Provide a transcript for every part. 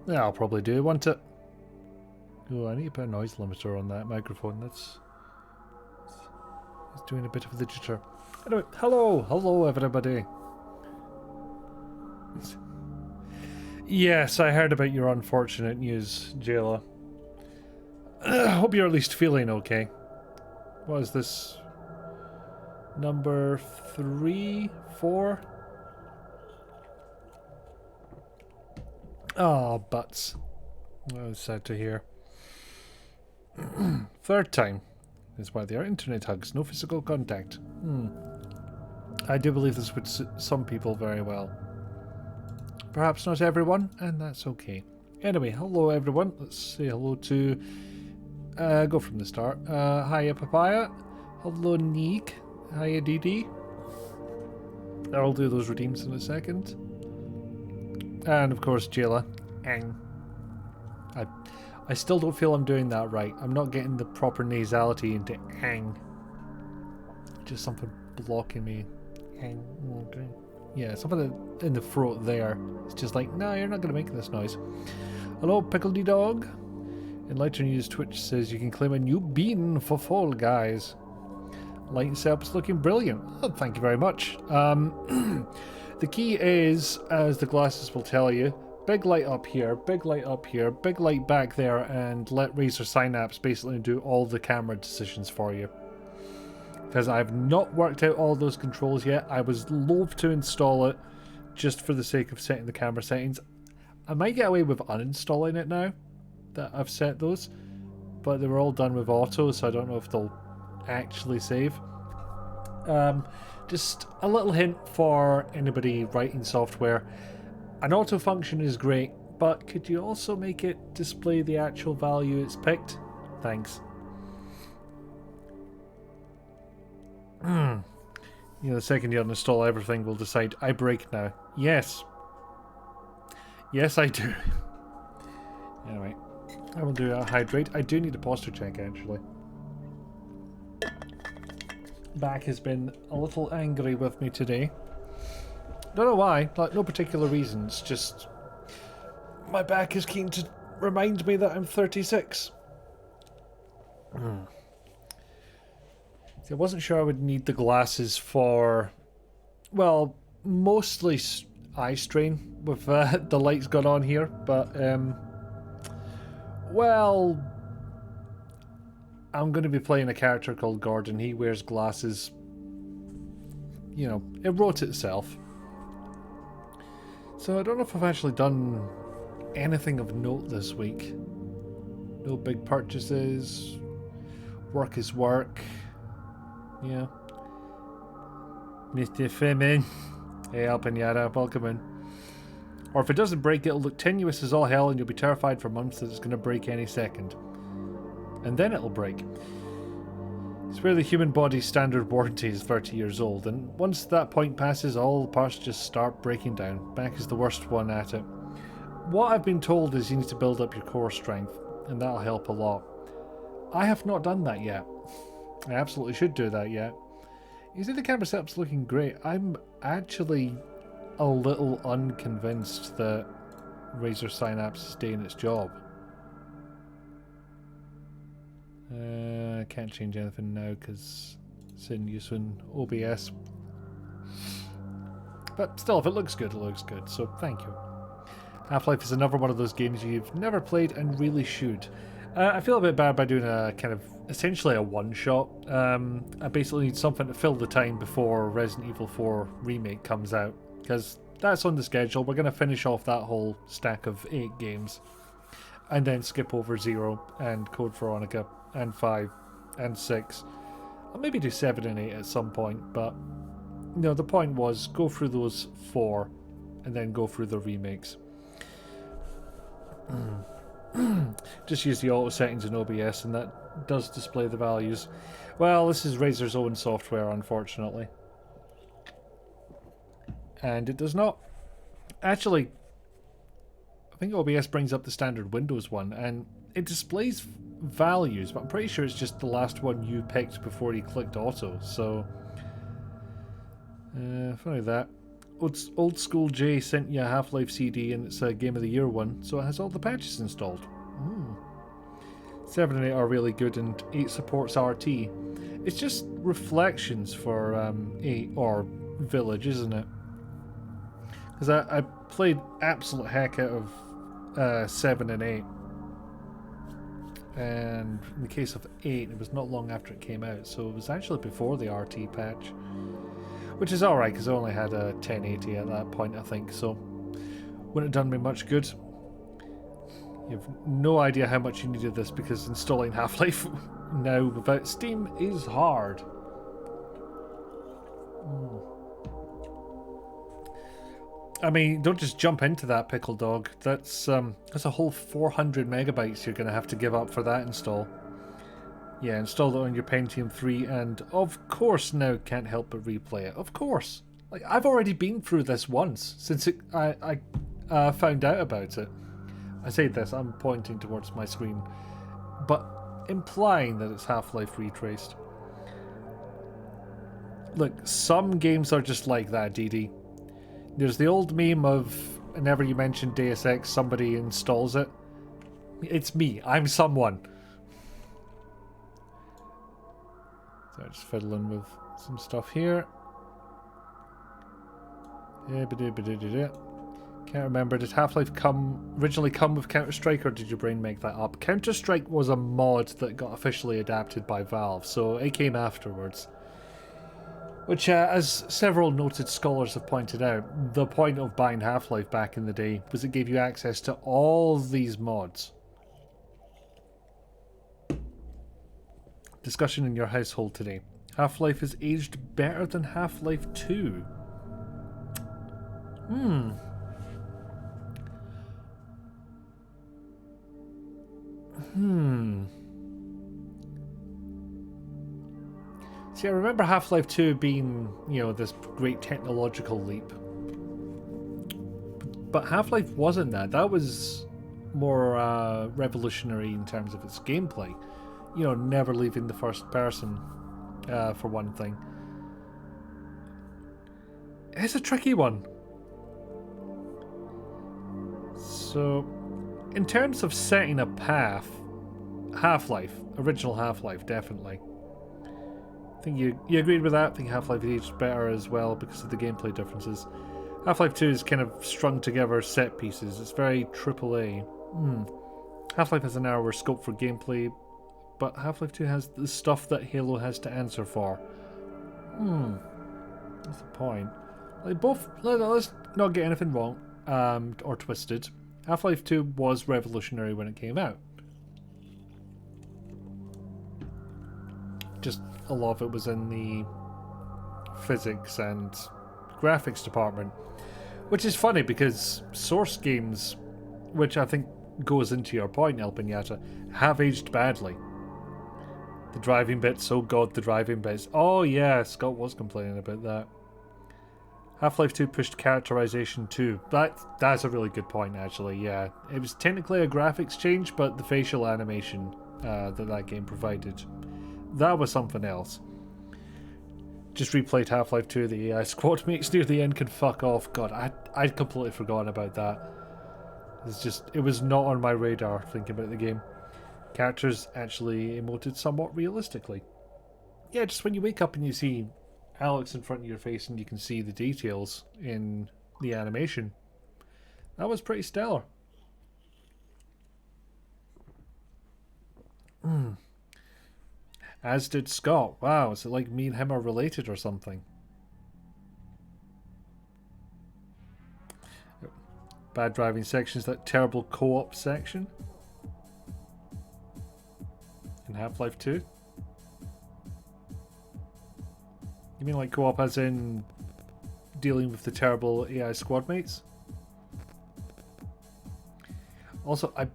Yeah, I'll probably do, won't it? Oh, I need to put a noise limiter on that microphone. It's doing a bit of the jitter. Anyway, hello everybody. Yes, I heard about your unfortunate news, Jayla. I hope you're at least feeling okay. What is this? Number 3, 4? Ah, butts. That was sad to hear. Third time is why they are internet hugs, no physical contact. I do believe this would suit some people very well. Perhaps not everyone, and that's okay. Anyway, hello everyone. Let's say hello to... go from the start. Hiya Papaya. Hello Neek. Hiya DD. I'll do those redeems in a second. And of course Jayla. I still don't feel I'm doing that right. I'm not getting the proper nasality into ang. Just something blocking me. Yeah, something in the throat there. It's just like, no, you're not going to make this noise. Hello, Pickledy Dog. In lighter news, Twitch says you can claim a new bean for Fall Guys. Light setup's looking brilliant. Oh, thank you very much. The key is, as the glasses will tell you, big light up here, big light up here, big light back there, and let Razer Synapse basically do all the camera decisions for you. Because I've not worked out all those controls yet. I was loath to install it just for the sake of setting the camera settings. I might get away with uninstalling it now that I've set those, but they were all done with auto, so I don't know if they'll actually save. Just a little hint for anybody writing software. An auto function is great, but could you also make it display the actual value it's picked? Thanks. You know, the second you uninstall everything, will decide, I break now. Yes. Yes, I do. Anyway, I will do a hydrate. I do need a posture check, actually. Back has been a little angry with me today. Don't know why, like no particular reasons, just my back is keen to remind me that I'm 36. See, I wasn't sure I would need the glasses for, well, mostly eye strain with the lights gone on here, but well, I'm going to be playing a character called Gordon. He wears glasses. You know, it wrote itself. So I don't know if I've actually done anything of note this week. No big purchases. Work is work. Yeah. Mr. Femin. Hey, Alpinata, welcome in. Or if it doesn't break, it'll look tenuous as all hell and you'll be terrified for months that it's going to break any second. And then it'll break. It's where the human body's standard warranty is 30 years old, and once that point passes, all the parts just start breaking down. Back is the worst one at it. What I've been told is you need to build up your core strength, and that'll help a lot. I have not done that yet. I absolutely should do that yet. You see the camera setup's looking great. I'm actually a little unconvinced that Razer Synapse is doing its job. I can't change anything now because it's in use in OBS. But still, if it looks good, it looks good, so thank you. Half-Life is another one of those games you've never played and really should. I feel a bit bad by doing a kind of, essentially a one-shot. I basically need something to fill the time before Resident Evil 4 Remake comes out, because that's on the schedule. We're going to finish off that whole stack of 8 games, and then skip over 0 and Code Veronica and 5 and 6. I'll maybe do 7 and 8 at some point, but you know, the point was go through those 4 and then go through the remakes. Just use the auto settings in OBS and that does display the values. Well, this is Razer's own software, unfortunately. And it does not. Actually, I think OBS brings up the standard Windows one and it displays values, but I'm pretty sure it's just the last one you picked before you clicked auto, so funny that. Old School J sent you a Half-Life CD and it's a Game of the Year one, so it has all the patches installed. 7 and 8 are really good, and 8 supports RT. It's just reflections for 8 or Village, isn't it? Because I played absolute heck out of 7 and 8. And in the case of 8, it was not long after it came out, so it was actually before the RT patch. Which is alright, because I only had a 1080 at that point, I think, so wouldn't have done me much good. You have no idea how much you needed this, because installing Half-Life now without Steam is hard. I mean, don't just jump into that, Pickle Dog. That's a whole 400 megabytes you're going to have to give up for that install. Yeah, install it on your Pentium 3, and of course now can't help but replay it. Of course. Like, I've already been through this once since I found out about it. I say this, I'm pointing towards my screen, but implying that it's Half-Life Retraced. Look, some games are just like that, DD. There's the old meme of whenever you mention Deus Ex, somebody installs it. It's me. I'm someone. So just fiddling with some stuff here. Can't remember. Did Half-Life originally come with Counter-Strike, or did your brain make that up? Counter-Strike was a mod that got officially adapted by Valve, so it came afterwards. Which, as several noted scholars have pointed out, the point of buying Half-Life back in the day was it gave you access to all these mods. Discussion in your household today. Half-Life is aged better than Half-Life 2. See, I remember Half-Life 2 being, you know, this great technological leap. But Half-Life wasn't that. That was more revolutionary in terms of its gameplay. You know, never leaving the first person, for one thing. It's a tricky one. So, in terms of setting a path, Half-Life, original Half-Life, definitely. I think you agreed with that. I think Half-Life aged better as well because of the gameplay differences. Half-Life 2 is kind of strung together set pieces. It's very AAA. Half-Life has a narrower scope for gameplay, but Half-Life 2 has the stuff that Halo has to answer for. That's the point. Like both, let's not get anything wrong or twisted. Half-Life 2 was revolutionary when it came out. Just a lot of it was in the physics and graphics department, which is funny because Source games, which I think goes into your point, El Pinata, have aged badly. The driving bits, oh god, the driving bits. Oh yeah, Scott was complaining about that. Half-Life 2 pushed characterization too. That's a really good point, actually, yeah. It was technically a graphics change, but the facial animation that game provided, that was something else. Just replayed Half-Life 2, the AI squad mates near the end can fuck off. God, I'd completely forgotten about that. It was not on my radar thinking about the game. Characters actually emoted somewhat realistically. Yeah, just when you wake up and you see Alex in front of your face and you can see the details in the animation, that was pretty stellar. As did Scott. Wow, is it like me and him are related or something? Bad driving sections, that terrible co-op section in Half-Life 2. You mean like co-op as in dealing with the terrible AI squad mates? Also, I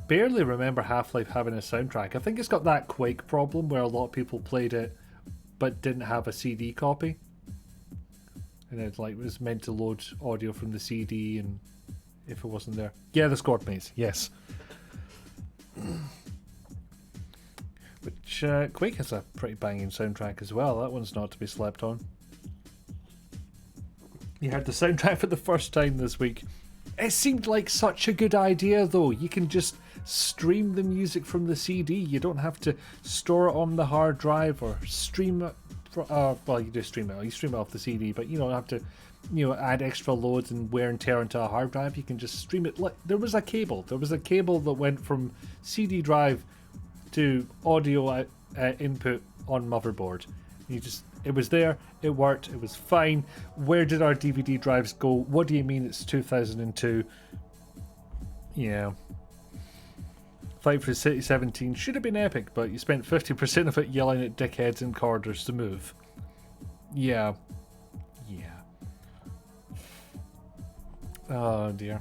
barely remember Half-Life having a soundtrack. I think it's got that Quake problem where a lot of people played it but didn't have a CD copy. And it was meant to load audio from the CD, and if it wasn't there. Yeah, the squad mates, yes. Which, Quake has a pretty banging soundtrack as well. That one's not to be slept on. You heard the soundtrack for the first time this week. It seemed like such a good idea, though. You can just stream the music from the CD. You don't have to store it on the hard drive or stream it. Well, you do stream it. You stream it off the CD, but you don't have to, add extra loads and wear and tear into a hard drive. You can just stream it. There was a cable. There was a cable that went from CD drive to audio input on motherboard. It was there, it worked, it was fine. Where did our DVD drives go? What do you mean it's 2002? Yeah. Fight for City 17 should have been epic, but you spent 50% of it yelling at dickheads in corridors to move. Yeah. Oh dear.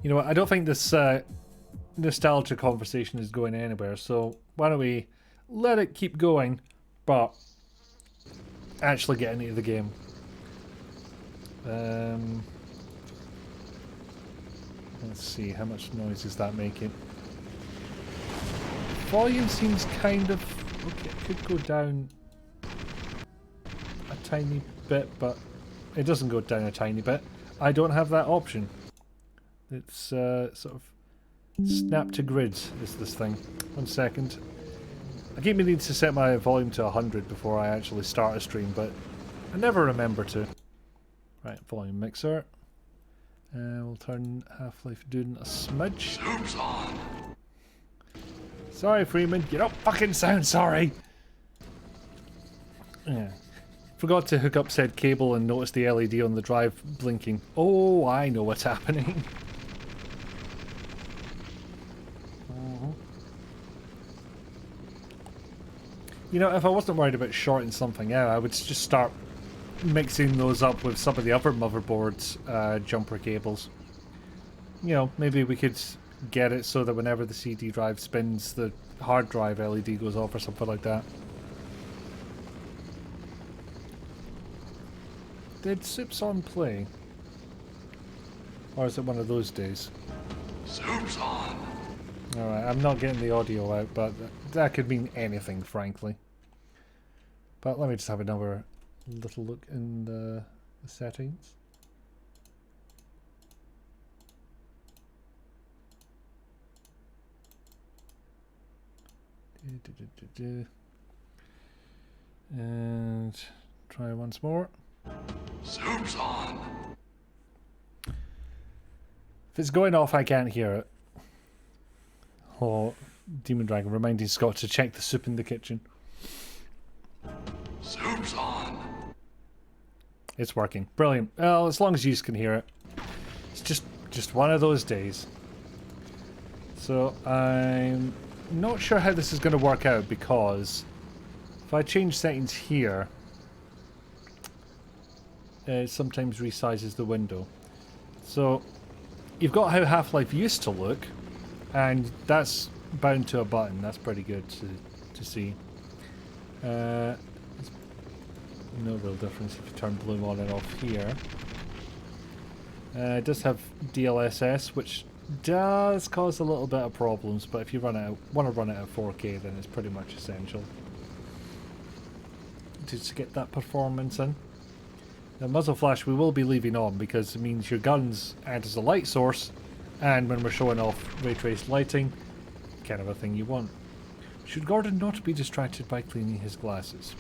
You know what, I don't think this nostalgia conversation is going anywhere, so why don't we let it keep going, but actually get into the game. Let's see, how much noise is that making? Volume seems kind of... okay, it could go down a tiny bit, but it doesn't go down a tiny bit. I don't have that option. It's sort of snap to grids is this thing. 1 second. I keep meaning to set my volume to 100 before I actually start a stream, but I never remember to. Right, volume mixer. We'll turn Half-Life Doom a smudge. Zoom's on. Sorry, Freeman, you don't fucking sound sorry. Yeah. Forgot to hook up said cable and noticed the LED on the drive blinking. Oh, I know what's happening. You know, if I wasn't worried about shorting something out, I would just start mixing those up with some of the other motherboard's jumper cables. You know, maybe we could get it so that whenever the CD drive spins, the hard drive LED goes off or something like that. Did Soups on play? Or is it one of those days? Zoom's on. Alright, I'm not getting the audio out, but that could mean anything, frankly. But let me just have another little look in the settings. And try once more. Zoom's on. If it's going off, I can't hear it. Oh, Demon Dragon reminding Scott to check the soup in the kitchen. Zoom's on. It's working. Brilliant. Well, as long as you can hear it. It's just one of those days. So I'm not sure how this is going to work out, because if I change settings here, it sometimes resizes the window. So you've got how Half-Life used to look, and that's bound to a button. That's pretty good to see. No real difference if you turn bloom on and off here. It does have DLSS, which does cause a little bit of problems, but if you want to run it at 4K, then it's pretty much essential to get that performance in. The muzzle flash we will be leaving on, because it means your guns act as a light source, and when we're showing off ray traced lighting, kind of a thing you want. Should Gordon not be distracted by cleaning his glasses?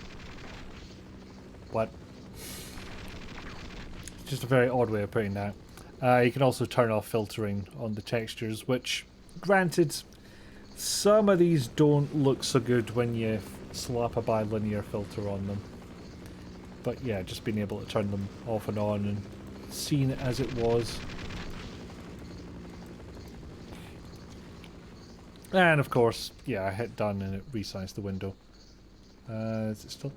What? It's just a very odd way of putting that. You can also turn off filtering on the textures, which, granted, some of these don't look so good when you slap a bilinear filter on them. But yeah, just being able to turn them off and on and seeing it as it was. And of course, yeah, I hit done and it resized the window. Is it still...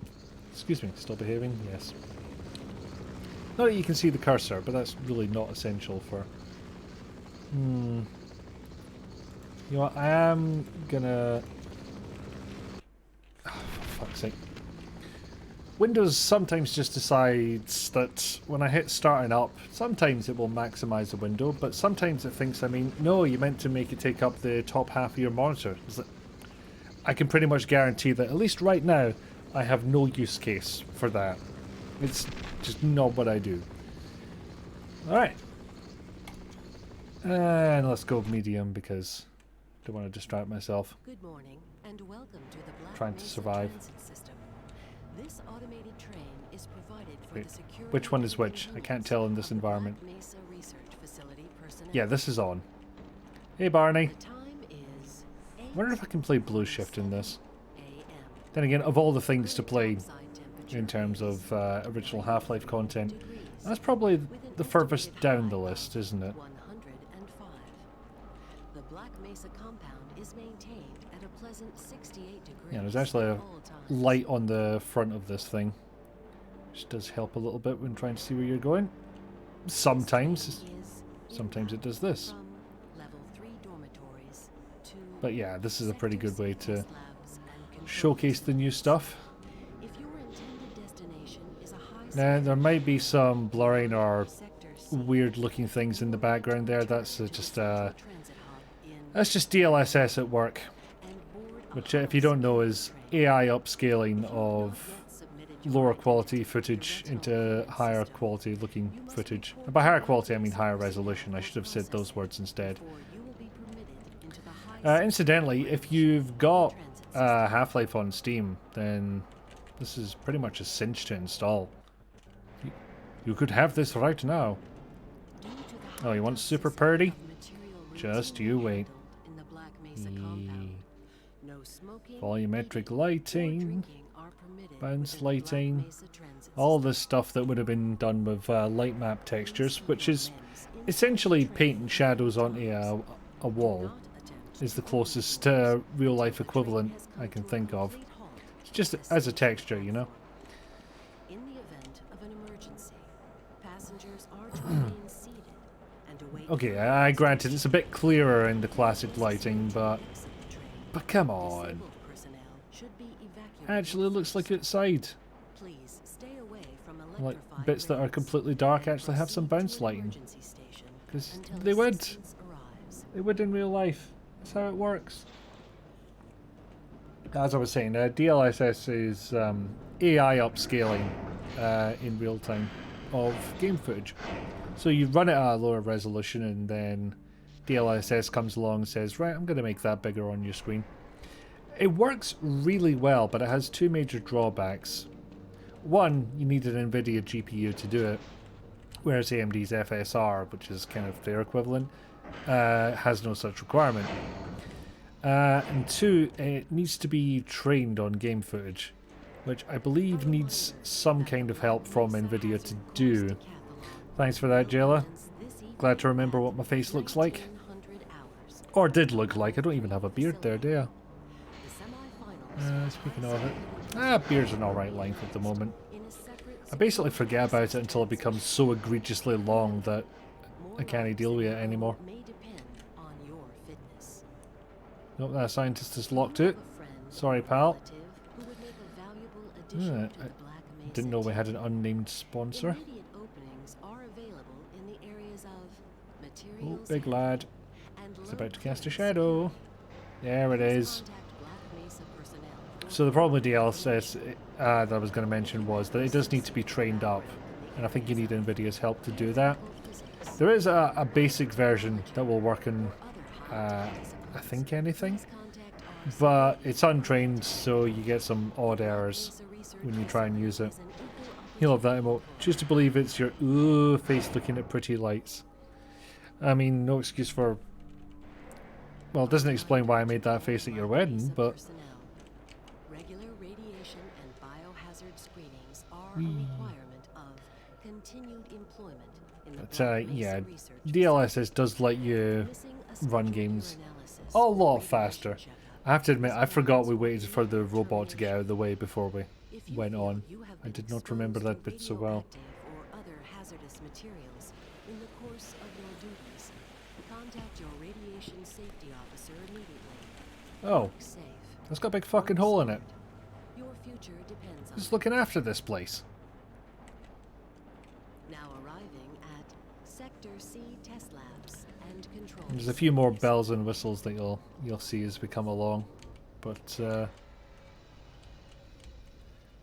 excuse me, still behaving? Yes. Not that you can see the cursor, but that's really not essential for... You know what, I am gonna... oh, for fuck's sake. Windows sometimes just decides that when I hit starting up, sometimes it will maximize the window, but sometimes it thinks, no, you meant to make it take up the top half of your monitor. I can pretty much guarantee that, at least right now, I have no use case for that. It's just not what I do. Alright. And let's go medium because I don't want to distract myself. Good morning and welcome to the Black Trying to Mesa survive. Transit System. This automated train is provided for Wait, the security which one is and which? I can't convenience tell in this of the environment. Black Mesa Research Facility personnel. Yeah, this is on. Hey Barney. The time is I wonder if I can play Blue Shift in this. 8 a.m. Then again, of all the things to play Outside temperature in terms is of original Half-Life content, degrees, that's probably with an the furthest estimated down high the of list, isn't it? 105. The Black Mesa compound is maintained at a pleasant 68 degrees. Yeah, there's actually a at all times. light on the front of this thing, which does help a little bit when trying to see where you're going. Sometimes it does this. From level 3 dormitories to But yeah, this is a pretty good way to test labs and control showcase the new stuff. If your intended destination is a high Now, there might be some blurring or sector C, weird looking things in the background there. That's just transit hub in that's just DLSS at work, and board a which if you don't know is AI upscaling of yet submitted your lower quality footage into higher quality looking footage. And by higher quality I mean higher resolution. I should have said those words instead. before you will be permitted into the high Incidentally, if you've got transit system. Half-Life on Steam, then this is pretty much a cinch to install. You could have this right now. Due to the Oh, you want high super doses purdy? of material Just routinely you wait. handled in the Black Mesa compound, no smoking, Volumetric eating, or lighting, drinking are permitted bounce within the Black lighting, Mesa transit all system. this stuff that would have been done with light map textures, which is essentially painting shadows onto a wall, is the closest real life equivalent I can think of. It's just as a texture, you know. In the event of an emergency, passengers are to remain seated and await Okay, I granted it's a bit clearer in the classic lighting, but exit the train. come on. Disabled personnel should be evacuated. Actually, it looks like outside. Please stay away from Like electrified bits that are rails. completely dark actually have some Proceed bounce to an lighting. emergency station Because until they would. assistance arrives. They would in real life. That's how it works. As I was saying, DLSS is AI upscaling in real time of game footage. So you run it at a lower resolution and then DLSS comes along and says, right, I'm going to make that bigger on your screen. It works really well, but it has two major drawbacks. One, you need an NVIDIA GPU to do it, whereas AMD's FSR, which is kind of their equivalent, has no such requirement. And two, it needs to be trained on game footage, which I believe needs some kind of help from NVIDIA to do. Thanks for that, Jayla. Glad to remember what my face looks like. Or did look like. I don't even have a beard there, do I? Speaking of it. Beard's an alright length at the moment. I basically forget about it until it becomes so egregiously long that I can't deal with it anymore. Nope, that scientist is locked out. Sorry, pal. I didn't know we had an unnamed sponsor. Oh, big lad. He's about to cast a shadow. There it is. So the problem with DLSS that I was going to mention was that it does need to be trained up. And I think you need NVIDIA's help to do that. There is a basic version that will work in, I think, anything. But it's untrained, so you get some odd errors when you try and use it. You love that emote. Choose to believe it's your ooh face looking at pretty lights. I mean, no excuse for... Well, it doesn't explain why I made that face at your wedding, but... Regular radiation and biohazard screenings are a requirement of continued employment in the Black Mesa yeah, Research DLSS does let you Missing run spectacular games analysis a lot radiation faster. checkup. I have to admit, I forgot we waited for the robot to get out of the way before we If you went feel on. you have I been did not remember exposed that to bit so well. radioactive or other hazardous materials in the course of your duties, contact your radiation safety officer immediately. Oh, Safe. that's got a big fucking hole in it. Your future depends on Who's looking after this place? now arriving at Sector C test labs and control. There's a few more bells and whistles that you'll see as we come along, but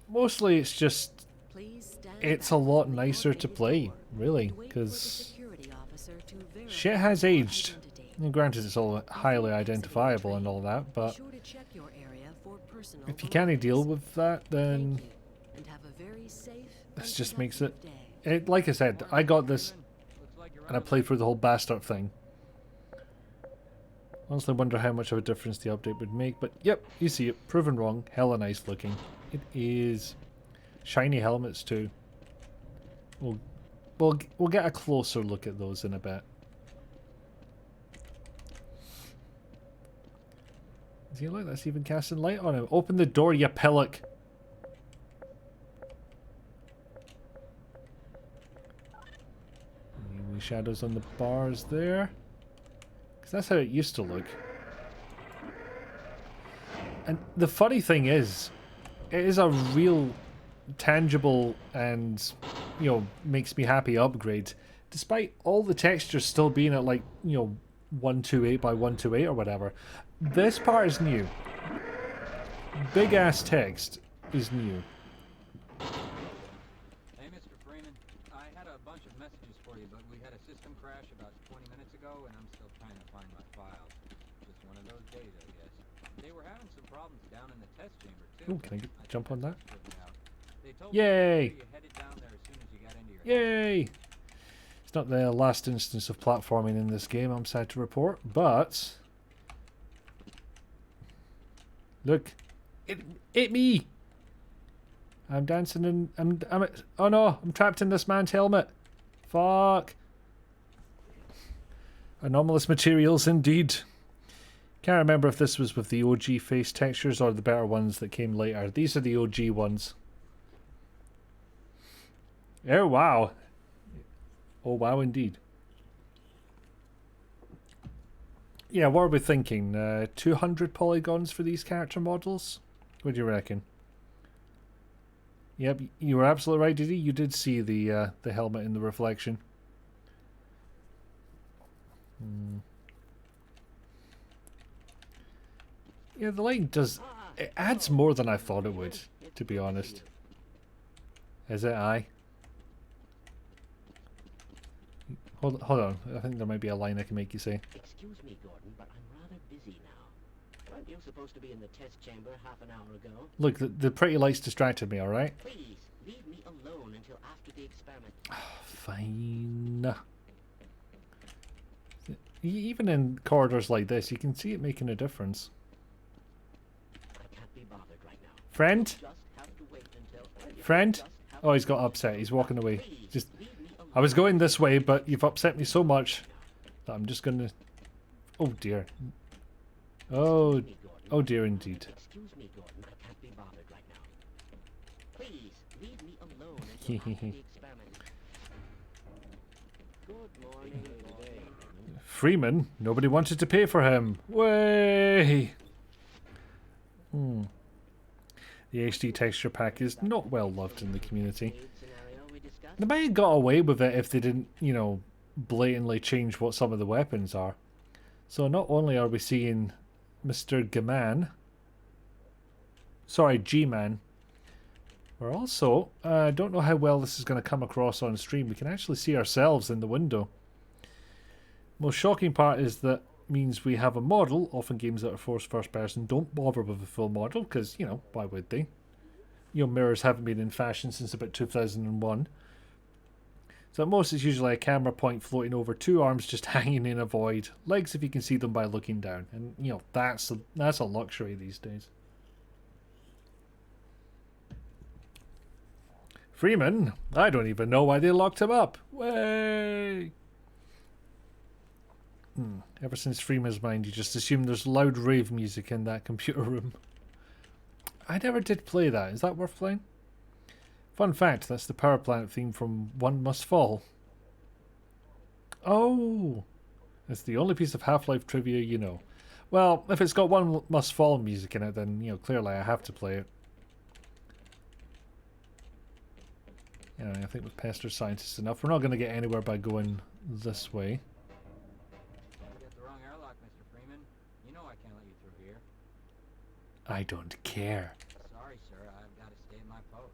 mostly it's just Please stand it's back a lot from the nicer to automated play, door really, and wait for the because security officer to verify shit has your aged. identity. And granted, it's all highly Before exiting the identifiable and train, all that, be but sure to check your area for personal if you can't deal belongings. with that, then Thank you, and have a very safe this and just makes it... productive day. Like I said, I got this Looks like you're and I running played late. through the whole bastard thing. Honestly wonder how much of a difference the update would make, but yep, you see it. Proven wrong. Hella nice looking. It is. Shiny helmets too. We'll get a closer look at those in a bit. See, look, that's even casting light on him. Open the door, you pillock. Wee shadows on the bars there. Because that's how it used to look. And the funny thing is, it is a real tangible and, you know, makes me happy upgrade. Despite all the textures still being at like, you know, 128 by 128 or whatever. This part is new. Big ass text is new. Hey, Mr. Freeman. I had a bunch of messages for you, but we had a system crash about 20 minutes ago, and I'm still trying to find my files. Just one of those days, I guess. They were having some problems down in the test chamber, too. Ooh, can I jump on that? They told Yay! me you headed down there as soon as you got into your Yay! It's not the last instance of platforming in this game, I'm sad to report, but... Look. It me! I'm dancing and... oh no, I'm trapped in this man's helmet. Fuck. Anomalous materials indeed. Can't remember if this was with the OG face textures or the better ones that came later. These are the OG ones. Oh wow. Oh wow indeed. Yeah, what are we thinking? 200 polygons for these character models? What do you reckon? Yep, you were absolutely right, Diddy. You did see the helmet in the reflection. Yeah, the lighting does... It adds more than I thought it would, to be honest. Is it aye? Hold on, I think there might be a line I can make you say. Excuse me, Gordon, but I'm rather busy now. Weren't you supposed to be in the test chamber half an hour ago? Look, the pretty lights distracted me, alright? Please, leave me alone until after the experiment. Fine. Even in corridors like this, you can see it making a difference. I can't be bothered right now. Friend? Just have to wait until... Friend? Just have Oh, he's got upset. He's walking away. Please, Just, leave me alone. I was going this way, but you've upset me so much that I'm just gonna... Oh dear. Oh, Excuse me, Gordon. oh dear indeed. Excuse me, Gordon. I can't be bothered right now. Please, leave me alone until after the experiment. Good morning, Gordon. Freeman? Nobody wanted to pay for him. Way! The HD texture pack is not well loved in the community. Trade scenario we discussed? They might have got away with it if they didn't, you know, blatantly change what some of the weapons are. So not only are we seeing Mr. G-Man, we're also, I don't know how well this is going to come across on stream, we can actually see ourselves in the window. Most shocking part is that means we have a model. Often games that are forced first person don't bother with a full model because, you know, why would they? You know, mirrors haven't been in fashion since about 2001. So at most it's usually a camera point floating over, two arms just hanging in a void. Legs if you can see them by looking down. And, you know, that's a luxury these days. Freeman? I don't even know why they locked him up. Way! Ever since Freeman's mind, you just assume there's loud rave music in that computer room. I never did play that. Is that worth playing? Fun fact, that's the power plant theme from One Must Fall. Oh! It's the only piece of Half-Life trivia you know. Well, if it's got One Must Fall music in it, then, you know, clearly I have to play it. You know, I think with Pester Scientist enough. We're not going to get anywhere by going this way. You got the wrong airlock, Mr. Freeman. You know I can't let you through here. I don't care. Sorry, sir. I've got to stay at my post.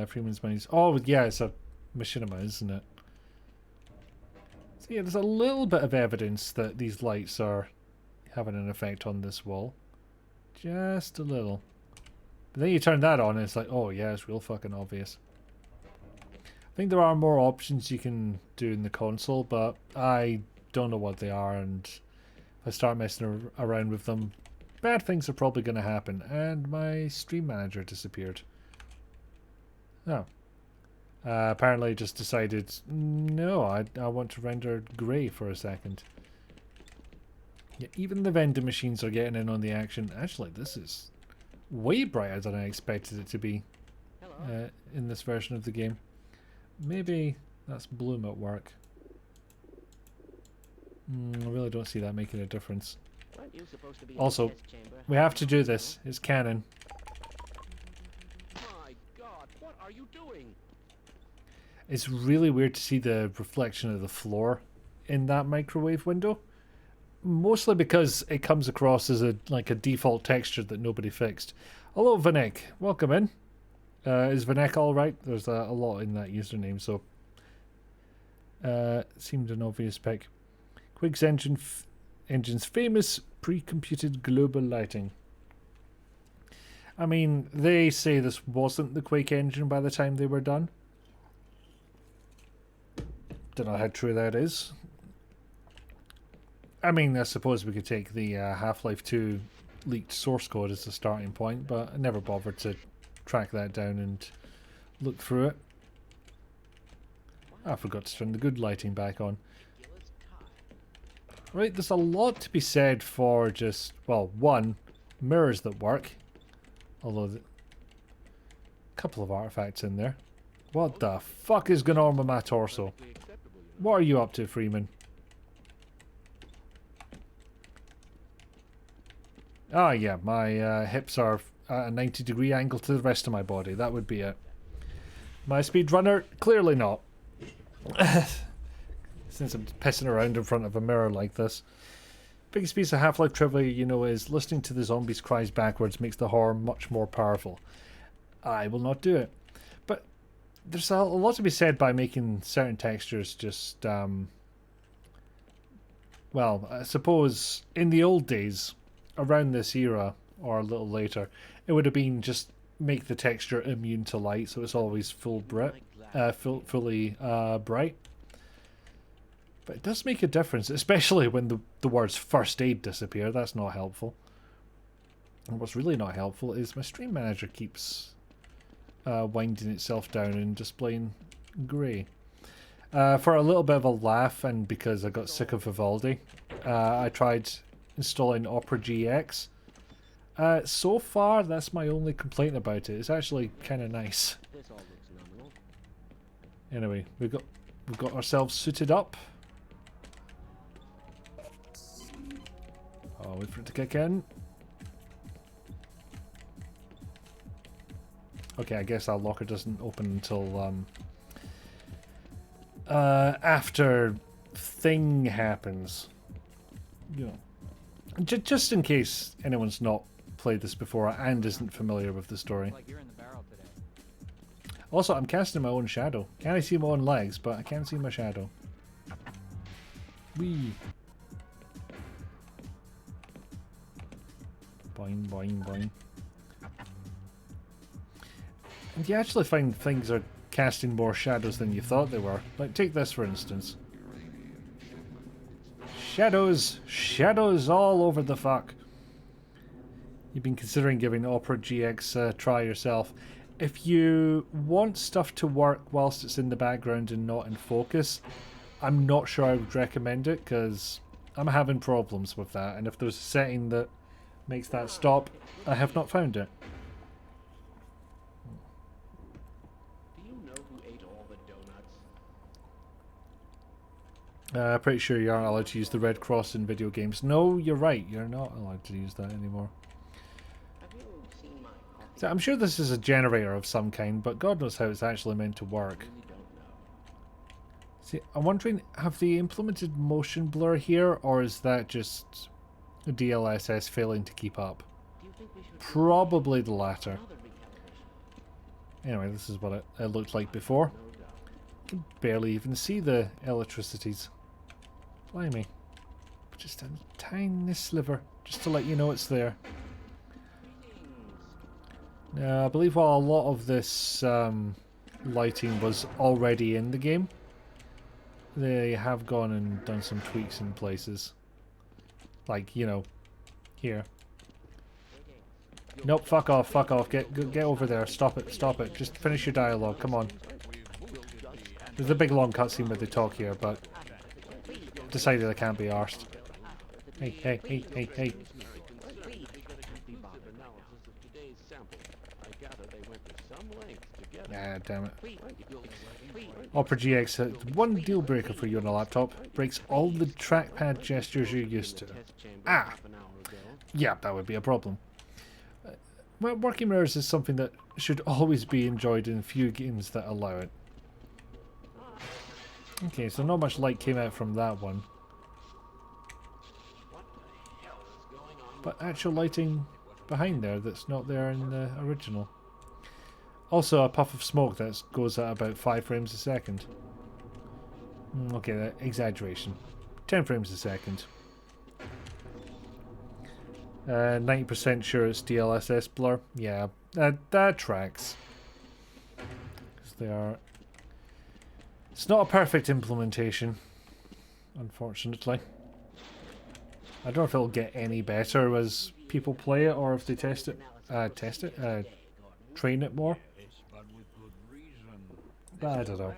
Freeman's money's... Oh, yeah, it's a machinima, isn't it? So yeah, there's a little bit of evidence that these lights are having an effect on this wall. Just a little. But then you turn that on and it's like, oh yeah, it's real fucking obvious. I think there are more options you can do in the console, but I don't know what they are, and if I start messing around with them, bad things are probably going to happen. And my stream manager disappeared. Oh. Apparently I just decided, no, I want to render grey for a second. Yeah, even the vending machines are getting in on the action. Actually, this is way brighter than I expected it to be in this version of the game. Maybe that's bloom at work. I really don't see that making a difference. Also, we have to do this. It's canon. My God, what are you doing? It's really weird to see the reflection of the floor in that microwave window. Mostly because it comes across as a default texture that nobody fixed. Hello, Vanek. Welcome in. Is Vanek alright? There's a lot in that username, so... seemed an obvious pick. Quig's engine's famous pre-computed global lighting. I mean, they say this wasn't the Quake engine by the time they were done. Don't know how true that is. I mean, I suppose we could take the Half-Life 2 leaked source code as a starting point, but I never bothered to track that down and look through it. I forgot to turn the good lighting back on. Right, there's a lot to be said for just, well, one, mirrors that work. Although, a couple of artifacts in there. What the fuck is going on with my torso? What are you up to, Freeman? Ah, yeah, my hips are at a 90-degree angle to the rest of my body. That would be it. My speedrunner? Clearly not. Since I'm pissing around in front of a mirror like this. Biggest piece of Half-Life trivia, you know, is listening to the zombies' cries backwards makes the horror much more powerful. I will not do it. But there's a lot to be said by making certain textures just, well, I suppose in the old days, around this era, or a little later, it would have been just make the texture immune to light, so it's always fully bright. But it does make a difference, especially when the words first aid disappear. That's not helpful. And what's really not helpful is my stream manager keeps winding itself down and displaying grey. For a little bit of a laugh, and because I got sick of Vivaldi, I tried installing Opera GX. So far, that's my only complaint about it. It's actually kind of nice. Anyway, we've got ourselves suited up. Oh, wait for it to kick in. Okay, I guess our locker doesn't open until after thing happens. You know, just in case anyone's not played this before and isn't familiar with the story. Like you're in the barrel today. Also, I'm casting my own shadow. Can't see my own legs, but I can see my shadow. Whee! Boing, boing, boing. And you actually find things are casting more shadows than you thought they were. Like, take this for instance. Shadows! Shadows all over the fuck! You've been considering giving Opera GX a try yourself. If you want stuff to work whilst it's in the background and not in focus, I'm not sure I would recommend it, because I'm having problems with that, and if there's a setting that makes that stop, I have not found it. Do you know who ate all the donuts? Pretty sure you aren't allowed to use the red cross in video games. No, you're right, you're not allowed to use that anymore. Have you seen my coffee? So I'm sure this is a generator of some kind, but God knows how it's actually meant to work. I really don't know. See, I'm wondering, have they implemented motion blur here, or is that just DLSS failing to keep up? Do you think we should do Probably the latter. another recalibration? Anyway, this is what it looked like before. You can barely even see the electricities. Blimey. Just a tiny sliver, just to let you know it's there. Now, I believe while a lot of this lighting was already in the game, they have gone and done some tweaks in places. Like, you know, here. Nope, fuck off, fuck off. Get over there. Stop it, stop it. Just finish your dialogue, come on. There's a big long cutscene where they talk here, but decided I can't be arsed. Hey, hey, hey, hey, hey. Ah, damn it. Opera GX, one deal breaker for you on a laptop. Breaks all the trackpad gestures you're used to. Ah! Yeah, that would be a problem. Working mirrors is something that should always be enjoyed in few games that allow it. Okay, so not much light came out from that one. But actual lighting behind there that's not there in the original. Also a puff of smoke that goes at about 5 frames a second. Okay, that exaggeration. 10 frames a second. 90% sure it's DLSS blur. Yeah, that tracks. Because they are... It's not a perfect implementation, unfortunately. I don't know if it'll get any better as people play it, or if they test it, train it more. But I don't know.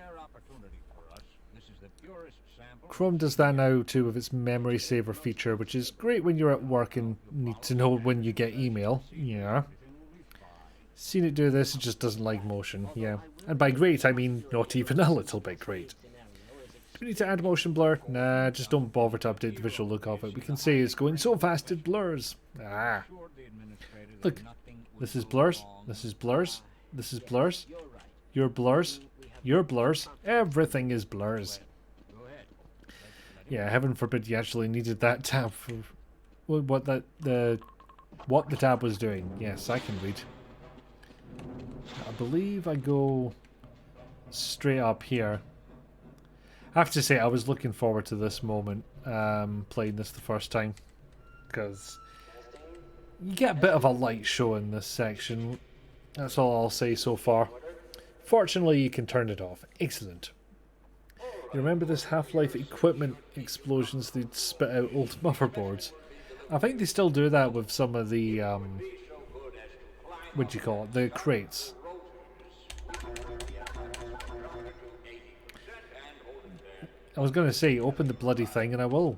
Chrome does that now too with its memory saver feature, which is great when you're at work and need to know when you get email. Yeah. Seen it do this, it just doesn't like motion. Yeah. And by great, I mean not even a little bit great. Do we need to add motion blur? Nah, just don't bother to update the visual look of it. We can say it's going so fast it blurs. Ah. Look, this is blurs, this is blurs, this is blurs, your blurs, your blurs, everything is blurs. Yeah, heaven forbid you actually needed that tab for what the tab was doing. Yes, I can read. I believe I go straight up here. I have to say I was looking forward to this moment, playing this the first time, because you get a bit of a light show in this section. That's all I'll say so far. Fortunately, you can turn it off. Excellent. You remember this Half-Life equipment explosions they'd spit out old motherboards? I think they still do that with some of the, what do you call it? The crates. I was going to say, open the bloody thing, and I will.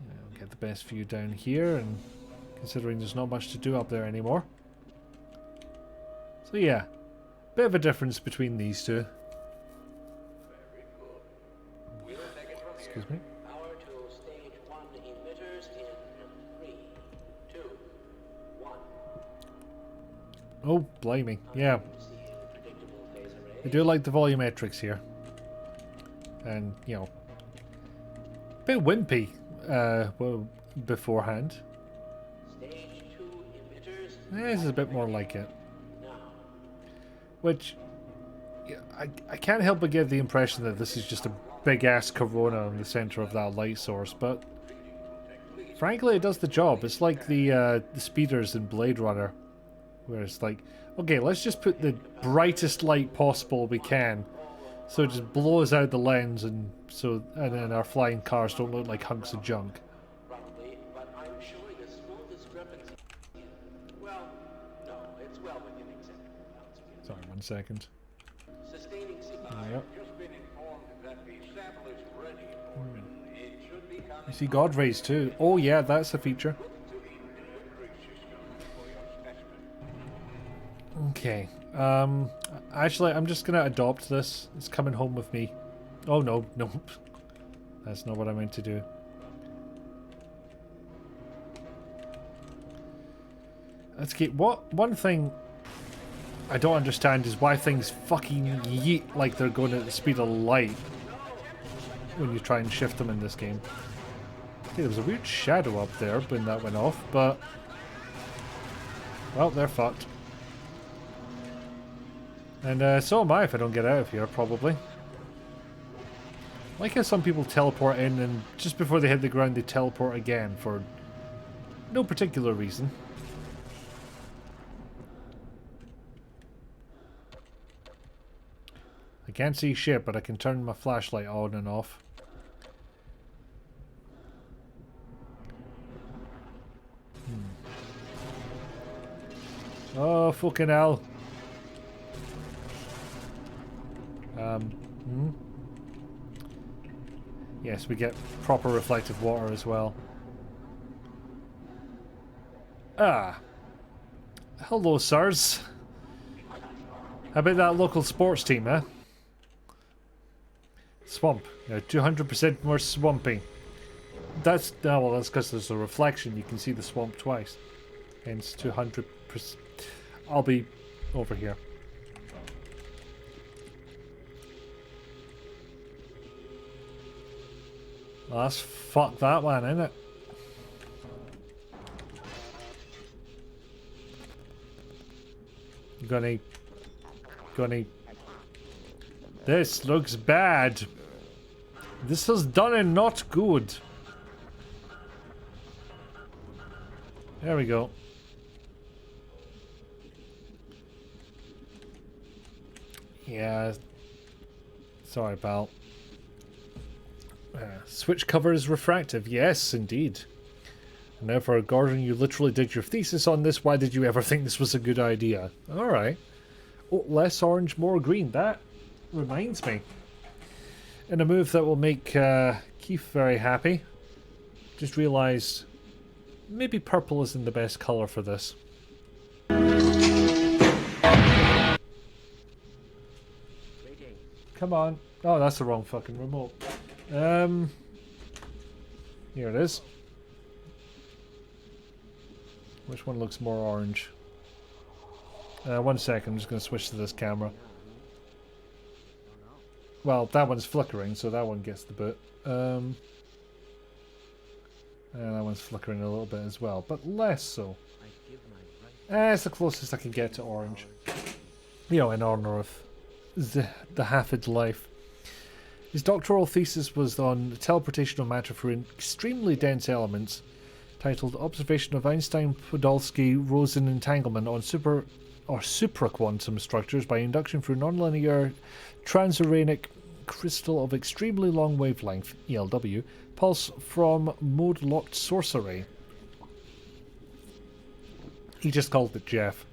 I'll get the best view down here, and considering there's not much to do up there anymore. So yeah, bit of a difference between these two. Excuse me. Oh, blimey. Yeah. I do like the volumetrics here. And, you know, a bit wimpy well, beforehand. This is a bit more like it. Which, yeah, I can't help but get the impression that this is just a big-ass corona in the center of that light source, but frankly, it does the job. It's like the speeders in Blade Runner, where it's like, okay, let's just put the brightest light possible we can, so it just blows out the lens, and then our flying cars don't look like hunks of junk. Sorry, 1 second. Yep. You see God rays too. Oh yeah, that's a feature. Okay. Actually, I'm just gonna adopt this. It's coming home with me. Oh no, nope. That's not what I meant to do. Let's get one thing I don't understand is why things fucking yeet like they're going at the speed of light when you try and shift them in this game. Okay, there was a weird shadow up there when that went off, but Well, they're fucked. And so am I if I don't get out of here, probably. Like how some people teleport in and just before they hit the ground they teleport again for no particular reason. I can't see shit, but I can turn my flashlight on and off. Oh, fucking hell. Yes, we get proper reflective water as well. Ah. Hello, sirs. How about that local sports team, eh? Swamp. Yeah, 200% more swampy. That's... Oh, well, that's because there's a reflection. You can see the swamp twice. Hence 200%. I'll be over here. Well, that's fuck that one, isn't it? You got any... This looks bad. This is done and not good. There we go. Yeah. Sorry, pal. Switch cover is refractive. Yes, indeed. And therefore, Gordon, you literally did your thesis on this. Why did you ever think this was a good idea? Alright. Oh, less orange, more green. That reminds me. In a move that will make Keith very happy. Just realised maybe purple isn't the best colour for this. Come on. Oh, that's the wrong fucking remote. Here it is. Which one looks more orange? 1 second, I'm just going to switch to this camera. Well, that one's flickering, so that one gets the boot. And that one's flickering a little bit as well, but less so. It's the closest I can get to orange. You know, in honour of the Hafid life. His doctoral thesis was on teleportation of matter for extremely dense elements, titled Observation of Einstein-Podolsky-Rosen entanglement on supraquantum structures by induction through nonlinear transuranic crystal of extremely long wavelength, ELW, pulse from mode-locked source array. He just called it Jeff.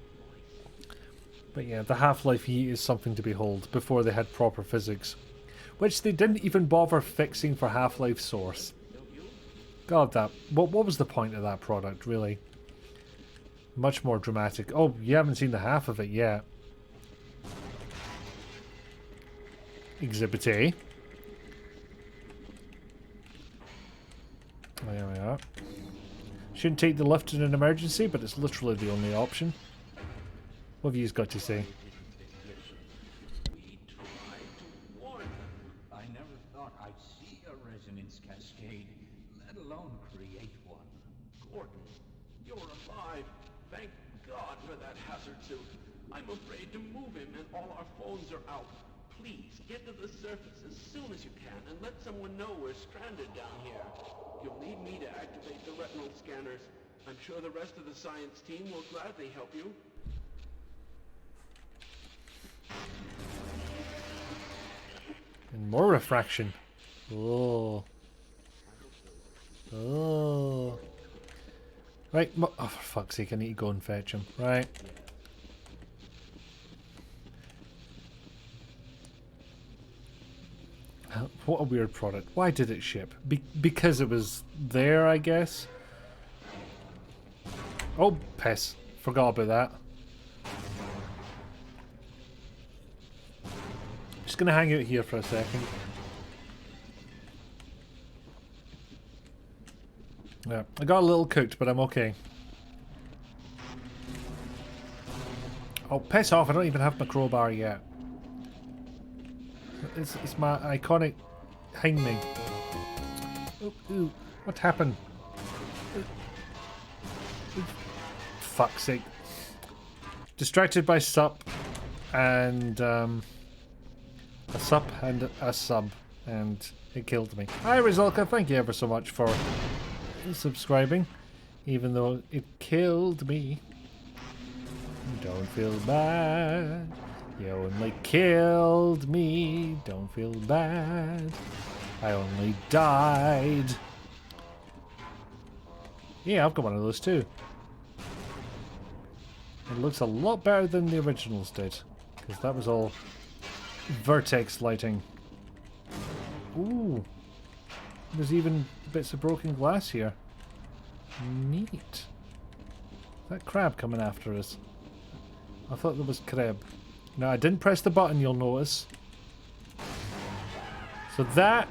But yeah, the half-life heat is something to behold before they had proper physics. Which they didn't even bother fixing for Half-Life Source. God, what was the point of that product, really? Much more dramatic. Oh, you haven't seen the half of it yet. Exhibit A. There we are. Shouldn't take the lift in an emergency, but it's literally the only option. What have you got to say? Cascade, let alone create one. Gordon, you're alive. Thank God for that hazard suit. I'm afraid to move him and all our phones are out. Please, get to the surface as soon as you can and let someone know we're stranded down here. You'll need me to activate the retinal scanners. I'm sure the rest of the science team will gladly help you. And more refraction. Oh. Oh. Right. Oh, for fuck's sake, I need to go and fetch him. Right. What a weird product. Why did it ship? Because it was there, I guess. Oh, piss. Forgot about that. Just gonna hang out here for a second. Yeah, I got a little cooked, but I'm okay. Oh, piss off, I don't even have my crowbar yet. It's my iconic hanging. Ooh, what happened? Fuck's sake. distracted by sup and a sup and a sub, and it killed me. Hi Rizalka, thank you ever so much for subscribing, even though it killed me. Don't feel bad. You only killed me. Don't feel bad. I only died. Yeah, I've got one of those too. It looks a lot better than the originals did, because that was all vertex lighting. Ooh. There's even bits of broken glass here. Neat. That crab coming after us. I thought there was crab. No, I didn't press the button, you'll notice. So that,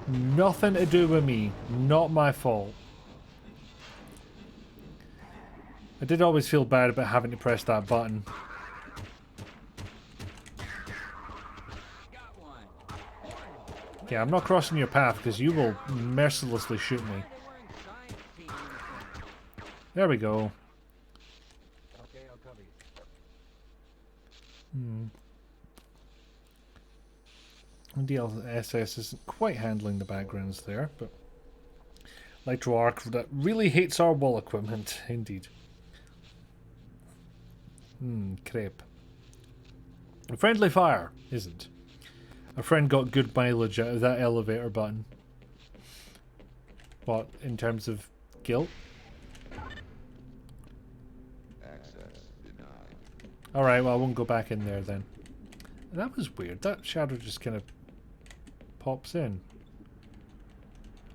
nothing to do with me. Not my fault. I did always feel bad about having to press that button. Yeah, I'm not crossing your path because you will mercilessly shoot me. There we go. Okay, I'll cover you. DLSS isn't quite handling the backgrounds there, but Electro-Arc that really hates our wall equipment, indeed. Crepe. A friendly fire isn't. A friend got good mileage out of that elevator button. What, in terms of guilt? Alright, well I won't go back in there then. That was weird. That shadow just kind of pops in.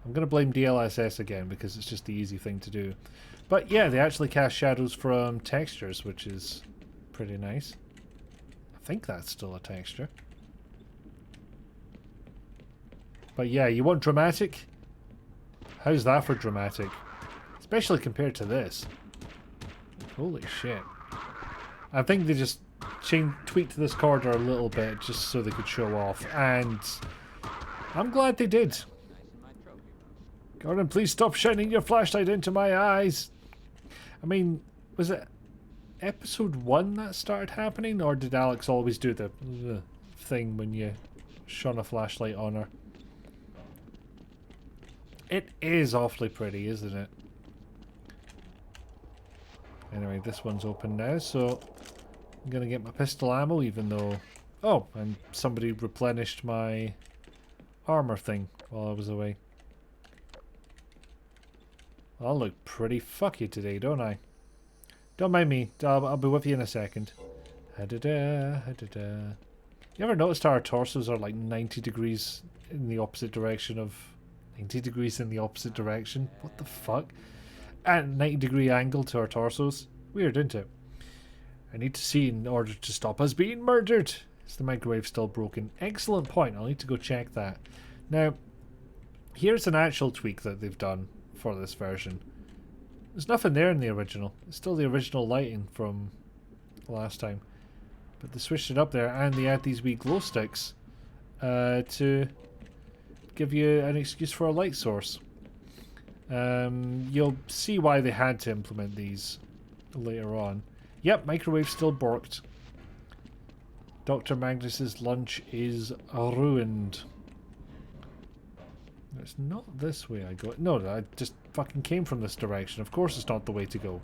I'm going to blame DLSS again because it's just the easy thing to do. But yeah, they actually cast shadows from textures, which is pretty nice. I think that's still a texture. But yeah, you want dramatic? How's that for dramatic? Especially compared to this. Holy shit. I think they just tweaked this corridor a little bit just so they could show off, and I'm glad they did. Gordon, please stop shining your flashlight into my eyes. I mean, was it episode 1 that started happening, or did Alex always do the thing when you shone a flashlight on her? It is awfully pretty, isn't it? Anyway, this one's open now, so I'm gonna get my pistol ammo, even though... Oh, and somebody replenished my armor thing while I was away. I look pretty fucky today, don't I? Don't mind me. I'll be with you in a second. Ha-da-da, ha-da-da. You ever noticed how our torsos are like 90 degrees in the opposite direction of... 90 degrees in the opposite direction? What the fuck? At 90-degree angle to our torsos? Weird, isn't it? I need to see in order to stop us being murdered. Is the microwave still broken? Excellent point. I'll need to go check that. Now, here's an actual tweak that they've done for this version. There's nothing there in the original. It's still the original lighting from last time. But they switched it up there, and they add these wee glow sticks to give you an excuse for a light source. You'll see why they had to implement these later on. Yep, microwave still borked. Dr. Magnus's lunch is ruined. It's not this way I go. No, I just fucking came from this direction. Of course it's not the way to go.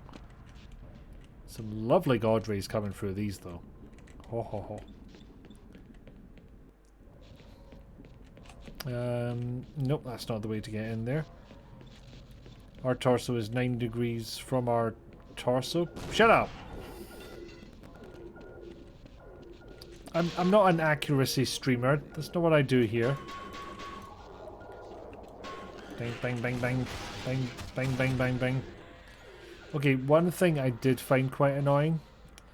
Some lovely god rays coming through these though. Ho ho ho. Nope, that's not the way to get in there. Our torso is 9 degrees from our torso. Shut up! I'm not an accuracy streamer. That's not what I do here. Bang, bang, bang, bang. Bang, bang, bang, bang, bang. Okay, one thing I did find quite annoying,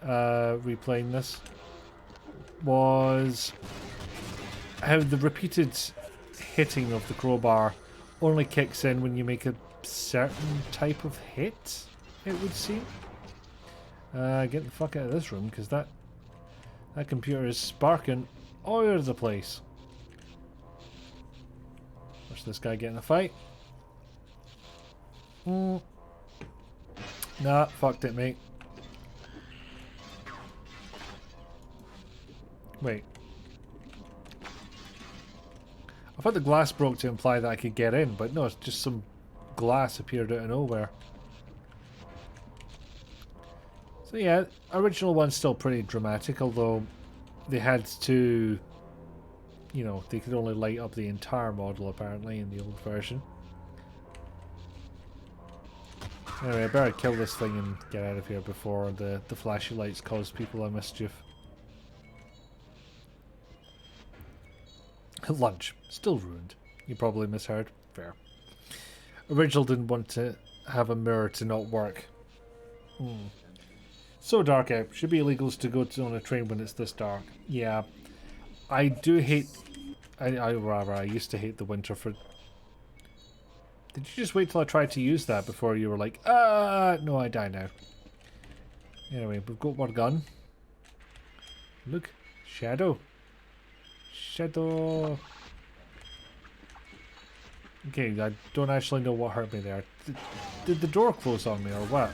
replaying this, was how the repeated hitting of the crowbar only kicks in when you make a certain type of hit, it would seem. Get the fuck out of this room, because that computer is sparking all over the place. Watch this guy get in a fight. Nah, fucked it, mate. Wait. I thought the glass broke to imply that I could get in, but no, it's just some glass appeared out of nowhere. So yeah, original one's still pretty dramatic, although they had to, you know, they could only light up the entire model apparently in the old version. Anyway, I better kill this thing and get out of here before the flashy lights cause people a mischief. Lunch. Still ruined. You probably misheard. Fair. Original didn't want to have a mirror to not work. So dark out. Should be illegal to go on a train when it's this dark. Yeah. I do hate... I used to hate the winter for... Did you just wait till I tried to use that before you were like, no, I die now. Anyway, we've got one gun. Look. Shadow. Shadow. Okay, I don't actually know what hurt me there. Did the door close on me or what?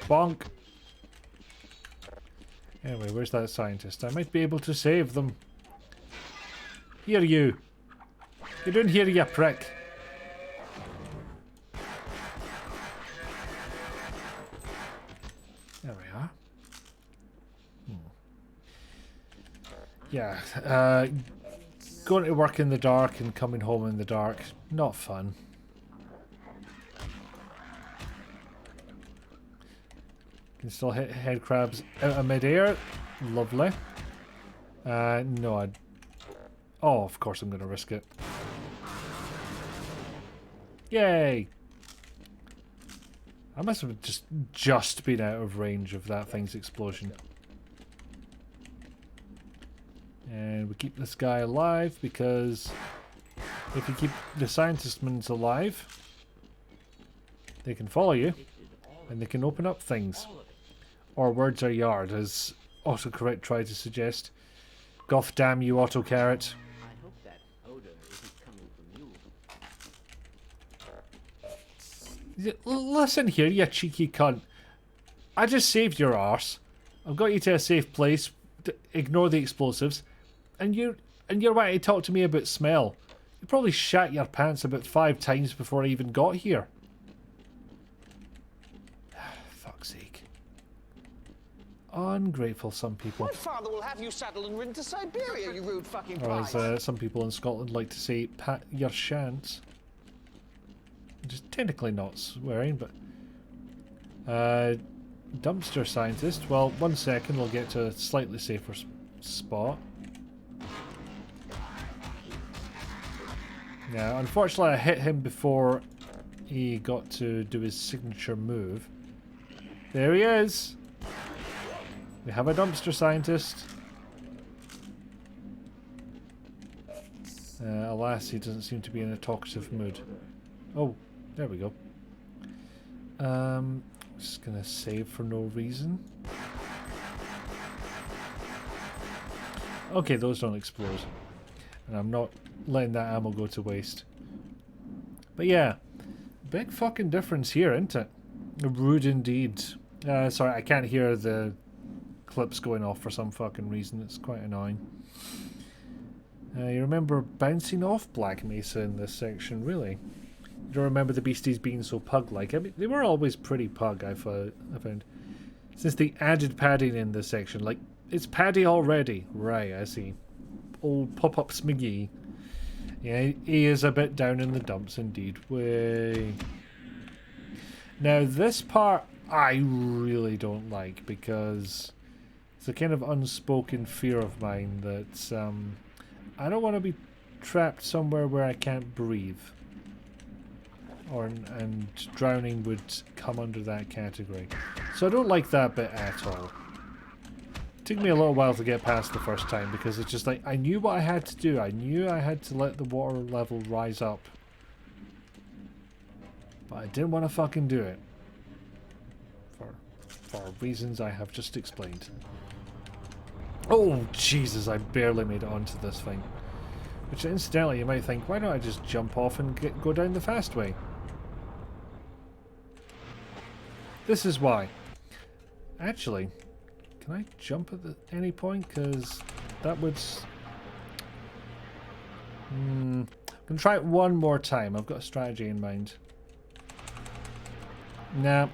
Bonk. Anyway, where's that scientist? I might be able to save them. Here you. Get in here, you prick. There we are. Yeah, going to work in the dark and coming home in the dark, not fun. Can still hit head crabs out of midair. Lovely. No, I... Oh, of course I'm going to risk it. Yay! I must have just been out of range of that thing's explosion. And we keep this guy alive because if you keep the scientistmen alive, they can follow you and they can open up things. Or words are yard, as autocorrect tried to suggest. Goff damn you, autocarrot. I hope that odor isn't coming from you. Listen here, you cheeky cunt. I just saved your arse. I've got you to a safe place. Ignore the explosives. And you're wanting to talk to me about smell. You probably shat your pants about 5 times before I even got here. Fuck's sake. Ungrateful, some people. My father will have you saddled and ridden to Siberia, you rude fucking Or prize. as some people in Scotland like to say, pat your shants. Which is technically not swearing, but... dumpster scientist. Well, 1 second, we'll get to a slightly safer spot. Yeah, unfortunately I hit him before he got to do his signature move. There he is! We have a dumpster scientist. Alas, he doesn't seem to be in a talkative mood. Oh, there we go. Just gonna save for no reason. Okay, those don't explode. And I'm not letting that ammo go to waste. But yeah, big fucking difference here, isn't it? Rude indeed. Sorry, I can't hear the clips going off for some fucking reason. It's quite annoying. You remember bouncing off Black Mesa in this section, really? You don't remember the beasties being so pug-like. I mean, they were always pretty pug, I found. Since they added padding in this section, like, it's paddy already. Right, I see. Old pop-up Smiggy. Yeah, he is a bit down in the dumps indeed. Way. Now this part I really don't like because it's a kind of unspoken fear of mine that I don't want to be trapped somewhere where I can't breathe. And drowning would come under that category. So I don't like that bit at all. It took me a little while to get past the first time because it's just like, I knew what I had to do. I knew I had to let the water level rise up. But I didn't want to fucking do it. For reasons I have just explained. Oh, Jesus, I barely made it onto this thing. Which incidentally, you might think, why don't I just jump off and go down the fast way? This is why. Actually, can I jump at any point? Because that would... I'm going to try it one more time. I've got a strategy in mind. Nah.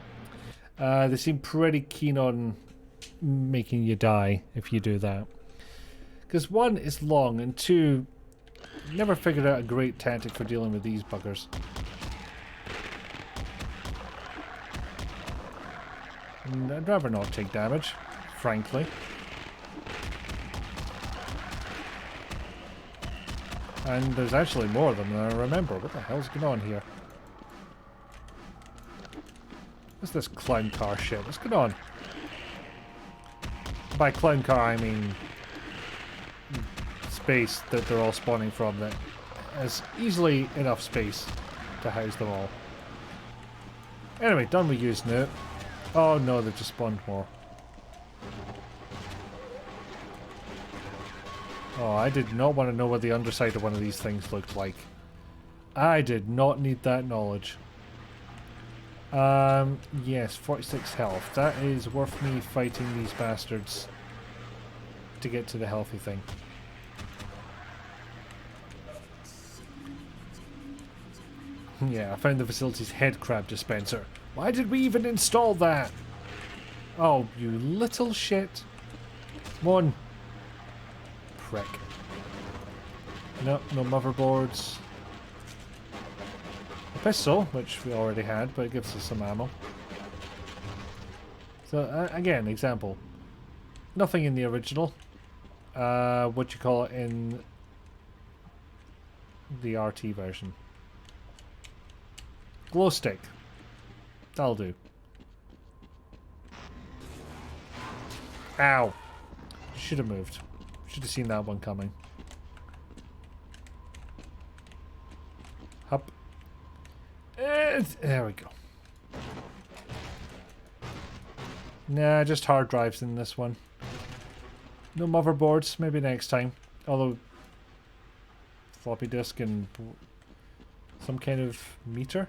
They seem pretty keen on making you die if you do that. Because one, it's long, and two, never figured out a great tactic for dealing with these buggers. And I'd rather not take damage, frankly. And there's actually more of them than I remember. What the hell's going on here? What's this clown car shit? What's going on? By clown car, I mean space that they're all spawning from that has easily enough space to house them all. Anyway, done with using it. Oh no, they've just spawned more. Oh, I did not want to know what the underside of one of these things looked like. I did not need that knowledge. Yes, 46 health. That is worth me fighting these bastards to get to the healthy thing. Yeah, I found the facility's head crab dispenser. Why did we even install that? Oh, you little shit. Come on. Prick. No, no motherboards. A pistol, which we already had, but it gives us some ammo. So, again, example. Nothing in the original. What you call it in the RT version. Glow stick. That'll do. Ow. Should have moved. Should have seen that one coming. Up. There we go. Nah, just hard drives in this one. No motherboards. Maybe next time. Although floppy disk and some kind of meter.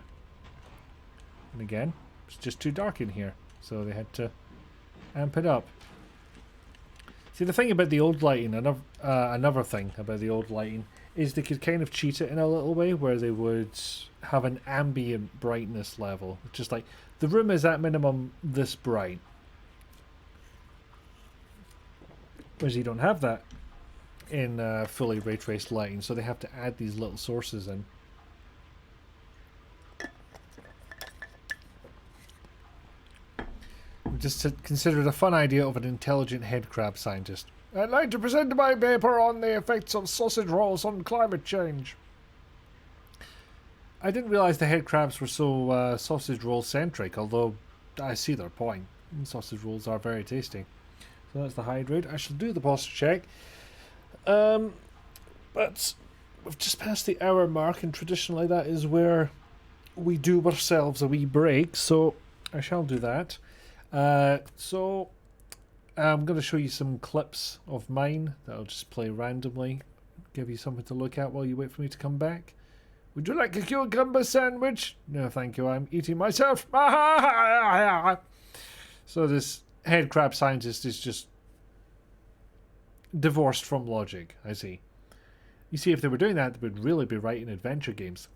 And again, it's just too dark in here, so they had to amp it up. See, the thing about the old lighting, another thing about the old lighting, is they could kind of cheat it in a little way, where they would have an ambient brightness level. Just like, the room is at minimum this bright. Whereas you don't have that in fully ray traced lighting, so they have to add these little sources in. Just considered a fun idea of an intelligent head crab scientist. I'd like to present my paper on the effects of sausage rolls on climate change. I didn't realise the head crabs were so sausage roll centric, although I see their point. Sausage rolls are very tasty. So that's the hide rate. I shall do the posture check. But we've just passed the hour mark, and traditionally that is where we do ourselves a wee break, so I shall do that. So I'm going to show you some clips of mine that I'll just play randomly, give you something to look at while you wait for me to come back. Would you like a cucumber sandwich? No, thank you, I'm eating myself. So this head crab scientist is just divorced from logic, I see. You see, if they were doing that, they would really be writing adventure games.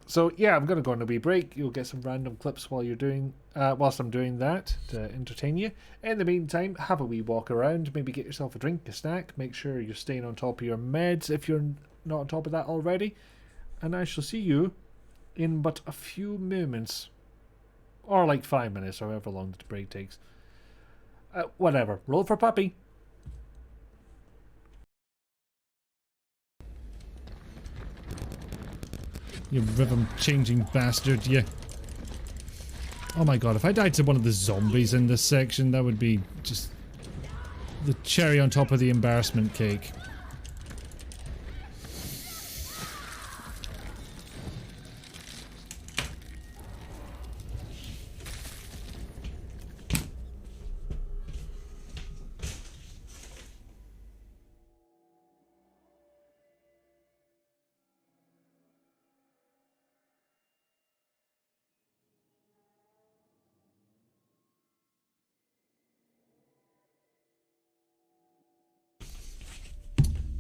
So yeah, I'm going to go on a wee break. You'll get some random clips while you're doing, whilst I'm doing that to entertain you. In the meantime, have a wee walk around. Maybe get yourself a drink, a snack. Make sure you're staying on top of your meds if you're not on top of that already. And I shall see you in but a few moments, or like 5 minutes, however long the break takes. Whatever. Roll for puppy. You rhythm-changing bastard, you. Oh my god, if I died to one of the zombies in this section, that would be just the cherry on top of the embarrassment cake.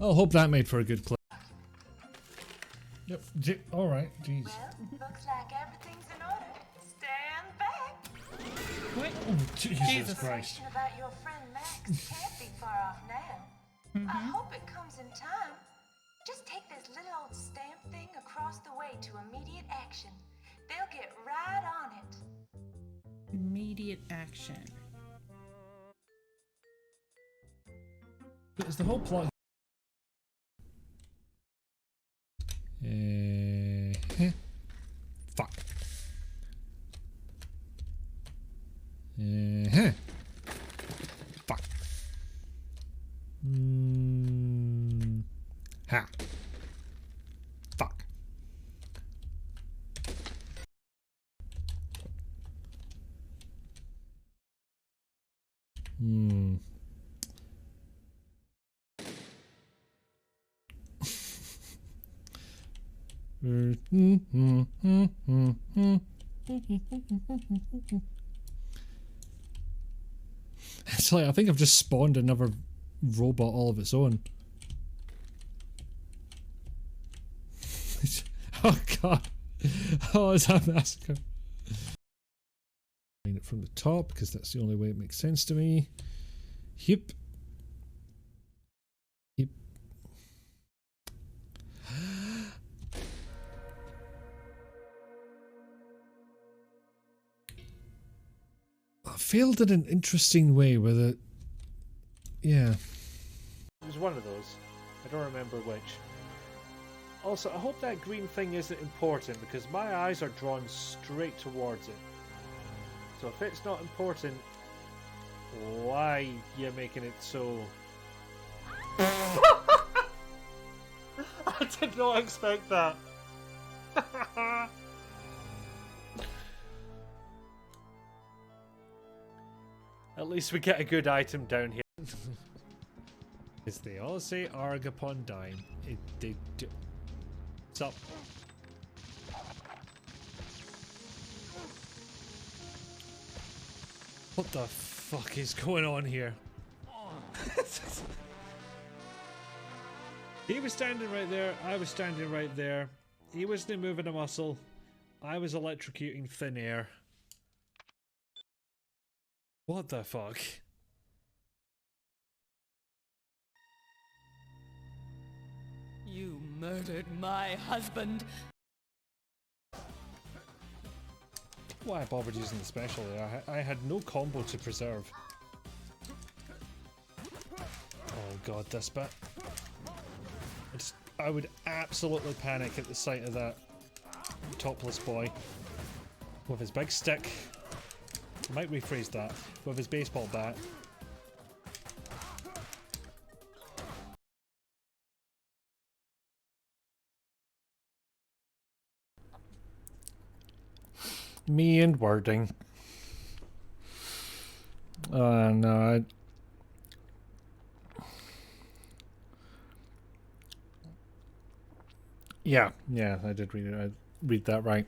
I'll hope that made for a good clip. Yep. Alright, jeez. Well, looks like everything's in order. Stand back. What? Oh, Jesus Christ. Question about your friend Max can't be far off now. I hope it comes in time. Just take this little old stamp thing across the way to immediate action. They'll get right on it. Immediate action. Is the whole plot? Fuck. Fuck. Ha. Fuck. It's like I think I've just spawned another robot all of its own. Oh god. Oh, is that massacre? It from the top because that's the only way it makes sense to me. Yep. Yep. I failed in an interesting way with it. Yeah. It was one of those. I don't remember which. Also, I hope that green thing isn't important because my eyes are drawn straight towards it. So if it's not important, why you making it so... I did not expect that. At least we get a good item down here. As they all say, arg upon dying. They do. What's up? What the fuck is going on here? He was standing right there, I was standing right there. He wasn't moving a muscle. I was electrocuting thin air. What the fuck? You murdered my husband. Why I bothered using the special there? I had no combo to preserve. Oh god, this bit. I would absolutely panic at the sight of that topless boy with his big stick. I might rephrase that. With his baseball bat. Me and wording. No, yeah, I did read it. I read that right.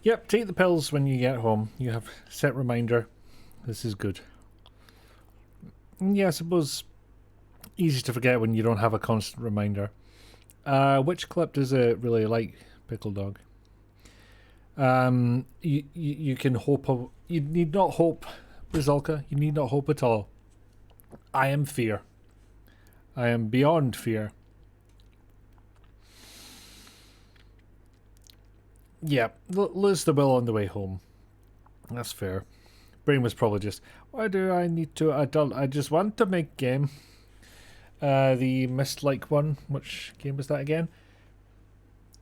Yep, take the pills when you get home. You have set reminder. This is good. Yeah, I suppose easy to forget when you don't have a constant reminder. Which clip does it really like, Pickle Dog? You can hope. You need not hope, Brazilka. You need not hope at all. I am fear. I am beyond fear. Yeah, lose the will on the way home. That's fair. Brain was probably just, why do I need to adult? I just want to make game. The Mist-like one. Which game was that again?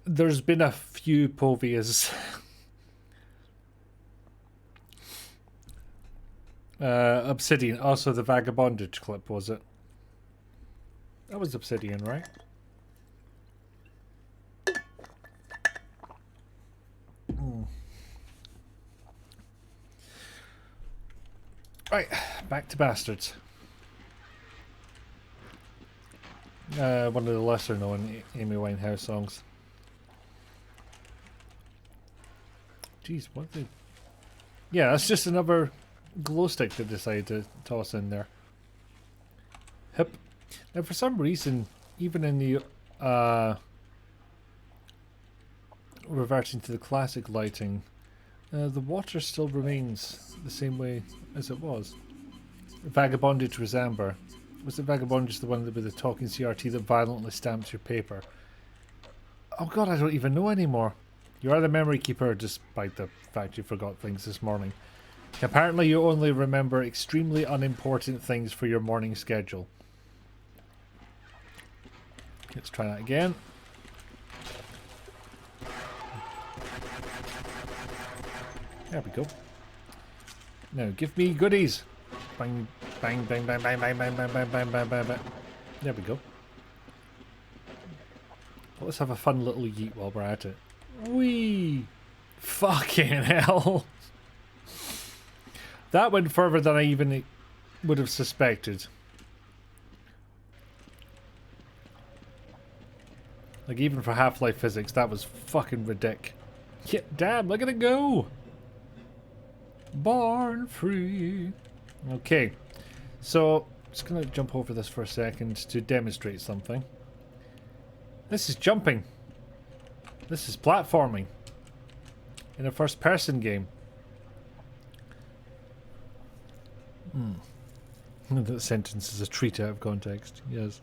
There's been a few Povias. Obsidian. Also the Vagabondage clip, was it? That was Obsidian, right? Right, back to Bastards. One of the lesser known Amy Winehouse songs. Jeez, what the... Yeah, that's just another glow stick they decided to toss in there. Hip. Now for some reason, even in the reverting to the classic lighting, the water still remains the same way as it was. Vagabondage was amber. Was it Vagabondage the one with the talking CRT that violently stamps your paper? Oh god, I don't even know anymore. You are the memory keeper despite the fact you forgot things this morning. Apparently you only remember extremely unimportant things for your morning schedule. Let's try that again. There we go. Now give me goodies. Bang, bang, bang, bang, bang, bang, bang, bang, bang, bang, bang, bang, bang. There we go. Well, let's have a fun little yeet while we're at it. Whee! Fucking hell! That went further than I even would have suspected. Like, even for Half-Life physics, that was fucking ridiculous. Yeah, damn, look at it go! Born free. Okay, so just gonna jump over this for a second to demonstrate something. This is jumping. This is platforming in a first-person game. That sentence is a treat out of context. Yes.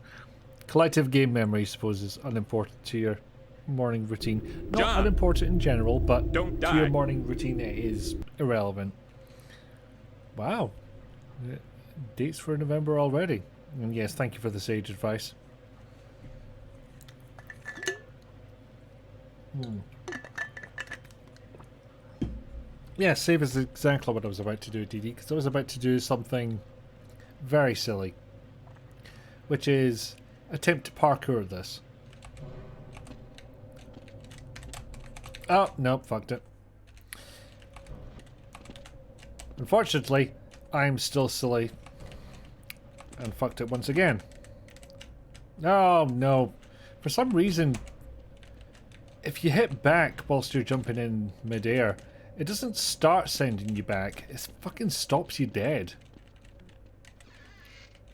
Collective game memory, I suppose, is unimportant to your morning routine. Not unimportant in general, but to your morning routine it is irrelevant. Wow. Dates for November already. And yes, thank you for the sage advice. Yeah, save is exactly what I was about to do, DD, because I was about to do something very silly, which is attempt to parkour this. Oh, nope, fucked it. Unfortunately, I'm still silly and fucked it once again. Oh, no. For some reason, if you hit back whilst you're jumping in midair, it doesn't start sending you back. It fucking stops you dead.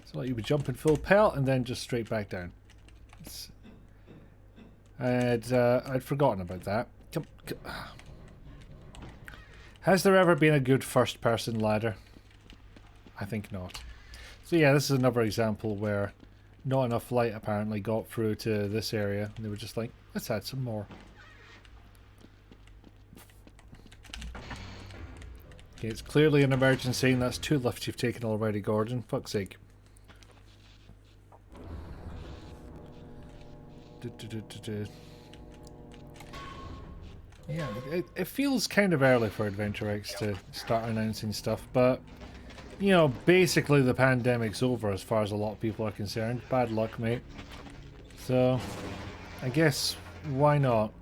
So like you would jump in full pelt and then just straight back down. I'd forgotten about that. Has there ever been a good first-person ladder? I think not. So yeah, this is another example where not enough light apparently got through to this area. And they were just like, let's add some more. Okay, it's clearly an emergency, and that's 2 lifts you've taken already, Gordon. Fuck's sake. Yeah, it feels kind of early for Adventure X to start announcing stuff, but, you know, basically the pandemic's over as far as a lot of people are concerned. Bad luck, mate. So, I guess, why not?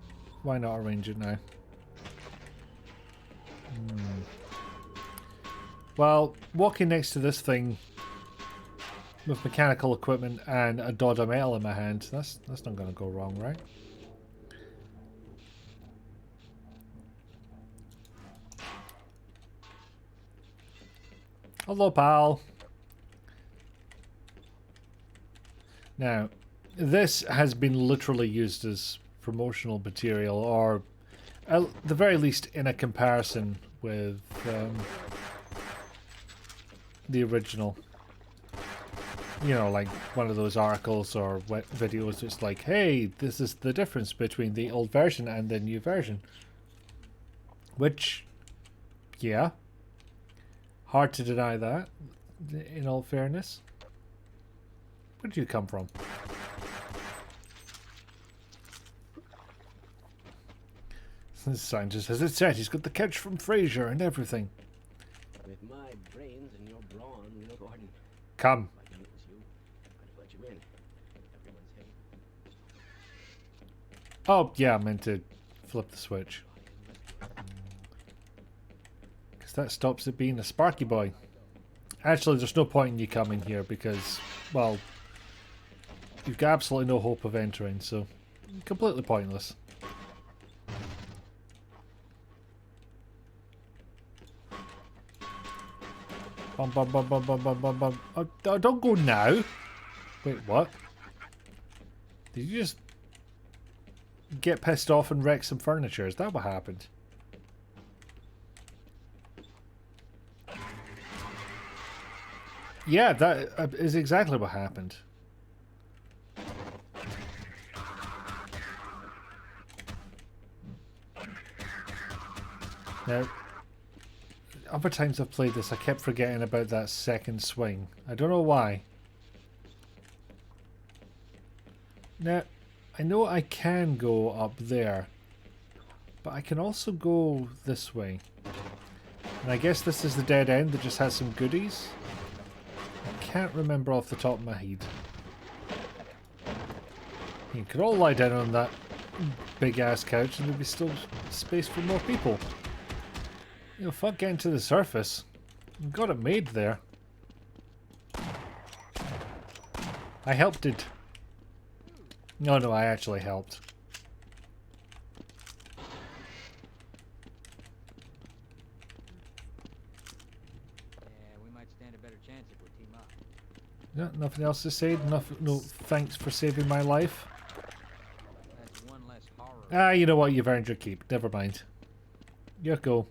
Why not arrange it now? Well, walking next to this thing with mechanical equipment and a dod of metal in my hand, that's not going to go wrong, right? Hello, pal. Now, this has been literally used as promotional material, or at the very least in a comparison with the original. You know, like one of those articles or videos. It's like, hey, this is the difference between the old version and the new version. Which, yeah. Hard to deny that, in all fairness. Where did you come from? The scientist has it set. He's got the catch from Frasier and everything. With my brains and your brawn, Lil Gordon. Come. If I knew it was you, I'd have let you in. Everyone's head. Oh, yeah, I meant to flip the switch. Because that stops it being a Sparky Boy. Actually, there's no point in you coming here because, well, you've got absolutely no hope of entering, so completely pointless. Bum, bum, bum, bum, bum, bum, bum, bum. Oh, don't go now. Wait, what? Did you just get pissed off and wreck some furniture? Is that what happened? Yeah, that is exactly what happened. Now, other times I've played this, I kept forgetting about that second swing. I don't know why. Now, I know I can go up there, but I can also go this way. And I guess this is the dead end that just has some goodies. I can't remember off the top of my head. You could all lie down on that big ass couch and there'd be still space for more people. You know, fuck getting to the surface. You've got it made there. I helped it. No, I actually helped. Yeah, we might stand a better chance if we team up. Yeah, nothing else to say. No, thanks for saving my life. That's one less horror. Ah, you know what? You've earned your keep. Never mind. You go.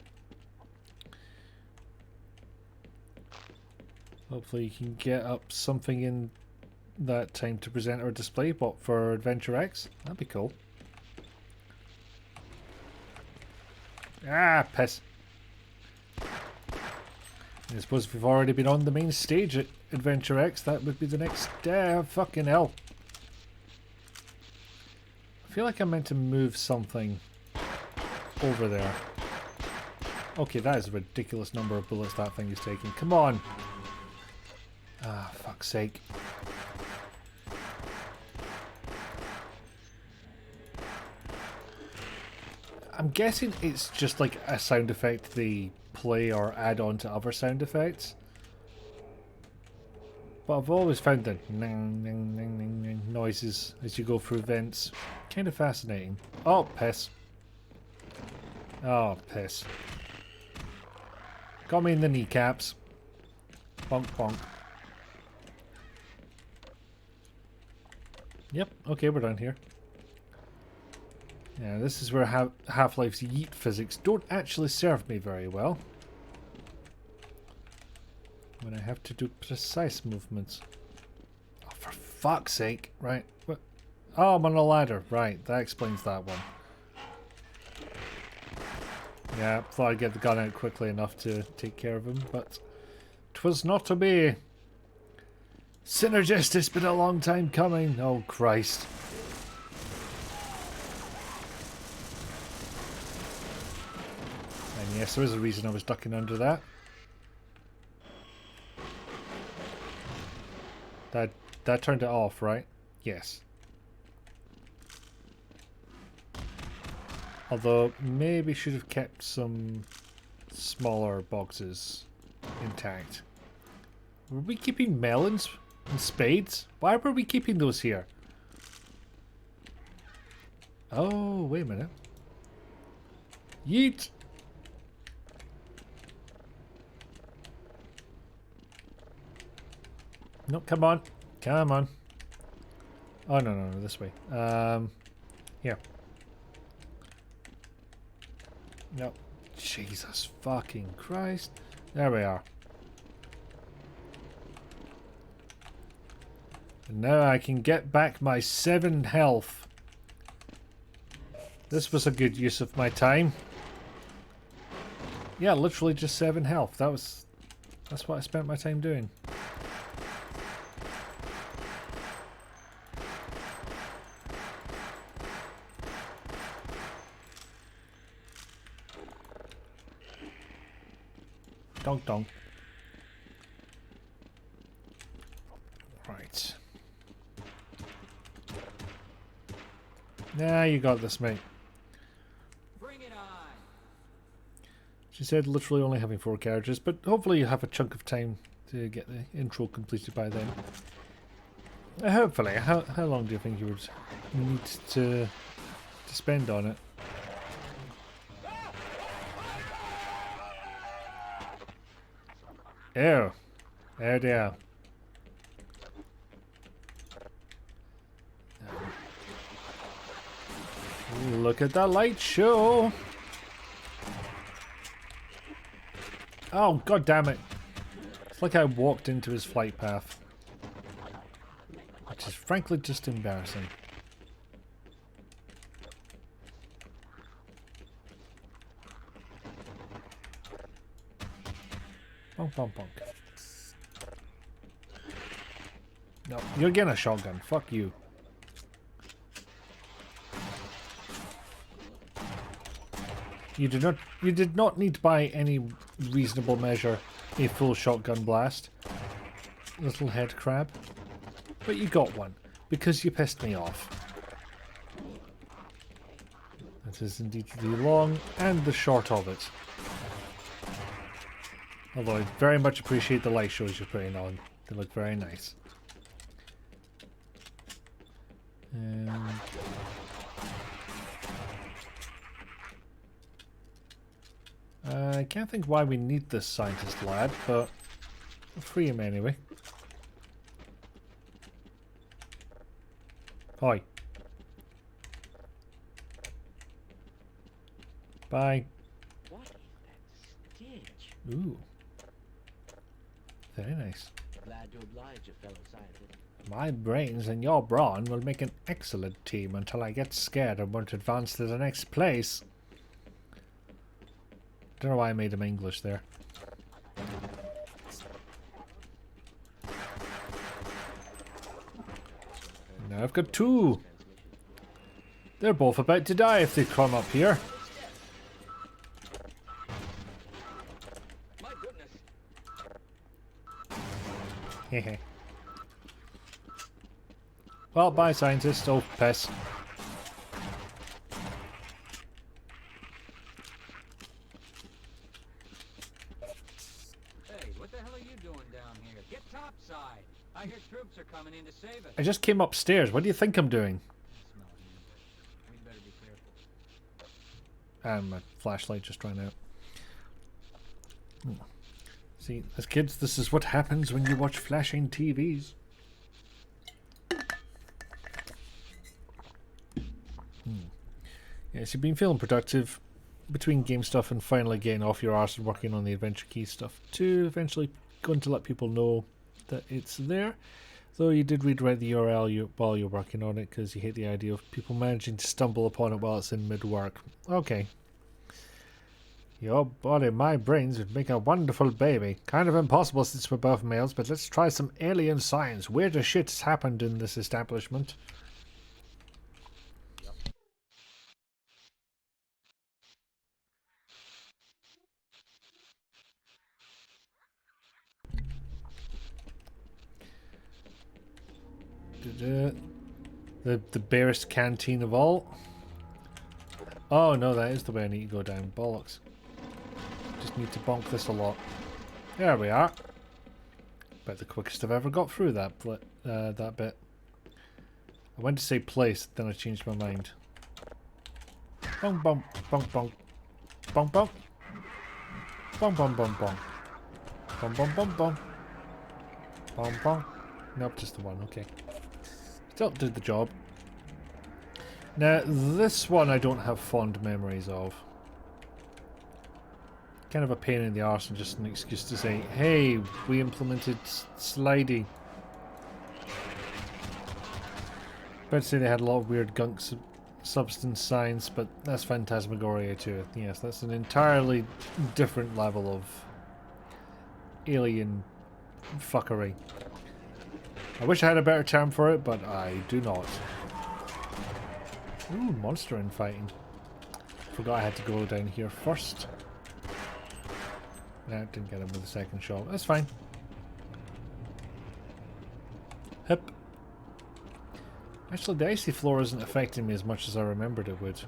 Hopefully you can get up something in that time to present or display. What, for Adventure X? That'd be cool. Ah, piss. I suppose if we've already been on the main stage at Adventure X, that would be the next... fucking hell. I feel like I meant to move something over there. Okay, that is a ridiculous number of bullets that thing is taking. Come on! Ah, fuck's sake. I'm guessing it's just like a sound effect they play or add on to other sound effects. But I've always found the noises as you go through vents kind of fascinating. Oh, piss. Oh, piss. Got me in the kneecaps. Bonk, bonk. Yep, okay, we're done here. Yeah, this is where Half-Life's yeet physics don't actually serve me very well. When I have to do precise movements. Oh, for fuck's sake. Right. What? Oh, I'm on a ladder. Right, that explains that one. Yeah, thought I'd get the gun out quickly enough to take care of him, but 'twas not to be. Synergist, it's been a long time coming. Oh, Christ. And yes, there is a reason I was ducking under that. That turned it off, right? Yes. Although, maybe should have kept some smaller boxes intact. Were we keeping melons and spades? Why were we keeping those here? Oh, wait a minute. Yeet! No, come on. Come on. Oh, no, this way. Here. No. Jesus fucking Christ. There we are. And now I can get back my 7 health. This was a good use of my time. Yeah, literally just 7 health. That's what I spent my time doing. Donk donk. Right. Nah, you got this, mate. Bring it on. She said literally only having 4 carriages, but hopefully you have a chunk of time to get the intro completed by then. Hopefully. How long do you think you would need to spend on it? Oh. Oh dear. Look at the light show. Oh, god damn it. It's like I walked into his flight path. Which is frankly just embarrassing. Bonk, bonk, bonk. No, you're getting a shotgun. Fuck you. You did not need to buy any reasonable measure a full shotgun blast, little head crab. But you got one because you pissed me off. That is indeed the long and the short of it. Although I very much appreciate the light shows you're putting on. They look very nice. I can't think why we need this scientist lad, but we'll free him anyway. Hi. Bye. What is that stench? Ooh. Very nice. Glad to oblige you, fellow scientist. My brains and your brawn will make an excellent team until I get scared and won't advance to the next place. Don't know why I made him English there. Now I've got two. They're both about to die if they come up here. My goodness. Hehe. Well, bye, scientist. Oh, piss. Hey, what the hell are you doing down here? Get topside. I hear troops are coming in to save us. I just came upstairs. What do you think I'm doing? We'd better be careful. My flashlight just ran out. See, as kids, this is what happens when you watch flashing TVs. Yes, you've been feeling productive between game stuff and finally getting off your arse and working on the adventure key stuff to eventually going to let people know that it's there. Though you did redirect the URL while you're working on it because you hate the idea of people managing to stumble upon it while it's in mid-work. Okay. Your body, my brains would make a wonderful baby. Kind of impossible since we're both males, but let's try some alien science. Weirder shit's happened in this establishment. The barest canteen of all. Oh no, that is the way I need to go down. Bollocks. Just need to bonk this a lot. There we are. About the quickest I've ever got through that that bit. I went to say place, then I changed my mind. Bonk bonk bonk bonk. Bonk bonk. Bonk bonk bonk bonk. Bonk bonk bonk bonk. Bonk bonk. Nope, just the one, okay. Still did the job. Now, this one I don't have fond memories of. Kind of a pain in the arse and just an excuse to say, hey, we implemented slidey. I'd say they had a lot of weird gunk substance science, but that's Phantasmagoria too. Yes, that's an entirely different level of alien fuckery. I wish I had a better term for it, but I do not. Ooh, monster infighting. Forgot I had to go down here first. Nah, didn't get him with the second shot. That's fine. Hip. Actually, the icy floor isn't affecting me as much as I remembered it would.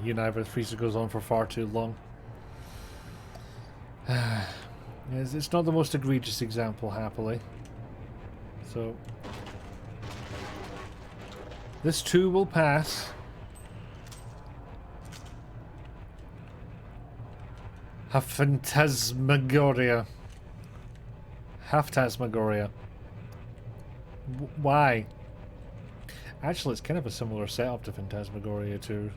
You and I, the freezer goes on for far too long. It's not the most egregious example, happily. So, this too will pass. Phantasmagoria. Phantasmagoria. Why? Actually, it's kind of a similar setup to Phantasmagoria 2.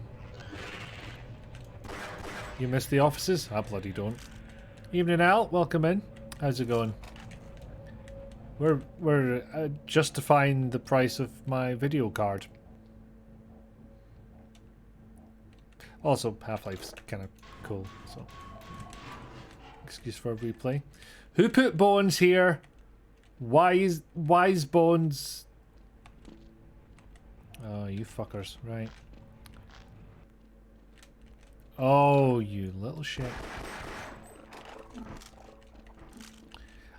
You missed the offices? I bloody don't. Evening, Al. Welcome in. How's it going? We're justifying the price of my video card. Also, Half-Life's kind of cool, so excuse for a replay. Who put Bones here? Wise Bones. Oh, you fuckers, right. Oh, you little shit.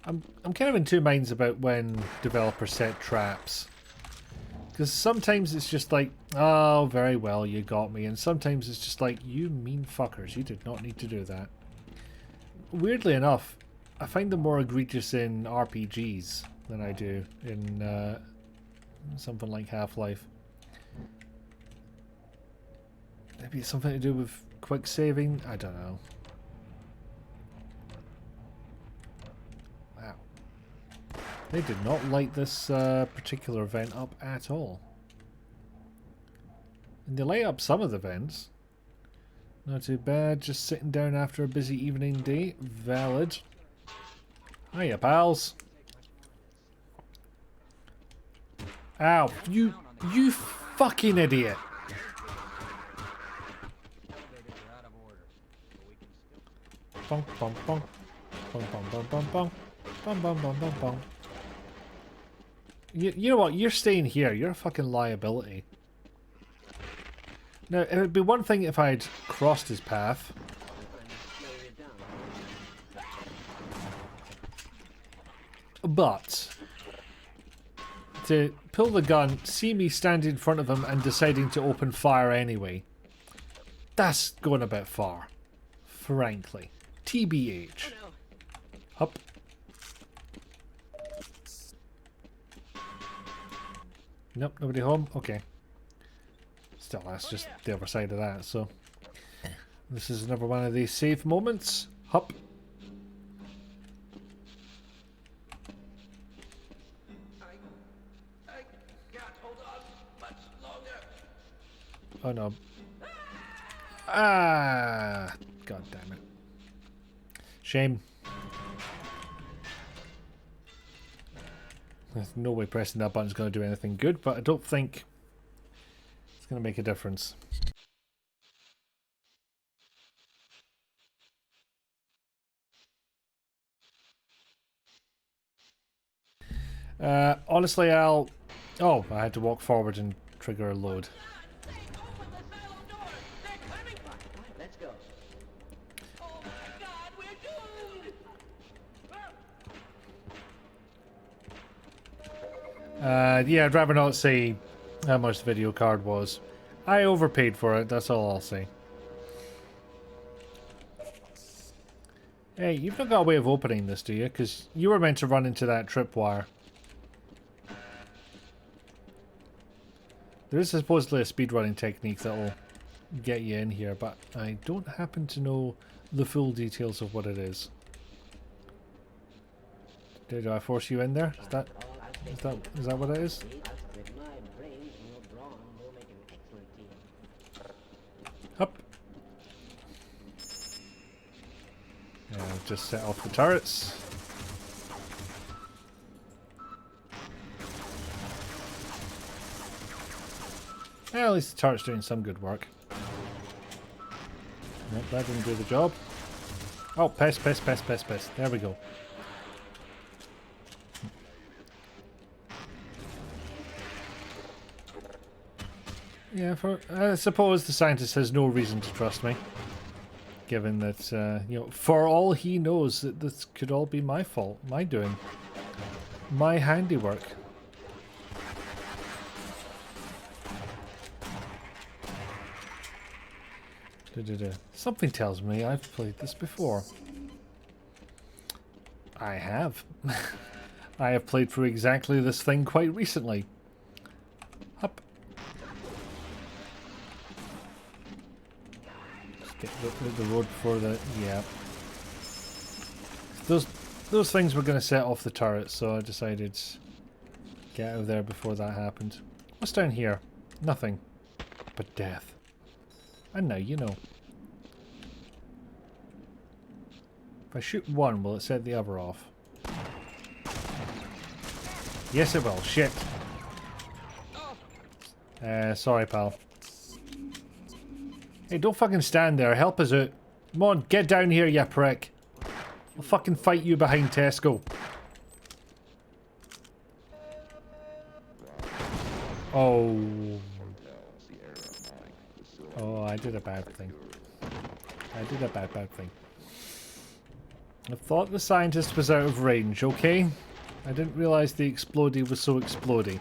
I'm kind of in two minds about when developers set traps. Because sometimes it's just like, oh, very well, you got me. And sometimes it's just like, you mean fuckers, you did not need to do that. Weirdly enough, I find them more egregious in RPGs than I do in something like Half-Life. Maybe it's something to do with quick saving? I don't know. Wow. They did not light this particular vent up at all. And they light up some of the vents. Not too bad, just sitting down after a busy evening day. Valid. Hiya, pals. Ow, you fucking idiot. Bong, bong, bong. Bong, bong, bong, bong, bong. Bong, bong, bong, bong, bong. You know what? You're staying here. You're a fucking liability. Now, it would be one thing if I'd crossed his path. But to pull the gun, see me stand in front of him and deciding to open fire anyway. That's going a bit far. Frankly. TBH. Up. Nope, nobody home? Okay. Still, that's just the other side of that, so. This is another one of these safe moments. Hup. I can't hold on much longer. Oh no. Ah! God damn it. Shame. There's no way pressing that button's going to do anything good, but I don't think it's going to make a difference. Honestly, I'll... Oh, I had to walk forward and trigger a load. Let's go. Yeah, I'd rather not say how much the video card was. I overpaid for it, that's all I'll say. Hey, you've not got a way of opening this, do you? Because you were meant to run into that tripwire. There is supposedly a speedrunning technique that will get you in here, but I don't happen to know the full details of what it is. Do I force you in there? Is that what it is? Up. Yeah, just set off the turrets. Yeah, at least the turret's doing some good work. Nope, that didn't do the job. Oh, pest. There we go. Yeah, I suppose the scientist has no reason to trust me. Given that, you know, for all he knows, that this could all be my fault. My doing. My handiwork. Something tells me I've played this before. I have. I have played through exactly this thing quite recently. Up. Just get the road before the... yeah. Those things were going to set off the turret, so I decided to get out of there before that happened. What's down here? Nothing. But death. And now you know. If I shoot one, will it set the other off? Yes it will. Shit. Sorry pal. Hey, don't fucking stand there. Help us out. Come on, get down here, you prick. I'll fucking fight you behind Tesco. Oh. Oh, I did a bad thing. I did a bad thing. I thought the scientist was out of range, okay? I didn't realise the explodey was so explodey.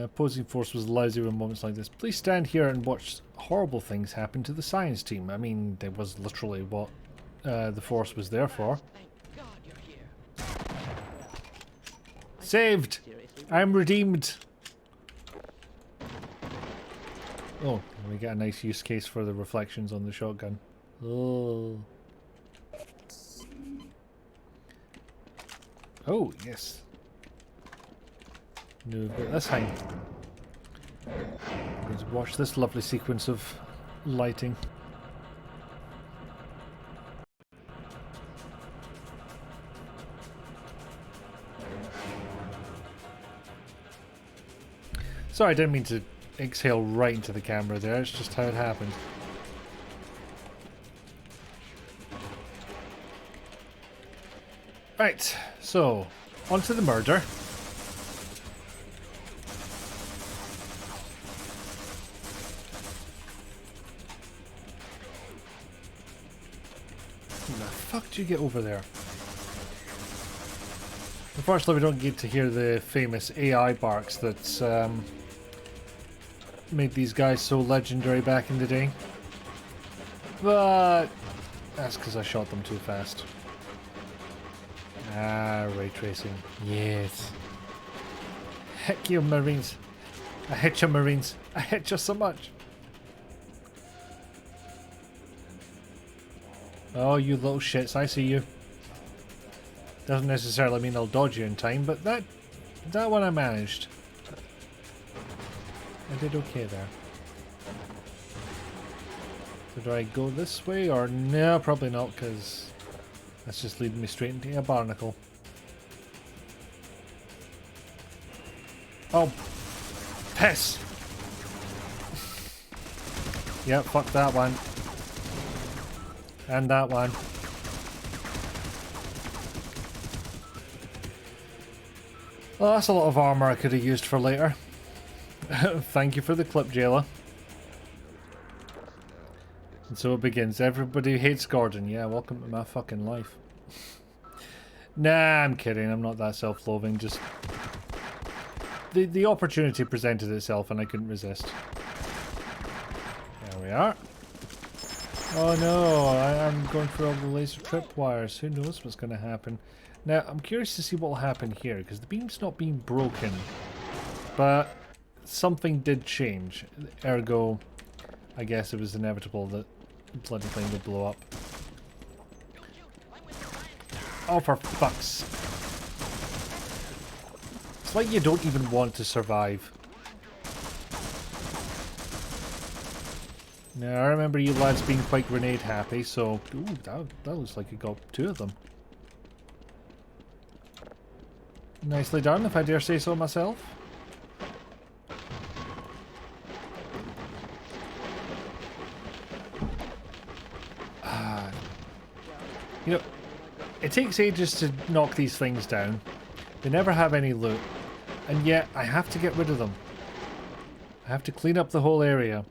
Opposing force was lousy in moments like this. Please stand here and watch horrible things happen to the science team. I mean, that was literally what the force was there for. Saved! I'm redeemed! Oh, we get a nice use case for the reflections on the shotgun. Oh. Oh, yes. No, but this time. Let's watch this lovely sequence of lighting. Sorry, I didn't mean to exhale right into the camera there, it's just how it happened. Right, so, on to the murder. How the fuck did you get over there? Unfortunately, we don't get to hear the famous AI barks that's made these guys so legendary back in the day. But that's because I shot them too fast. Ah, ray tracing. Yes. Heck you, Marines. I hate you, Marines. I hate you so much. Oh, you little shits. I see you. Doesn't necessarily mean I'll dodge you in time, but that one I managed. I did okay there. So do I go this way or no? Probably not, because that's just leading me straight into a barnacle. Oh, piss! Yep, fuck that one. And that one. Well, that's a lot of armor I could have used for later. Thank you for the clip, Jayla. And so it begins. Everybody hates Gordon. Yeah, welcome to my fucking life. Nah, I'm kidding. I'm not that self-loathing. Just the opportunity presented itself and I couldn't resist. There we are. Oh no, I'm going through all the laser tripwires. Who knows what's going to happen? Now, I'm curious to see what will happen here, because the beam's not being broken. But something did change. Ergo, I guess it was inevitable that the bloody thing would blow up. Oh, for fuck's... It's like you don't even want to survive. Now, I remember you lads being quite grenade happy, so... Ooh, that looks like you got two of them. Nicely done, if I dare say so myself. You know, it takes ages to knock these things down. They never have any loot. And yet, I have to get rid of them. I have to clean up the whole area.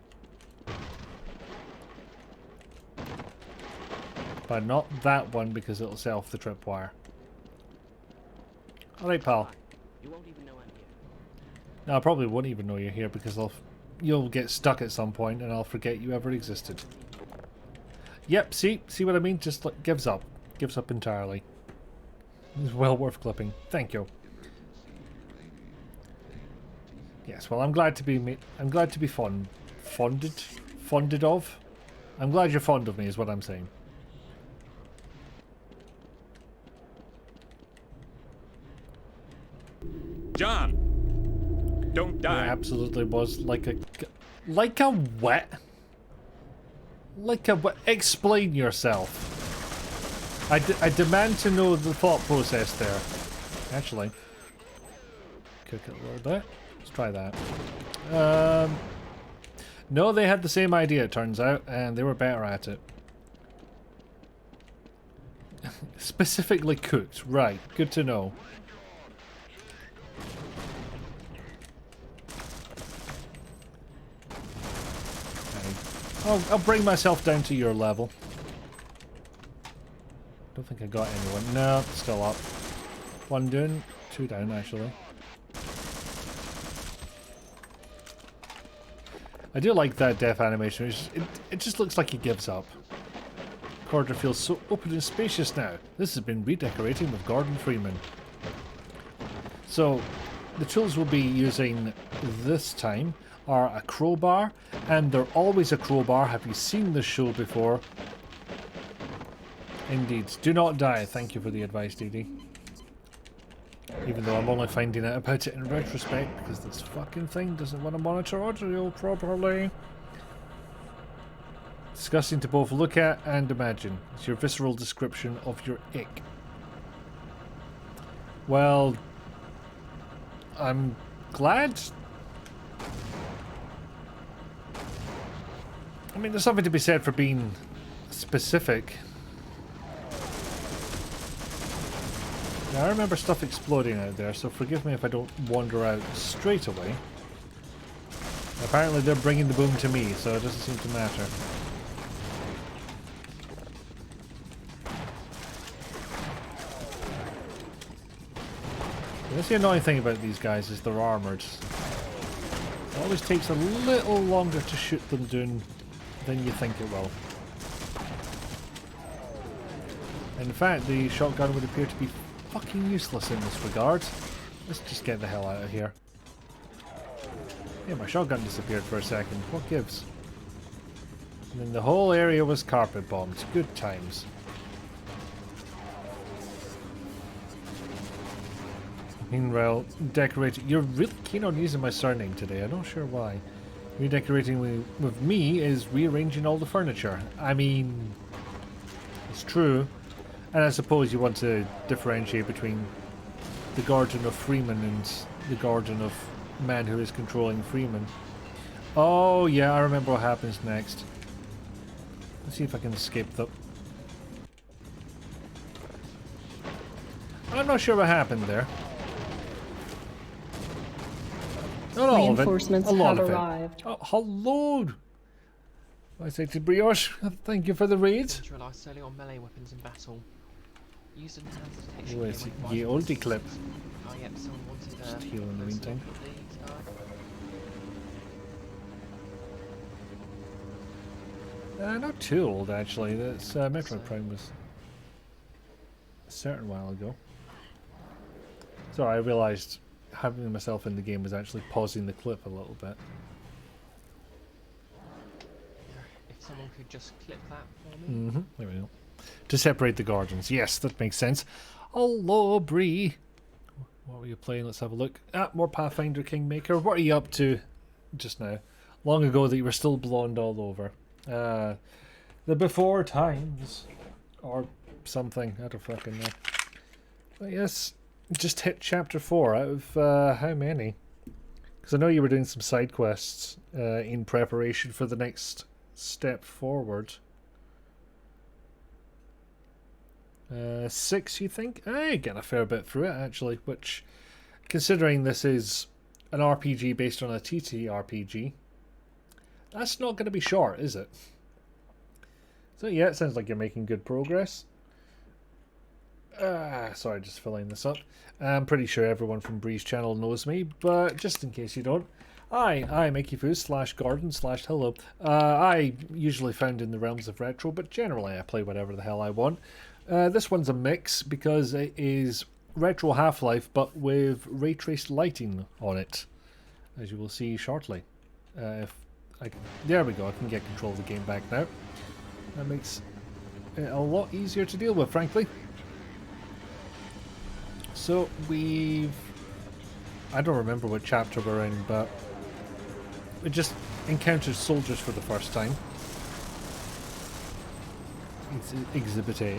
But not that one, because it'll set off the tripwire. Alright, pal. You won't even know I'm here. No, I probably won't even know you're here, because you'll get stuck at some point and I'll forget you ever existed. Yep, see what I mean? Just like, gives up. Gives up entirely. It's well worth clipping. Thank you. Yes, well, I'm glad to be fonded of. I'm glad you're fond of me, is what I'm saying. John, don't die. It absolutely was like a what? Like a what? Explain yourself. I demand to know the thought process there. Actually, cook it a little bit. Let's try that. No, they had the same idea, it turns out, and they were better at it. Specifically cooked, right? Good to know. I'll bring myself down to your level. Don't think I got anyone. No, still up. One down, two down actually. I do like that death animation. It just looks like he gives up. The corridor feels so open and spacious now. This has been redecorating with Gordon Freeman. So, the tools we'll be using this time are a crowbar, and they're always a crowbar. Have you seen this show before? Indeed. Do not die. Thank you for the advice, Dee Dee. Even though I'm only finding out about it in retrospect because this fucking thing doesn't want to monitor audio properly. Disgusting to both look at and imagine. It's your visceral description of your ick. Well, I'm glad. I mean, there's something to be said for being specific. Now, I remember stuff exploding out there, so forgive me if I don't wander out straight away. Apparently they're bringing the boom to me, so it doesn't seem to matter. That's the annoying thing about these guys, is they're armoured. It always takes a little longer to shoot them down than you think it will. In fact, the shotgun would appear to be fucking useless in this regard. Let's just get the hell out of here. Yeah, my shotgun disappeared for a second. What gives? And then the whole area was carpet bombed. Good times. Meanwhile, decorating. You're really keen on using my surname today. I'm not sure why. Redecorating with me is rearranging all the furniture. I mean, it's true. And I suppose you want to differentiate between the Garden of Freeman and the Garden of Man who is controlling Freeman. Oh yeah, I remember what happens next. Let's see if I can escape the... I'm not sure what happened there. Not all of it. Reinforcements A lot have of it. arrived. Oh, hello! I say to Brioche, thank you for the raid. Rely solely on melee weapons in battle. Use enhanced Oh, detection it's gear ye when oldie clip. Oh yep, someone wanted Just heal in the meantime. Not too old actually. That's Metroid Prime was a certain while ago. Sorry, I realised having myself in the game was actually pausing the clip a little bit. If someone could just clip that for me. There we go. To separate the gardens. Yes, that makes sense. Hello, Bree. What were you playing? Let's have a look. Ah, more Pathfinder Kingmaker. What are you up to just now? Long ago that you were still blonde all over. The before times. Or something. I don't fucking know. But yes, just hit chapter 4 out of how many? Because I know you were doing some side quests in preparation for the next step forward. 6, you think? I get a fair bit through it, actually, which, considering this is an RPG based on a TTRPG, that's not going to be short, is it? So yeah, it sounds like you're making good progress. Sorry, just filling this up. I'm pretty sure everyone from Bree's channel knows me, but just in case you don't, I'm Mickeyfoo/Garden/Hello. I usually found in the realms of retro, but generally I play whatever the hell I want. This one's a mix because it is retro Half-Life, but with ray traced lighting on it, as you will see shortly. There we go. I can get control of the game back now. That makes it a lot easier to deal with, frankly. So we've I don't remember what chapter we're in, but we just encountered soldiers for the first time. Exhibit A.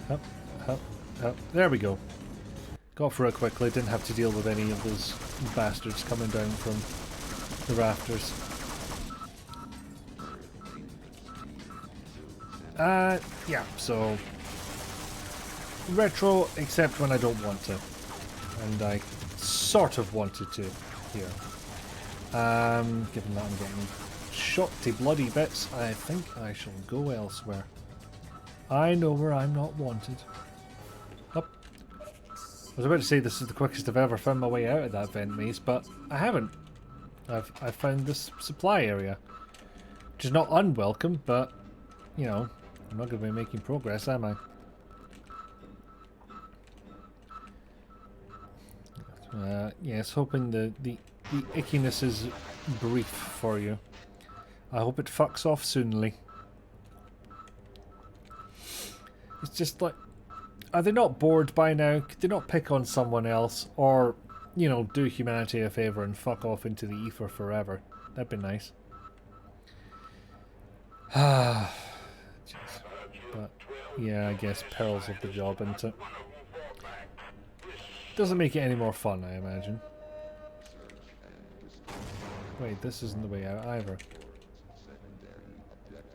Up, up, up. There we go. Got through it quickly. Didn't have to deal with any of those bastards coming down from the rafters. Yeah, so retro, except when I don't want to. And I sort of wanted to here. Given that I'm getting shot to bloody bits, I think I shall go elsewhere. I know where I'm not wanted. Up. I was about to say this is the quickest I've ever found my way out of that vent maze, but I haven't. I've found this supply area. Which is not unwelcome, but, you know, I'm not going to be making progress, am I? Yes, hoping the ickiness is brief for you. I hope it fucks off soonly. It's just like, are they not bored by now? Could they not pick on someone else? Or, you know, do humanity a favour and fuck off into the ether forever? That'd be nice. Ah. But, yeah, I guess perils of the job, isn't it? Doesn't make it any more fun, I imagine. Wait, this isn't the way out either.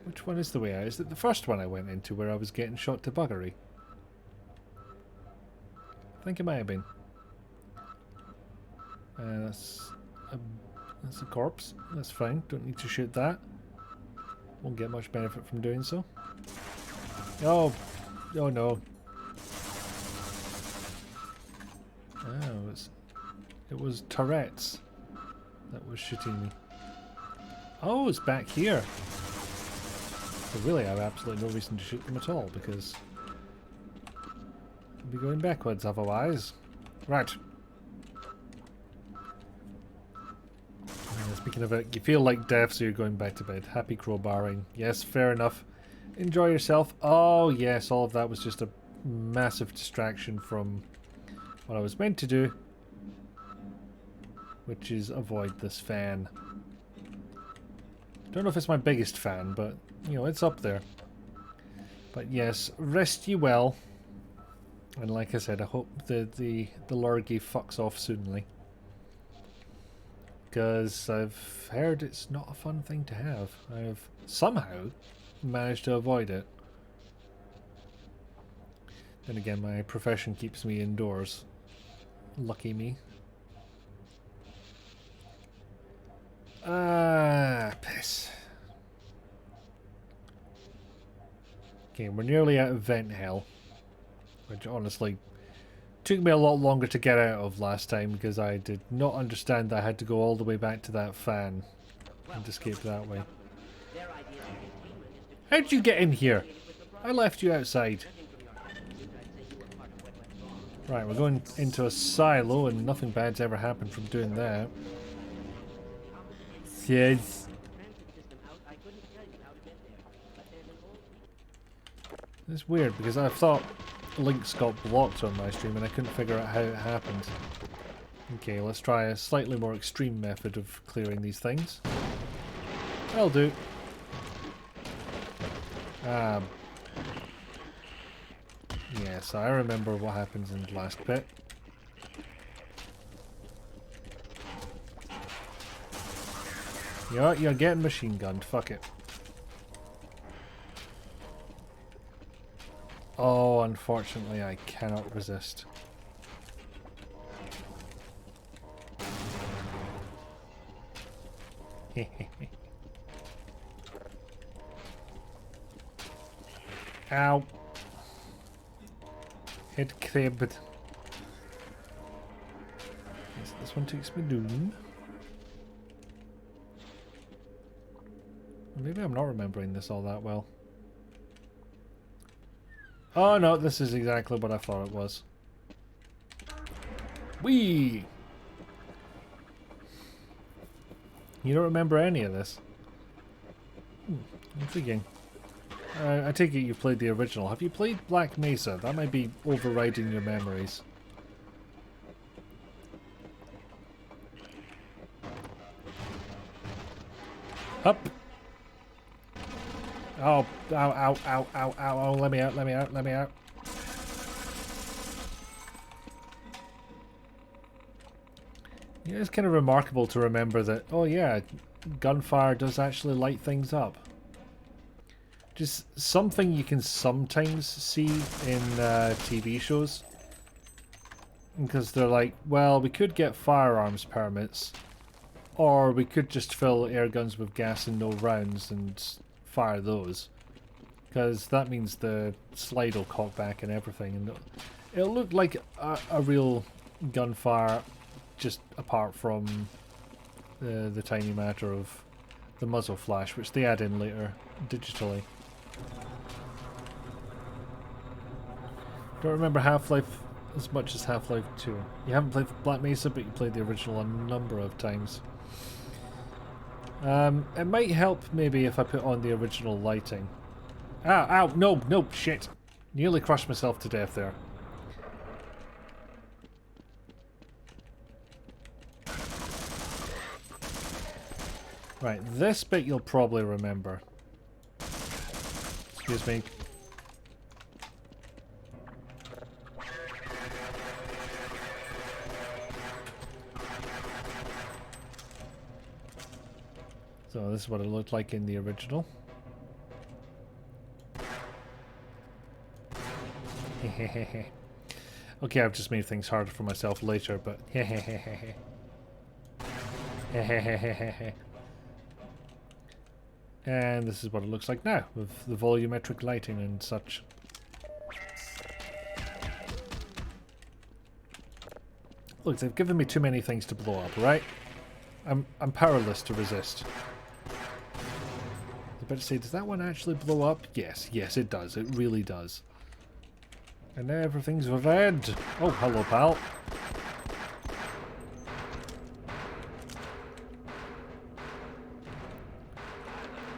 Which one is the way out? Is it the first one I went into where I was getting shot to buggery? I think it might have been. That's a corpse. That's fine. Don't need to shoot that. Won't get much benefit from doing so. Oh, oh no. Oh, it was turrets that was shooting me. Oh, it's back here. So really, I have absolutely no reason to shoot them at all because I'd be going backwards otherwise. Right. Speaking of it, you feel like death, so you're going back to bed. Happy crowbarring. Yes, fair enough. Enjoy yourself. Oh yes, all of that was just a massive distraction from what I was meant to do, which is avoid this fan. Don't know if it's my biggest fan, but you know, it's up there. But yes, rest ye well. And like I said, I hope the lurgy fucks off soonly. Because I've heard it's not a fun thing to have. I've somehow managed to avoid it. Then again, my profession keeps me indoors. Lucky me. Ah, piss. Okay, we're nearly out of vent hell. Which honestly took me a lot longer to get out of last time because I did not understand that I had to go all the way back to that fan and escape that way. How'd you get in here? I left you outside. Right, we're going into a silo and nothing bad's ever happened from doing that. Yes. It's weird because I thought links got blocked on my stream and I couldn't figure out how it happened. Okay, let's try a slightly more extreme method of clearing these things. That'll do. Yes, I remember what happens in the last bit. You're getting machine gunned, fuck it. Oh, unfortunately I cannot resist. Ow. Head cribbed. Yes, this one takes me down. Maybe I'm not remembering this all that well. Oh no, this is exactly what I thought it was. Whee! You don't remember any of this? Intriguing. I take it you've played the original. Have you played Black Mesa? That might be overriding your memories. Up. Oh, ow, ow, ow, ow, ow, ow, let me out, let me out, let me out. Yeah, it's kind of remarkable to remember that, oh yeah, gunfire does actually light things up. Just something you can sometimes see in TV shows. Because they're like, well, we could get firearms permits, or we could just fill air guns with gas and no rounds and fire those. Because that means the slide will cock back and everything, and it'll look like a real gunfire, just apart from the tiny matter of the muzzle flash, which they add in later digitally. Don't remember Half-Life as much as Half-Life 2. You haven't played Black Mesa, but you played the original a number of times. It might help maybe if I put on the original lighting. Ow, ow, no, no, shit. Nearly crushed myself to death there. Right, this bit you'll probably remember. Excuse me. So this is what it looked like in the original. Okay, I've just made things harder for myself later, but and this is what it looks like now, with the volumetric lighting and such. Look, they've given me too many things to blow up, right? I'm powerless to resist. I better say, does that one actually blow up? Yes, yes it does. It really does. And now everything's red. Oh, hello, pal.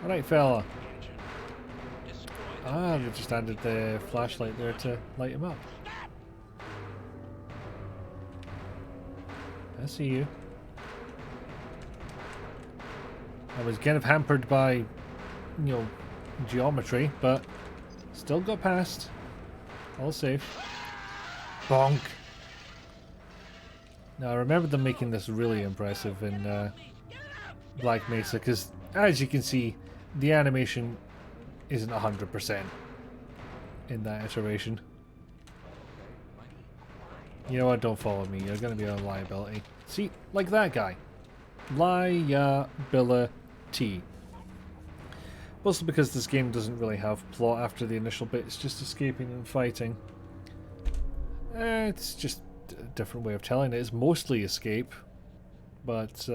Alright, fella. Ah, they just added the flashlight there to light him up. I see you. I was kind of hampered by, you know, geometry, but still got past. All safe. Bonk. Now I remember them making this really impressive in Black Mesa, because as you can see, the animation isn't 100% in that iteration. You know what, don't follow me, you're going to be on liability. See, like that guy. Liability. Mostly because this game doesn't really have plot after the initial bit, it's just escaping and fighting. It's just a different way of telling it. It's mostly escape, but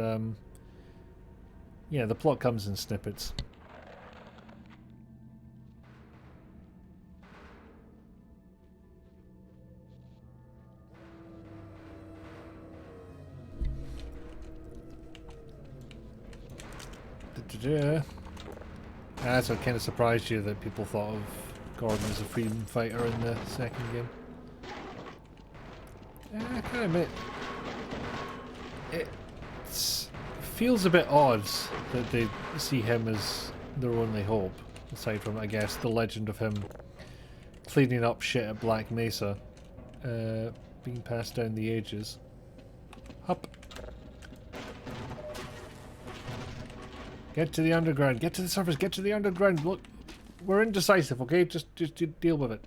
yeah, the plot comes in snippets. That's what kind of surprised you that people thought of Gordon as a freedom fighter in the second game. I can admit, it feels a bit odd that they see him as their only hope, aside from, I guess, the legend of him cleaning up shit at Black Mesa, being passed down the ages. Up. Get to the underground. Get to the surface. Get to the underground. Look, we're indecisive, okay? Just deal with it.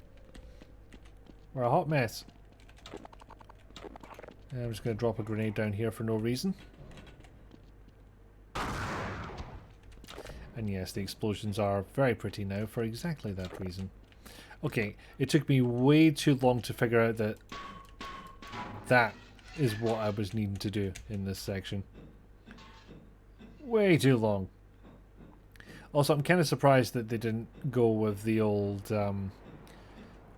We're a hot mess. And I'm just going to drop a grenade down here for no reason. And yes, the explosions are very pretty now for exactly that reason. Okay, it took me way too long to figure out that that is what I was needing to do in this section. Way too long. Also, I'm kind of surprised that they didn't go with the old,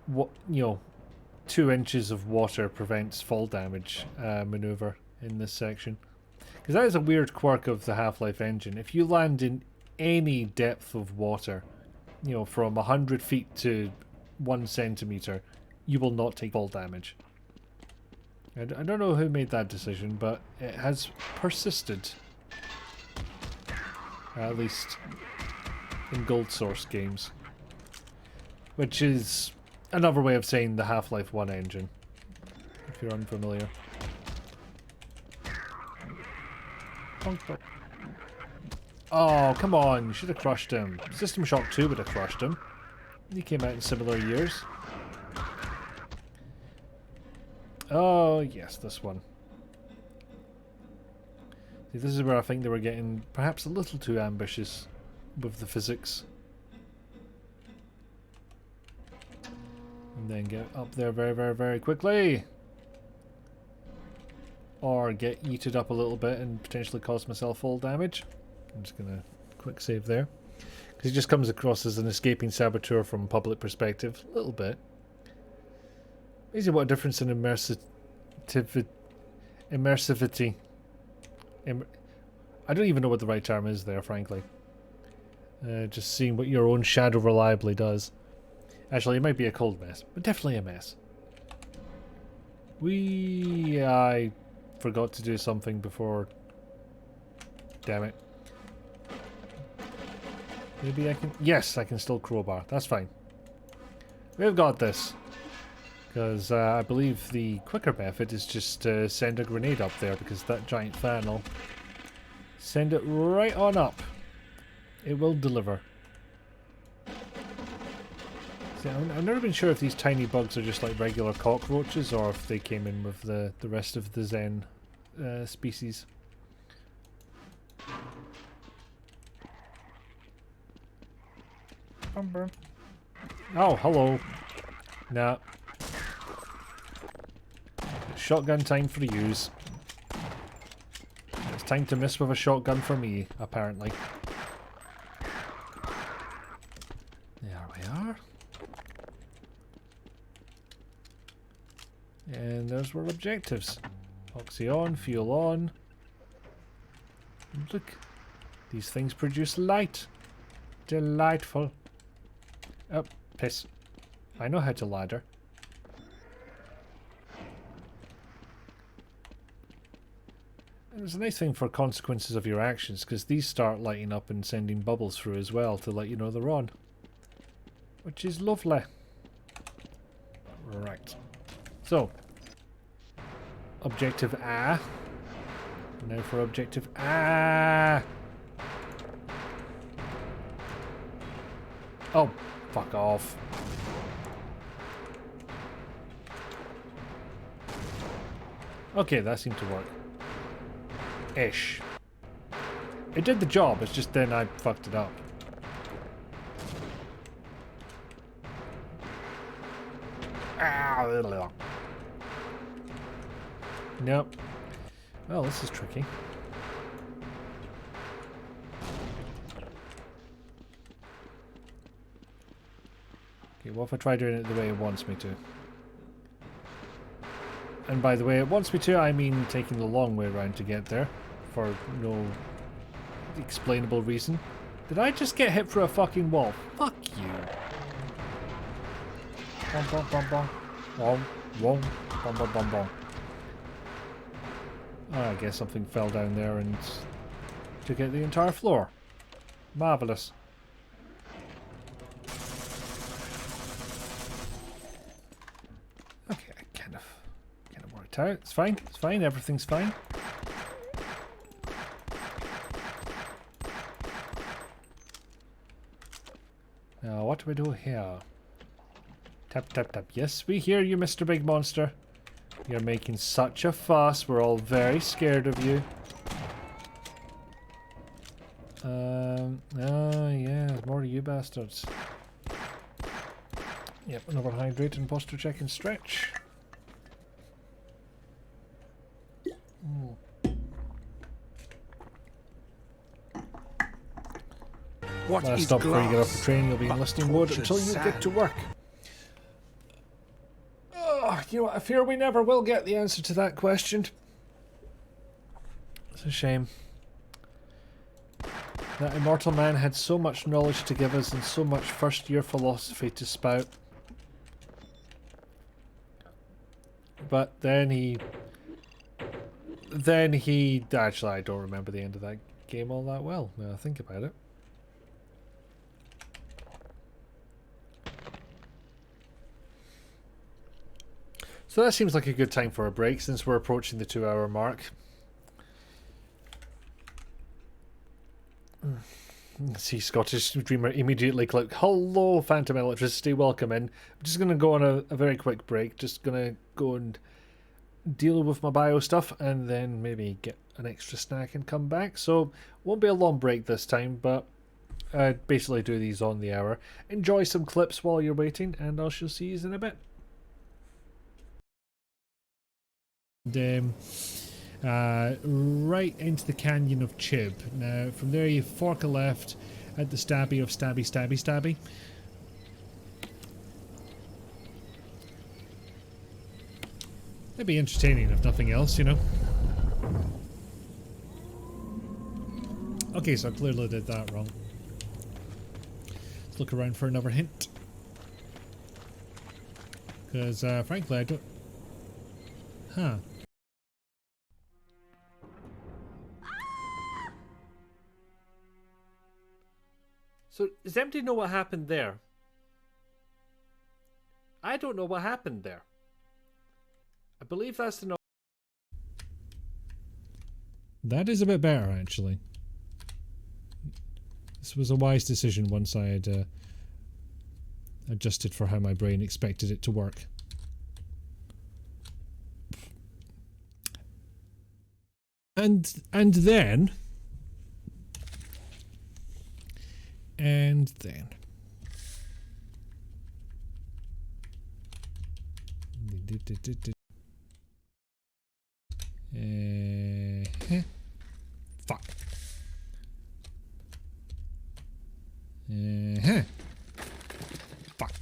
what, you know, 2 inches of water prevents fall damage maneuver in this section. Because that is a weird quirk of the Half-Life engine. If you land in any depth of water, you know, from 100 feet to 1 centimeter, you will not take fall damage. I don't know who made that decision, but it has persisted. At least in Gold Source games. Which is another way of saying the Half-Life 1 engine, if you're unfamiliar. Oh, come on, you should have crushed him. System Shock 2 would have crushed him. He came out in similar years. Oh, yes, this one. See, this is where I think they were getting perhaps a little too ambitious with the physics. And then get up there very, very, very quickly. Or get yeeted up a little bit and potentially cause myself fall damage. I'm just going to quick save there. Because he just comes across as an escaping saboteur from a public perspective. A little bit. Amazing what a difference in immersivity. I don't even know what the right term is there, frankly. Just seeing what your own shadow reliably does. Actually, it might be a cold mess, but definitely a mess. I forgot to do something before. Damn it. Maybe I can... Yes, I can still crowbar. That's fine. We've got this. Because I believe the quicker method is just send a grenade up there, because that giant fan will send it right on up. It will deliver. See, I've never been sure if these tiny bugs are just like regular cockroaches or if they came in with the rest of the Zen species. Oh, hello. Nah. Shotgun time for use. It's time to miss with a shotgun for me, apparently. There we are. And there's our objectives. Oxy on, fuel on. And look, these things produce light. Delightful. Oh, piss. I know how to ladder. And it's a nice thing for consequences of your actions, because these start lighting up and sending bubbles through as well to let you know they're on. Which is lovely. Right. So, objective A. Now for objective A. Oh, fuck off. Okay, that seemed to work. Ish. It did the job, it's just then I fucked it up. Nope. Well, this is tricky. Okay, what if I try doing it the way it wants me to? And by the way it wants me to, I mean taking the long way around to get there. For no explainable reason. Did I just get hit through a fucking wall? Fuck you. Bom, bom, bom, bom. Bom, bom, bom, bom, bom, bom. Oh, I guess something fell down there and took out the entire floor. Marvellous. Okay, I kind of worked out. It's fine. It's fine. Everything's fine. Now, what do we do here? Tap, tap, tap. Yes, we hear you, Mr. Big Monster. You're making such a fuss. We're all very scared of you. Oh, yeah, there's more of you bastards. Yep, another hydrate and posture check and stretch. Last stop before you get off the train, you'll be in listening mode until you get to work. Oh, you know what, I fear we never will get the answer to that question. It's a shame. That immortal man had so much knowledge to give us and so much first-year philosophy to spout. But then he... actually, I don't remember the end of that game all that well, now I think about it. So that seems like a good time for a break since we're approaching the 2-hour mark. See Scottish Dreamer immediately click, hello Phantom Electricity, welcome in. I'm just going to go on a very quick break, just going to go and deal with my bio stuff and then maybe get an extra snack and come back. So won't be a long break this time, but I basically do these on the hour. Enjoy some clips while you're waiting and I shall see you in a bit. And, right into the canyon of Chib. Now from there you fork a left at the stabby of stabby stabby stabby. It'd be entertaining if nothing else, you know. Okay, so I clearly did that wrong. Let's look around for another hint. Because frankly I don't... Huh. So, does anybody know what happened there? I don't know what happened there. I believe that's the... That is a bit better, actually. This was a wise decision once I had adjusted for how my brain expected it to work. And then... Fuck. Fuck.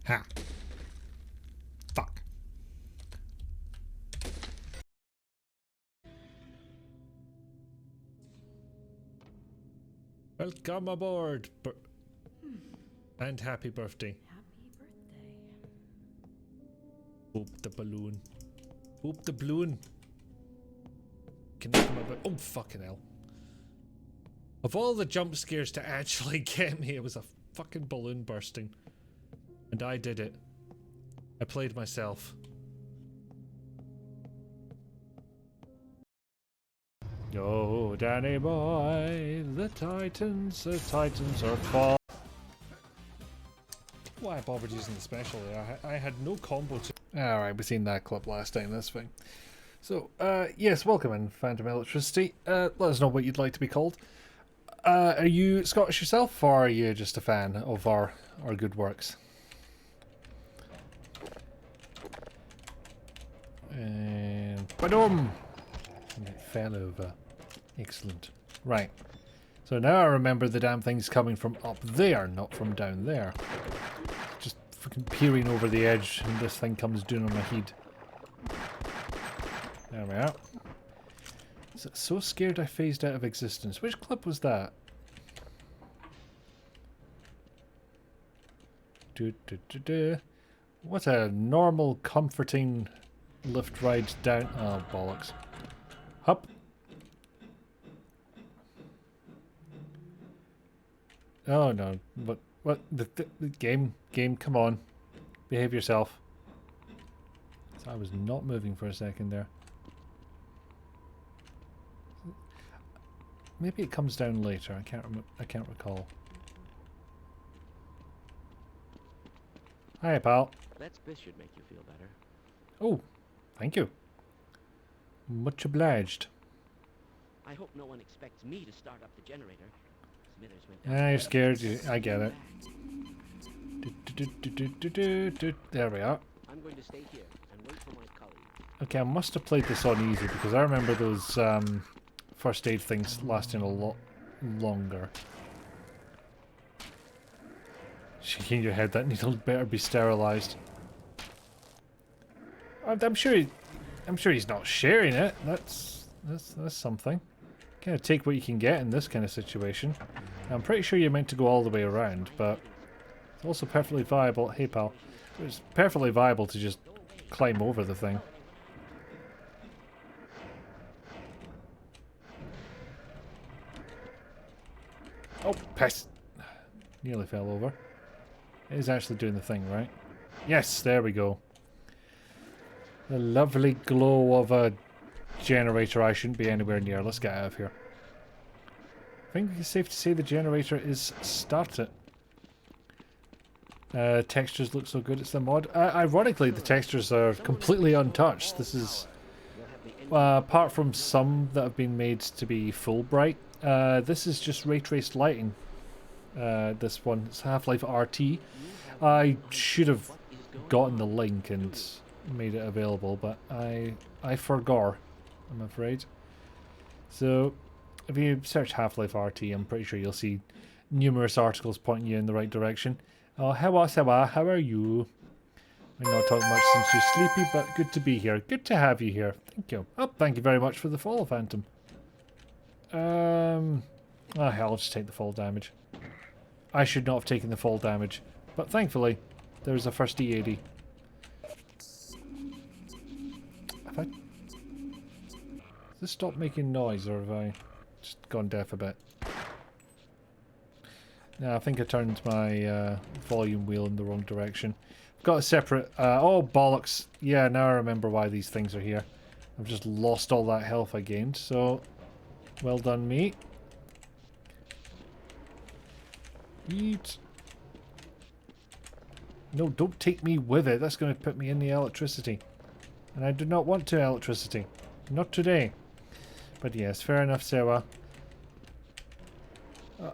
Ha. Fuck. Welcome aboard. And happy birthday. Boop the balloon. Boop the balloon. Can I come about? Oh, fucking hell. Of all the jump scares to actually get me, it was a fucking balloon bursting. And I did it. I played myself. Oh, Danny boy, the Titans are fall. Why I bothered using the special there? I had no combo to... Alright, we've seen that clip last time, that's fine. So, yes, welcome in, Phantom Electricity. Let us know what you'd like to be called. Are you Scottish yourself, or are you just a fan of our good works? And... Badum! And it fell over. Excellent. Right. So now I remember the damn thing's coming from up there, not from down there. Just fucking peering over the edge and this thing comes down on my head. There we are. So scared I phased out of existence. Which clip was that? What a normal, comforting lift ride down. Oh, bollocks. Hup. Oh no, what, the game, come on. Behave yourself. So I was not moving for a second there. Maybe it comes down later, I can't recall. Hi pal. That spiff should make you feel better. Oh, thank you. Much obliged. I hope no one expects me to start up the generator. Smithers went Ah, you're scared. I get it. There we are. I'm going to stay here and wait for my colleague. Okay, I must have played this on easy because I remember those first aid things lasting a lot longer. Shaking your head, that needle better be sterilized. I'm sure he's not sharing it. That's something. Kind of take what you can get in this kind of situation. I'm pretty sure you're meant to go all the way around, but it's also perfectly viable. Hey pal, it's perfectly viable to just climb over the thing. Oh, piss. Nearly fell over. It is actually doing the thing, right? Yes, there we go. The lovely glow of a generator I shouldn't be anywhere near. Let's get out of here. I think it's safe to say the generator is started. Textures look so good. It's the mod. Ironically, the textures are completely untouched. This is... apart from some that have been made to be full bright, this is just ray traced lighting. This one, it's Half-Life RT. I should have gotten the link and made it available, but I forgot, I'm afraid. So, if you search Half-Life RT, I'm pretty sure you'll see numerous articles pointing you in the right direction. Oh, how are you? We're not talking much since you're sleepy, but good to be here. Good to have you here. Thank you. Oh, thank you very much for the follow, Phantom. Oh hell, I'll just take the fall damage. I should not have taken the fall damage, but thankfully, there's a first E80. Have I... Has this stopped making noise, or have I just gone deaf a bit? No, I think I turned my volume wheel in the wrong direction. I've got a separate... oh, bollocks. Yeah, now I remember why these things are here. I've just lost all that health I gained, so... Well done, me. Eat. No, don't take me with it. That's going to put me in the electricity. And I do not want to electricity. Not today. But yes, fair enough, Sewa.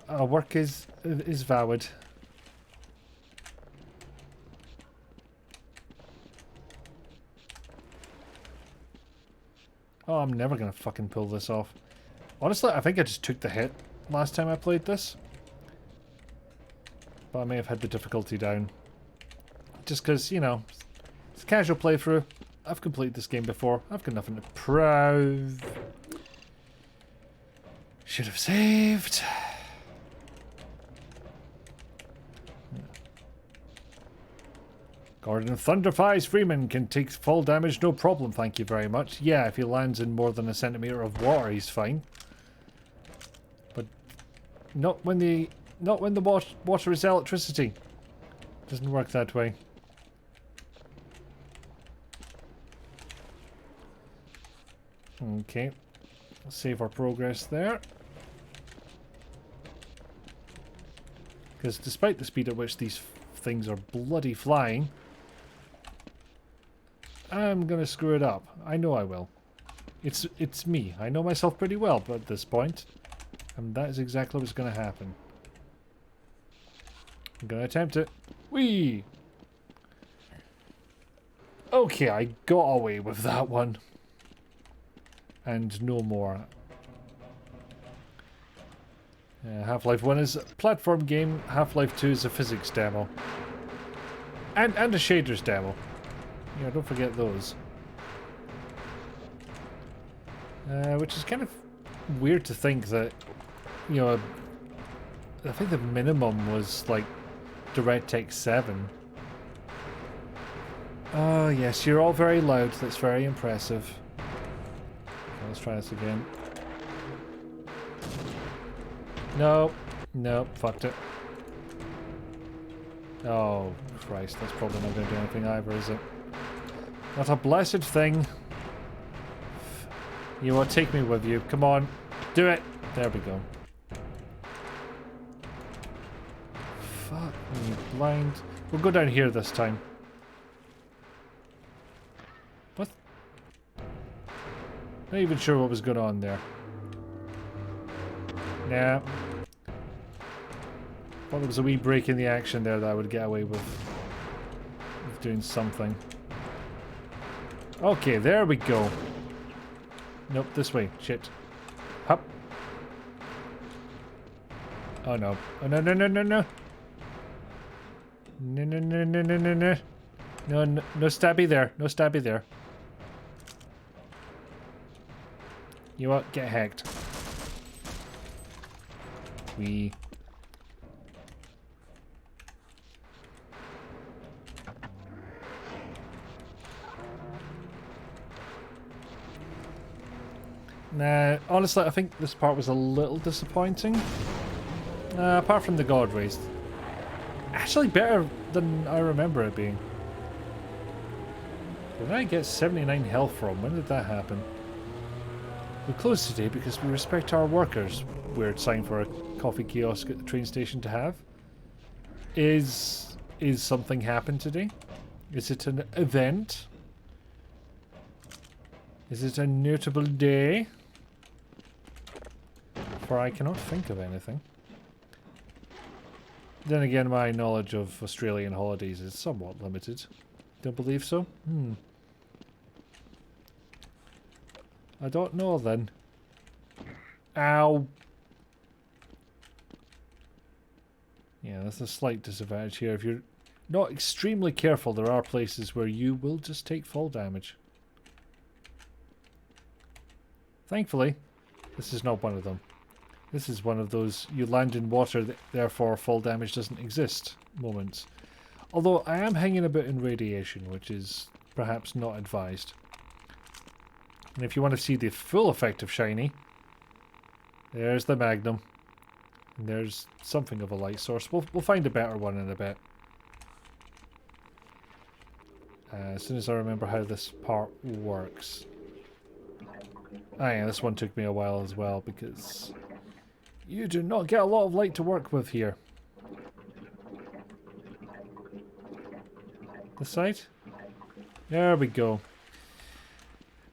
Our work is valid. Oh, I'm never going to fucking pull this off. Honestly, I think I just took the hit last time I played this. But I may have had the difficulty down. Just because, you know, it's a casual playthrough. I've completed this game before. I've got nothing to prove. Should have saved. Gordon Thunderflies Freeman can take fall damage, no problem, thank you very much. Yeah, if he lands in more than a centimetre of water, he's fine. But not when the water is electricity. Doesn't work that way. Okay, let's save our progress there. Because despite the speed at which these things are bloody flying, I'm gonna screw it up. I know I will. It's me. I know myself pretty well at this point. And that is exactly what's gonna happen. I'm gonna attempt it. Whee! Okay, I got away with that one. And no more. Half-Life 1 is a platform game. Half-Life 2 is a physics demo. And a shaders demo. Yeah, don't forget those. Which is kind of weird to think that, you know, I think the minimum was like DirectX 7. Oh yes, you're all very loud. That's very impressive. Okay, let's try this again. No, no, fucked it. Oh Christ, that's probably not going to do anything either, is it? Not a blessed thing. You want to take me with you? Come on, do it. There we go. Fuck me blind. We'll go down here this time. What? Not even sure what was going on there. Nah. Thought there was a wee break in the action there that I would get away with doing something. Okay, there we go. Nope, this way. Shit. Hop. Oh no. Oh no, no, no, no, no. No, no, no, no, no, no, no. No, no, no stabby there. No stabby there. You what? Get hacked. We. Nah, honestly, I think this part was a little disappointing. Apart from the god race. Actually better than I remember it being. Where did I get 79 health from? When did that happen? We closed today because we respect our workers. Weird sign for a coffee kiosk at the train station to have. Is something happened today? Is it an event? Is it a notable day? For I cannot think of anything. Then again, my knowledge of Australian holidays is somewhat limited. Don't believe so? I don't know then. Ow! Yeah, that's a slight disadvantage here. If you're not extremely careful, there are places where you will just take fall damage. Thankfully, this is not one of them. This is one of those you land in water, therefore fall damage doesn't exist moments. Although I am hanging a bit in radiation, which is perhaps not advised. And if you want to see the full effect of shiny, there's the Magnum. And there's something of a light source. We'll find a better one in a bit. As soon as I remember how this part works. Ah yeah, this one took me a while as well because you do not get a lot of light to work with here. This side? There we go.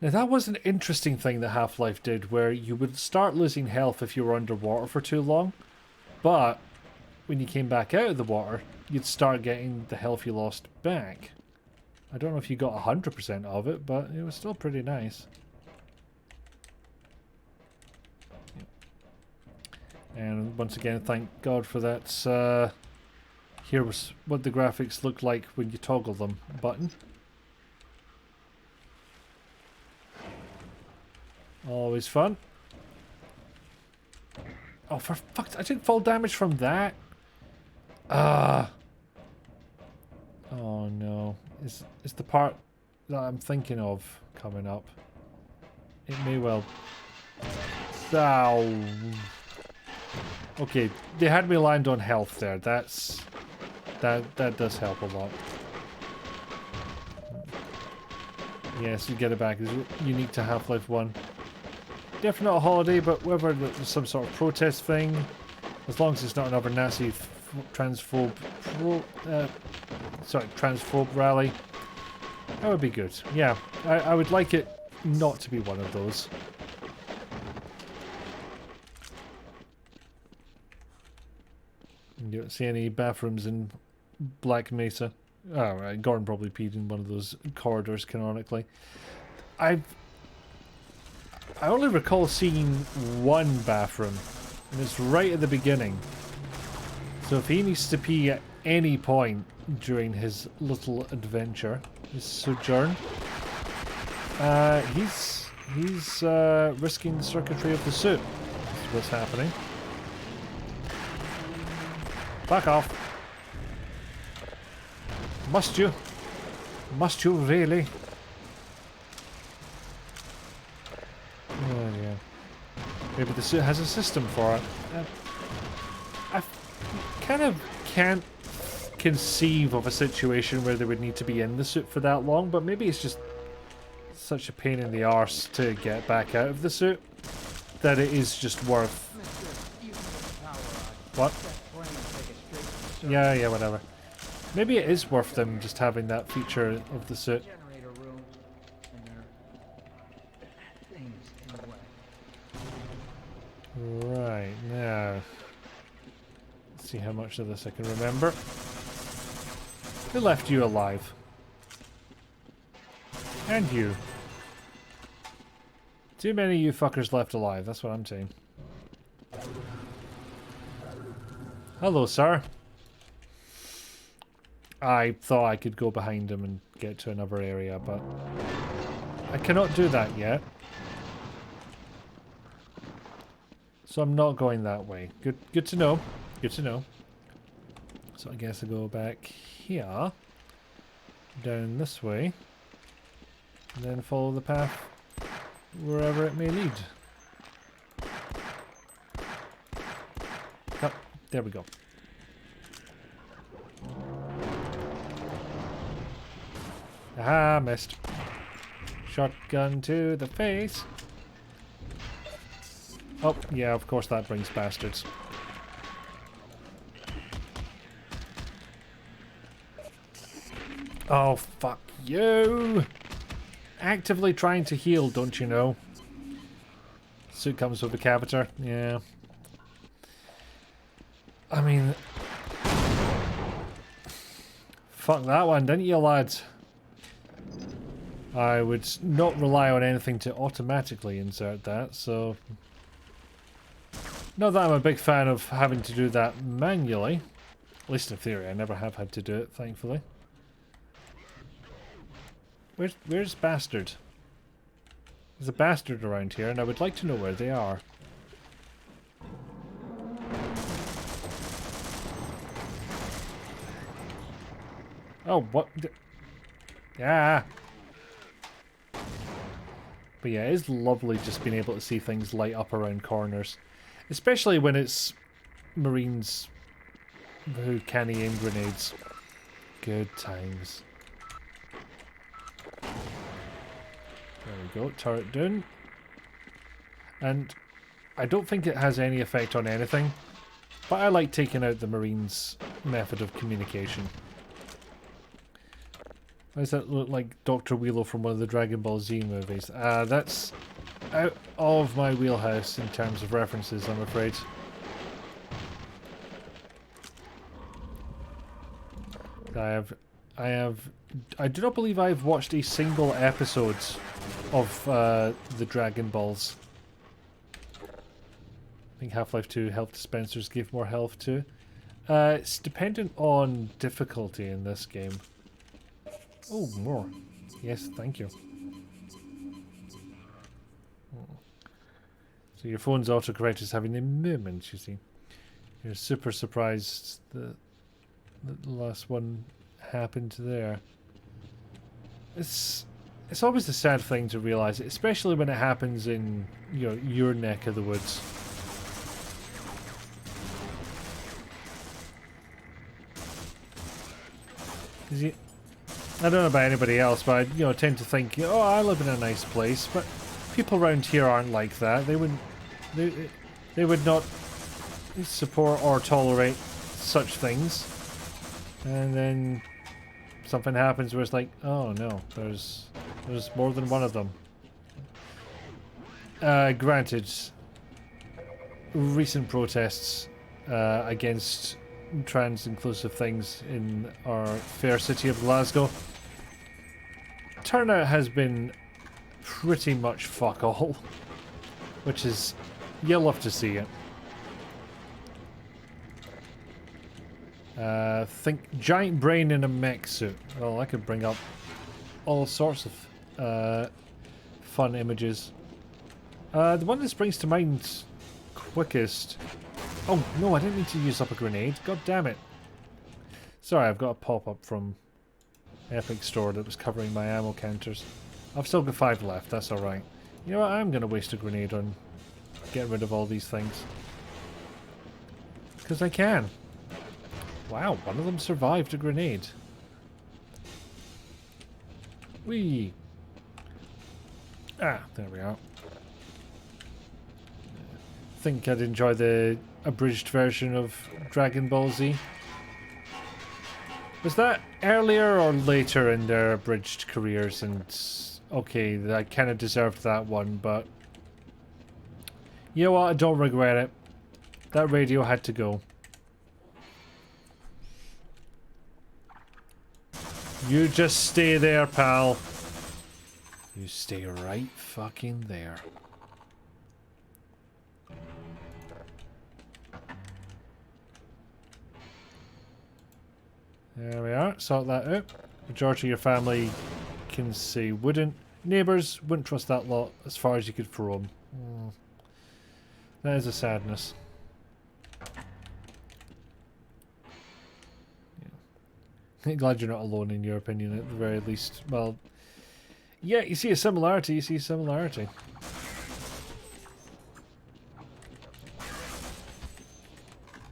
Now that was an interesting thing that Half-Life did, where you would start losing health if you were underwater for too long, but when you came back out of the water, you'd start getting the health you lost back. I don't know if you got 100% of it, but it was still pretty nice. And once again, thank God for that. Here was what the graphics look like when you toggle them button. Always fun. Oh, for fuck's sake, I didn't fall damage from that. Ah. Oh no. Is the part that I'm thinking of coming up? It may well. Ow. Okay, they had me land on health there. That does help a lot. Yes, you get it back. It's unique to Half-Life 1. Definitely not a holiday, but whether there's some sort of protest thing, as long as it's not another Nazi transphobe rally, that would be good. Yeah, I would like it not to be one of those. You don't see any bathrooms in Black Mesa. Oh, right, Gordon probably peed in one of those corridors canonically. I only recall seeing one bathroom, and it's right at the beginning. So if he needs to pee at any point during his little adventure, his sojourn, he's risking the circuitry of the suit. That's what's happening. Back off. Must you? Must you really? Oh yeah. Maybe the suit has a system for it. I kind of can't conceive of a situation where they would need to be in the suit for that long, but maybe it's just such a pain in the arse to get back out of the suit that it is just worth... What? Yeah, whatever. Maybe it is worth them just having that feature of the suit. Right, now. Let's see how much of this I can remember. Who left you alive? And you. Too many of you fuckers left alive, that's what I'm saying. Hello, sir. I thought I could go behind him and get to another area, but I cannot do that yet. So I'm not going that way. Good to know. Good to know. So I guess I'll go back here. Down this way. And then follow the path wherever it may lead. There we go. Aha, missed. Shotgun to the face. Oh, yeah, of course that brings bastards. Oh, fuck you! Actively trying to heal, don't you know? Suit comes with a caviter, yeah. I mean... Fuck that one, didn't you, lads? I would not rely on anything to automatically insert that, so... Not that I'm a big fan of having to do that manually. At least in theory, I never have had to do it, thankfully. Where's Bastard? There's a bastard around here, and I would like to know where they are. Oh, what? Yeah! But yeah, it's lovely just being able to see things light up around corners. Especially when it's Marines who can aim grenades. Good times. There we go, turret down. And I don't think it has any effect on anything, but I like taking out the Marines' method of communication. Why does that look like Dr. Wheelo from one of the Dragon Ball Z movies? That's out of my wheelhouse in terms of references, I'm afraid. I do not believe I've watched a single episode of the Dragon Balls. I think Half-Life 2 health dispensers give more health too. It's dependent on difficulty in this game. Oh, more. Yes, thank you. So your phone's autocorrect is having a moment, you see. You're super surprised that the last one happened there. It's always a sad thing to realise, especially when it happens in, you know, your neck of the woods. I don't know about anybody else, but I tend to think, oh, I live in a nice place, but people around here aren't like that. They would not support or tolerate such things. And then something happens where it's like, oh no, there's more than one of them. Granted, recent protests against trans-inclusive things in our fair city of Glasgow, turnout has been pretty much fuck all, which is, you'll love to see it. Think giant brain in a mech suit. Well, I could bring up all sorts of fun images. The one that springs to mind quickest... Oh, no, I didn't mean to use up a grenade. God damn it. Sorry, I've got a pop-up from Epic Store that was covering my ammo counters. I've still got 5 left, that's alright. You know what, I'm going to waste a grenade on getting rid of all these things. Because I can. Wow, one of them survived a grenade. Whee! Ah, there we are. I think I'd enjoy the abridged version of Dragon Ball Z. Was that earlier or later in their abridged careers? And okay, I kind of deserved that one, but you know what? I don't regret it. That radio had to go. You just stay there, pal. You stay right fucking there. There we are. Sort that out. Majority of your family can say wouldn't. Neighbours wouldn't trust that lot as far as you could throw them. That is a sadness. Yeah. Glad you're not alone in your opinion at the very least. Well, yeah, you see a similarity. You see a similarity.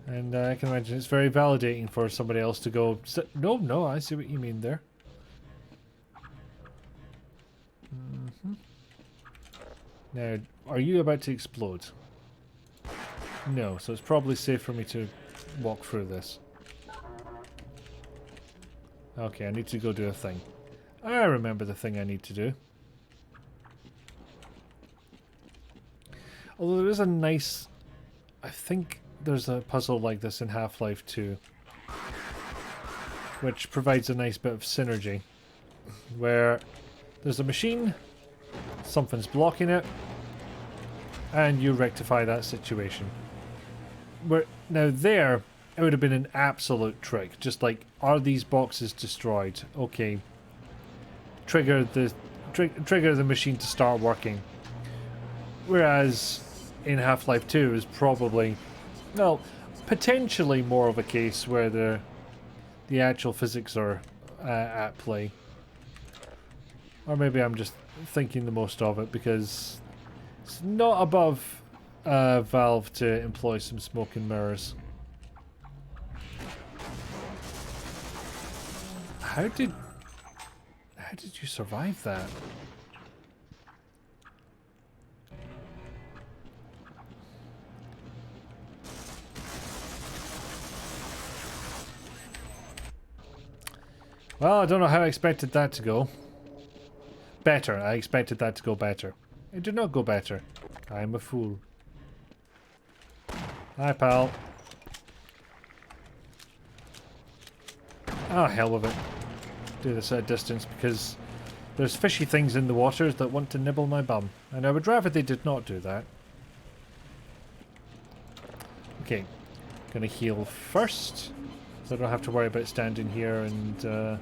And I can imagine it's very validating for somebody else to go, no, no, I see what you mean there. Now, are you about to explode? No, so it's probably safe for me to walk through this. Okay, I need to go do a thing. I remember the thing I need to do. Although there is a nice... I think there's a puzzle like this in Half-Life 2, which provides a nice bit of synergy, where there's a machine, something's blocking it, and you rectify that situation. Now there, it would have been an absolute trick, just like, are these boxes destroyed? Okay, trigger the machine to start working. Whereas in Half-Life 2 is probably, well, potentially more of a case where the actual physics are at play. Or maybe I'm just thinking the most of it, because it's not above Valve to employ some smoke and mirrors. How did you survive that? Well, I don't know how I expected that to go. Better. I expected that to go better. It did not go better. I am a fool. Hi, pal. Oh, hell with it. Do this at a distance because there's fishy things in the waters that want to nibble my bum. And I would rather they did not do that. Okay. Gonna heal first. So I don't have to worry about standing here and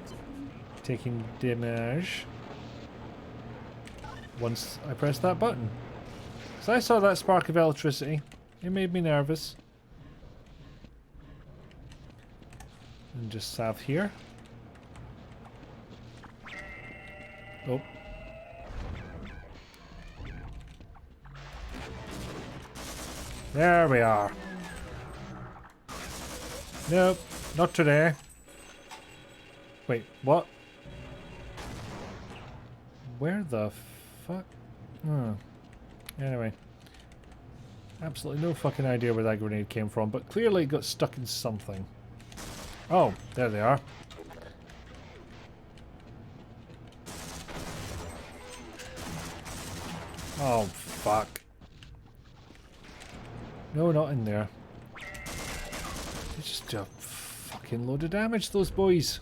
taking damage once I press that button. So I saw that spark of electricity. It made me nervous. And just south here. Oh. There we are. Nope. Not today. Wait, what? Where the fuck? Oh. Anyway. Absolutely no fucking idea where that grenade came from, but clearly it got stuck in something. Oh, there they are. Oh, fuck. No, not in there. They just do a fucking load of damage, those boys.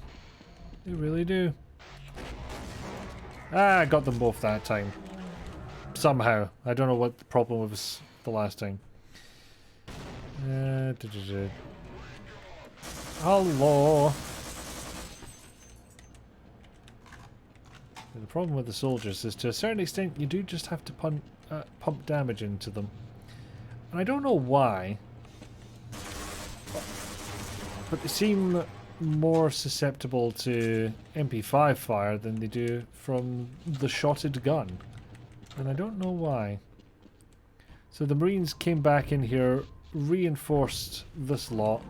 They really do. Ah, I got them both that time. Somehow. I don't know what the problem was the last time. Hello. The problem with the soldiers is, to a certain extent, you do just have to pump damage into them. And I don't know why, but they seem more susceptible to MP5 fire than they do from the shotted gun. And I don't know why. So the Marines came back in here, reinforced this lot,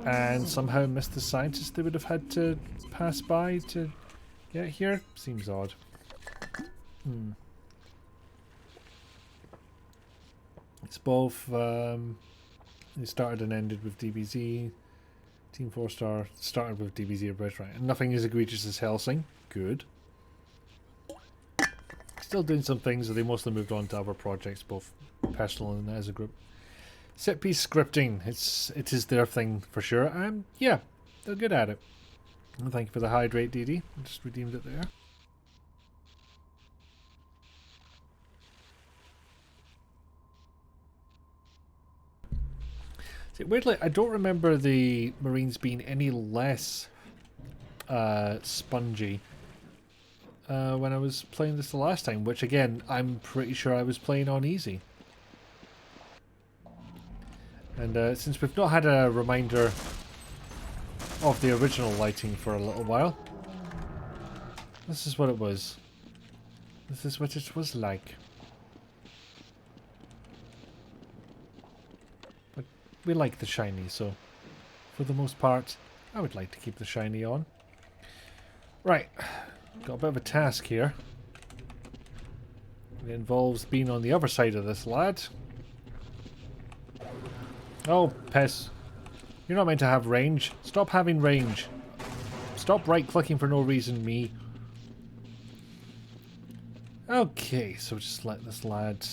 and somehow missed the scientists they would have had to pass by to get here. Seems odd. It's both, they started and ended with DBZ. Team 4-star started with DBZ Bridge, right? And nothing as egregious as Helsing. Good. Still doing some things, but they mostly moved on to other projects, both personal and as a group. Set piece scripting, it is their thing for sure, and yeah, they're good at it. And thank you for the hydrate, DD. I just redeemed it there. See, weirdly, I don't remember the Marines being any less spongy when I was playing this the last time, which again, I'm pretty sure I was playing on easy. And since we've not had a reminder of the original lighting for a little while, this is what it was. This is what it was like. But we like the shiny, so for the most part, I would like to keep the shiny on. Right, got a bit of a task here. It involves being on the other side of this lad. Oh, piss. You're not meant to have range. Stop having range. Stop right-clicking for no reason, me. Okay, so just let this lad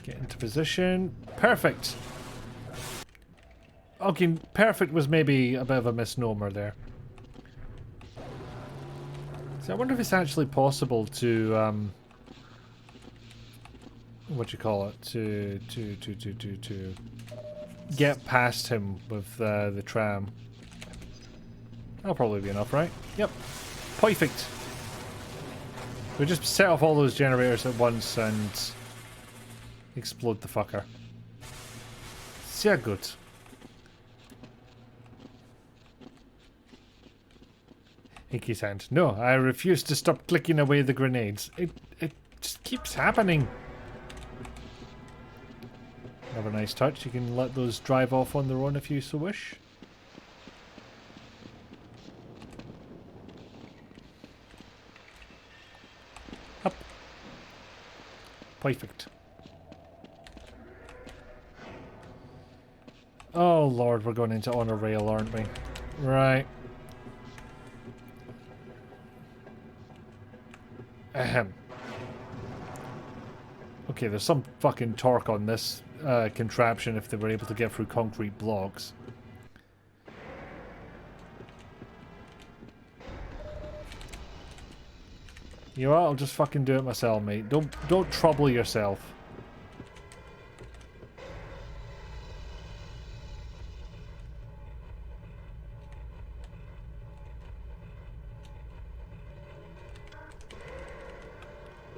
get into position. Perfect! Okay, perfect was maybe a bit of a misnomer there. So I wonder if it's actually possible to, what you call it, to get past him with the tram. That'll probably be enough, right? Yep. Perfect. We just set off all those generators at once and explode the fucker. Sehr gut. Hickey's hand. No, I refuse to stop clicking away the grenades. It just keeps happening. Another nice touch. You can let those drive off on their own if you so wish. Up. Perfect. Oh lord, we're going into honor rail, aren't we? Right. Ahem. Okay, there's some fucking torque on this contraption if they were able to get through concrete blocks. You know what? I'll just fucking do it myself, mate. Don't trouble yourself.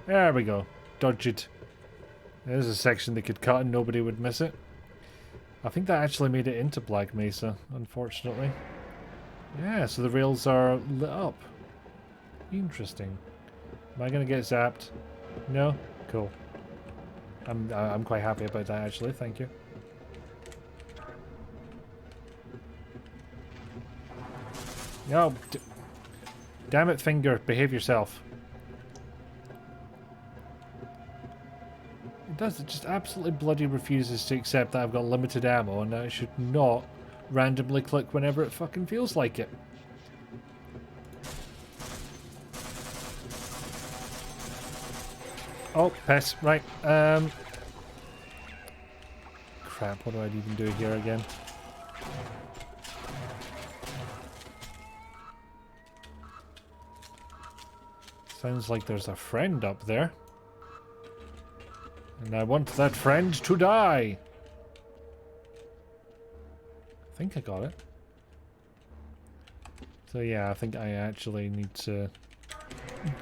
There we go. Dodge it. There's a section they could cut and nobody would miss it. I think that actually made it into Black Mesa, unfortunately. Yeah, so the rails are lit up. Interesting. Am I gonna get zapped? No? Cool. I'm quite happy about that actually, thank you. No, damn it, finger, behave yourself. It does, it just absolutely bloody refuses to accept that I've got limited ammo and that I should not randomly click whenever it fucking feels like it. Oh, piss. Right. Crap, what do I even do here again? Sounds like there's a friend up there. And I want that friend to die. I think I got it. So yeah, I think I actually need to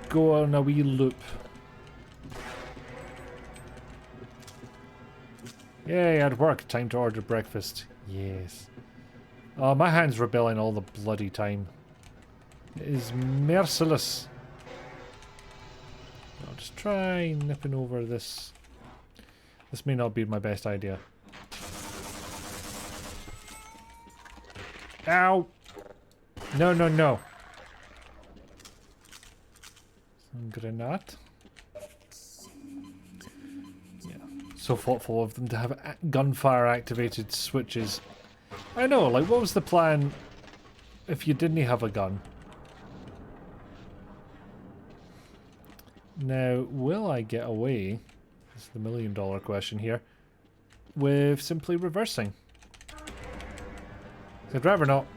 go on a wee loop. Yay, at work. Time to order breakfast. Yes. Oh, my hand's rebelling all the bloody time. It is merciless. I'll just try nipping over this. This may not be my best idea. Ow! No, no, no. Some grenade. So thoughtful of them to have gunfire activated switches. I know, like what was the plan if you didn't have a gun? Now, will I get away, this is the $1,000,000 question here, with simply reversing? I'd rather not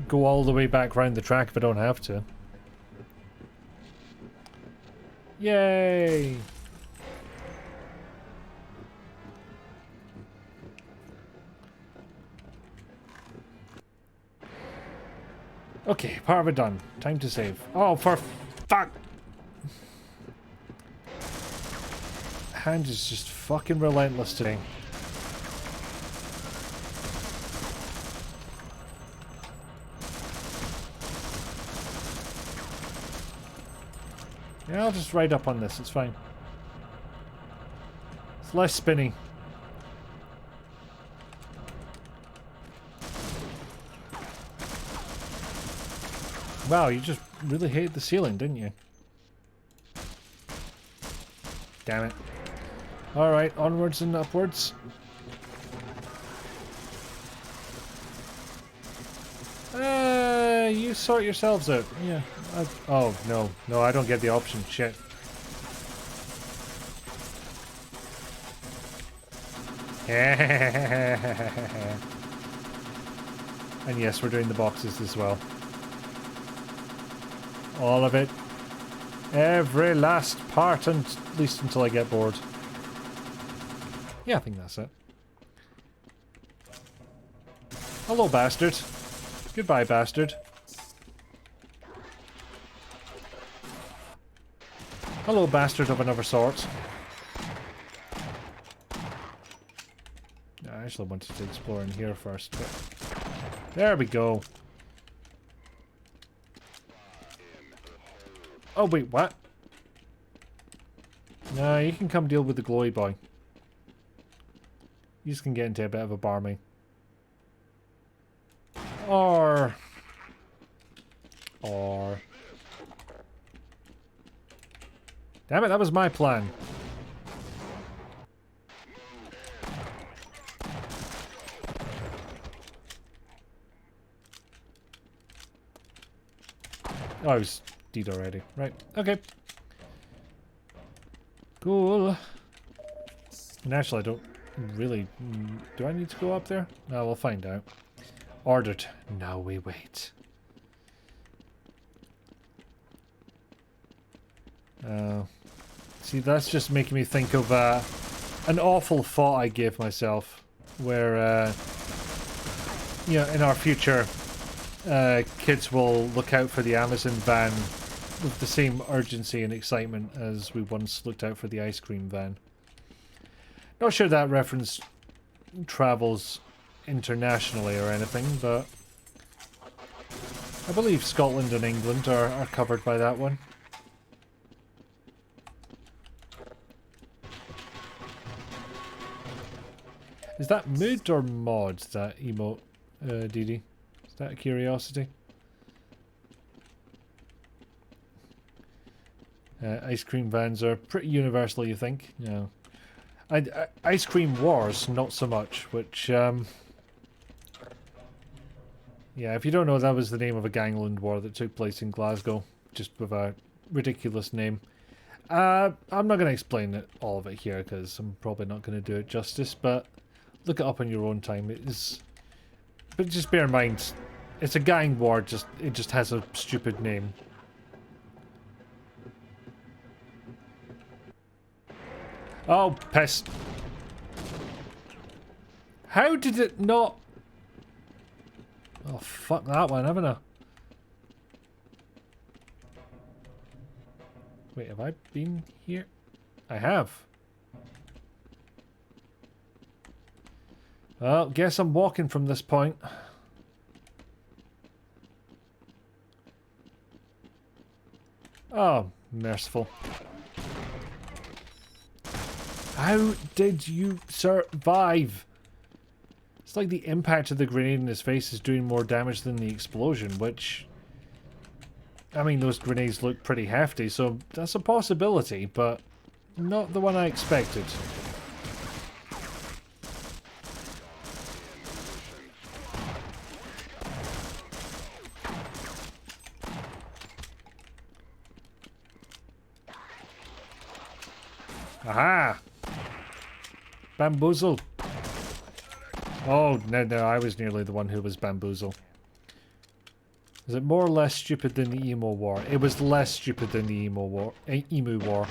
go all the way back round the track if I don't have to. Yay! Okay, part of it done. Time to save. Oh, for fuck! Hand is just fucking relentless today. Yeah, I'll just ride up on this, it's fine. It's less spinny. Wow, you just really hated the ceiling, didn't you? Damn it. Alright, onwards and upwards. You sort yourselves out. Yeah. Oh, no. No, I don't get the option. Shit. And yes, we're doing the boxes as well. All of it. Every last part, and at least until I get bored. Yeah, I think that's it. Hello, bastard. Goodbye, bastard. Hello, bastard of another sort. I actually wanted to explore in here first, but... There we go. Oh, wait, what? No, you can come deal with the glowy boy. You just can get into a bit of a barmy. Or... Damn it, that was my plan. Oh, I was dead already. Right, okay. Cool. And actually, I don't really... Do I need to go up there? No, we'll find out. Ordered. Now we wait. See, that's just making me think of an awful thought I gave myself. Where, you know, in our future, kids will look out for the Amazon van with the same urgency and excitement as we once looked out for the ice cream van. Not sure that reference travels internationally or anything, but I believe Scotland and England are covered by that one. Is that mood or mod, that emote, DD? Is that a curiosity? Ice cream vans are pretty universal, you think? Yeah. Ice cream wars, not so much, which, yeah, if you don't know, that was the name of a gangland war that took place in Glasgow, just with a ridiculous name. I'm not going to explain all of it here, because I'm probably not going to do it justice, but look it up on your own time. It is, but just bear in mind, it's a gang war, it just has a stupid name. Oh, piss. How did it not... Oh, fuck that one, haven't I? Wait, have I been here? I have. Well, guess I'm walking from this point. Oh, merciful. How did you survive? It's like the impact of the grenade in his face is doing more damage than the explosion, which... I mean, those grenades look pretty hefty, so that's a possibility, but not the one I expected. Aha! Bamboozle. Oh, no, I was nearly the one who was bamboozle. Is it more or less stupid than the emo war? It was less stupid than the emo war. Emu war.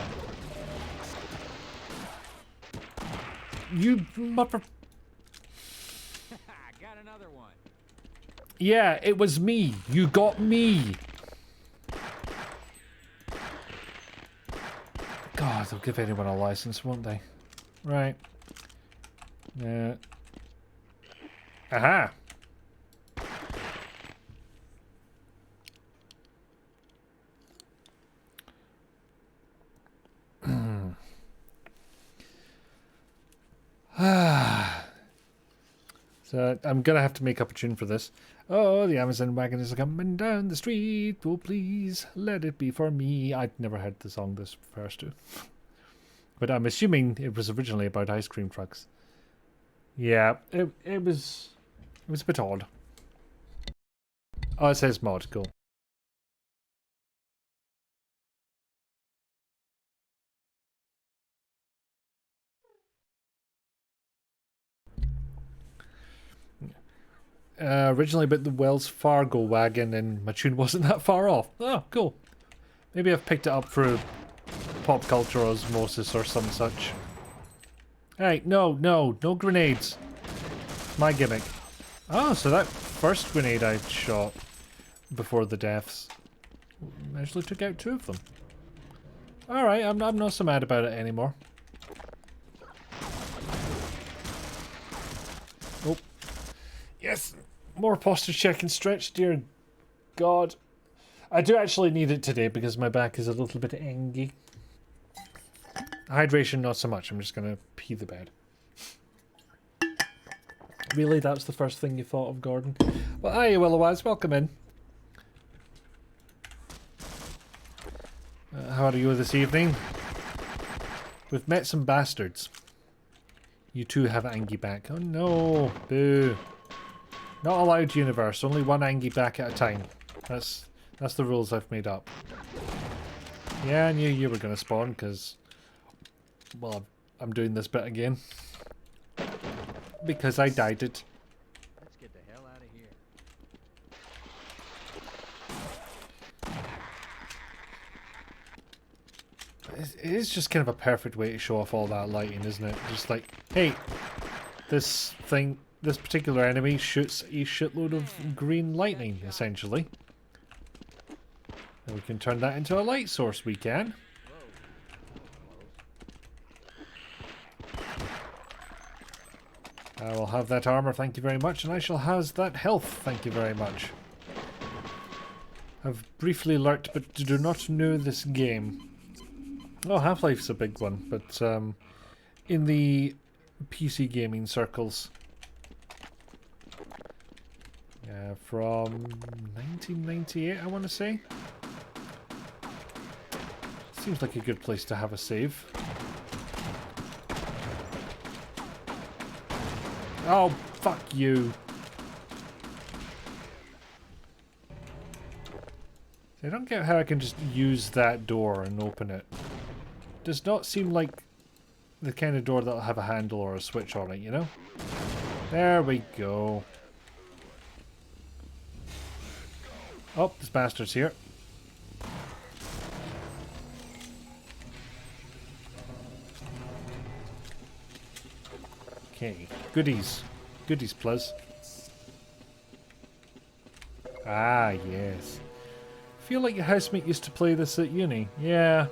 You mother... Got another one. Yeah, it was me. You got me. God, they'll give anyone a license, won't they? Right. Yeah. Aha! So I'm going to have to make up a tune for this. Oh, the Amazon wagon is coming down the street. Oh, please, let it be for me. I'd never heard the song this refers to. But I'm assuming it was originally about ice cream trucks. Yeah, it was a bit odd. Oh, it says mod. Cool. Originally about the Wells Fargo wagon, and my tune wasn't that far off. Oh, cool. Maybe I've picked it up through pop culture osmosis or some such. Hey, no grenades. My gimmick. Oh, so that first grenade I shot before the deaths actually took out 2 of them. Alright, I'm not so mad about it anymore. Oh. Yes! More posture check and stretch, dear God. I do actually need it today because my back is a little bit angy. Hydration, not so much. I'm just going to pee the bed. Really? That's the first thing you thought of, Gordon? Well, hi, Willowise. Welcome in. How are you this evening? We've met some bastards. You too have Angie back. Oh no. Boo. Not allowed, universe. Only one Angie back at a time. That's the rules I've made up. Yeah, I knew you were going to spawn because... Well, I'm doing this bit again. Because I dyed it. Let's get the hell out of here. It is just kind of a perfect way to show off all that lighting, isn't it? Just like, hey, this particular enemy shoots a shitload of green lightning, essentially. And we can turn that into a light source, we can. I will have that armor, thank you very much, and I shall have that health, thank you very much. I've briefly lurked, but do not know this game. Oh, Half-Life's a big one, but in the PC gaming circles. From 1998, I want to say. Seems like a good place to have a save. Oh, fuck you. I don't get how I can just use that door and open it. Does not seem like the kind of door that'll have a handle or a switch on it, you know? There we go. Oh, this bastard's here. Okay, goodies. Goodies, please. Ah, yes. Feel like your housemate used to play this at uni. Yeah.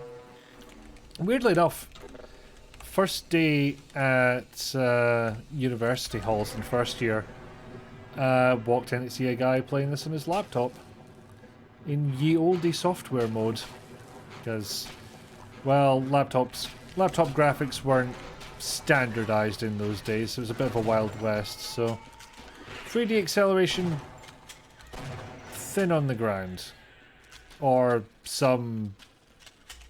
Weirdly enough, first day at university halls in first year, walked in to see a guy playing this on his laptop in ye olde software mode, because, well, laptop graphics weren't standardized in those days. It was a bit of a wild west, so 3D acceleration thin on the ground, or some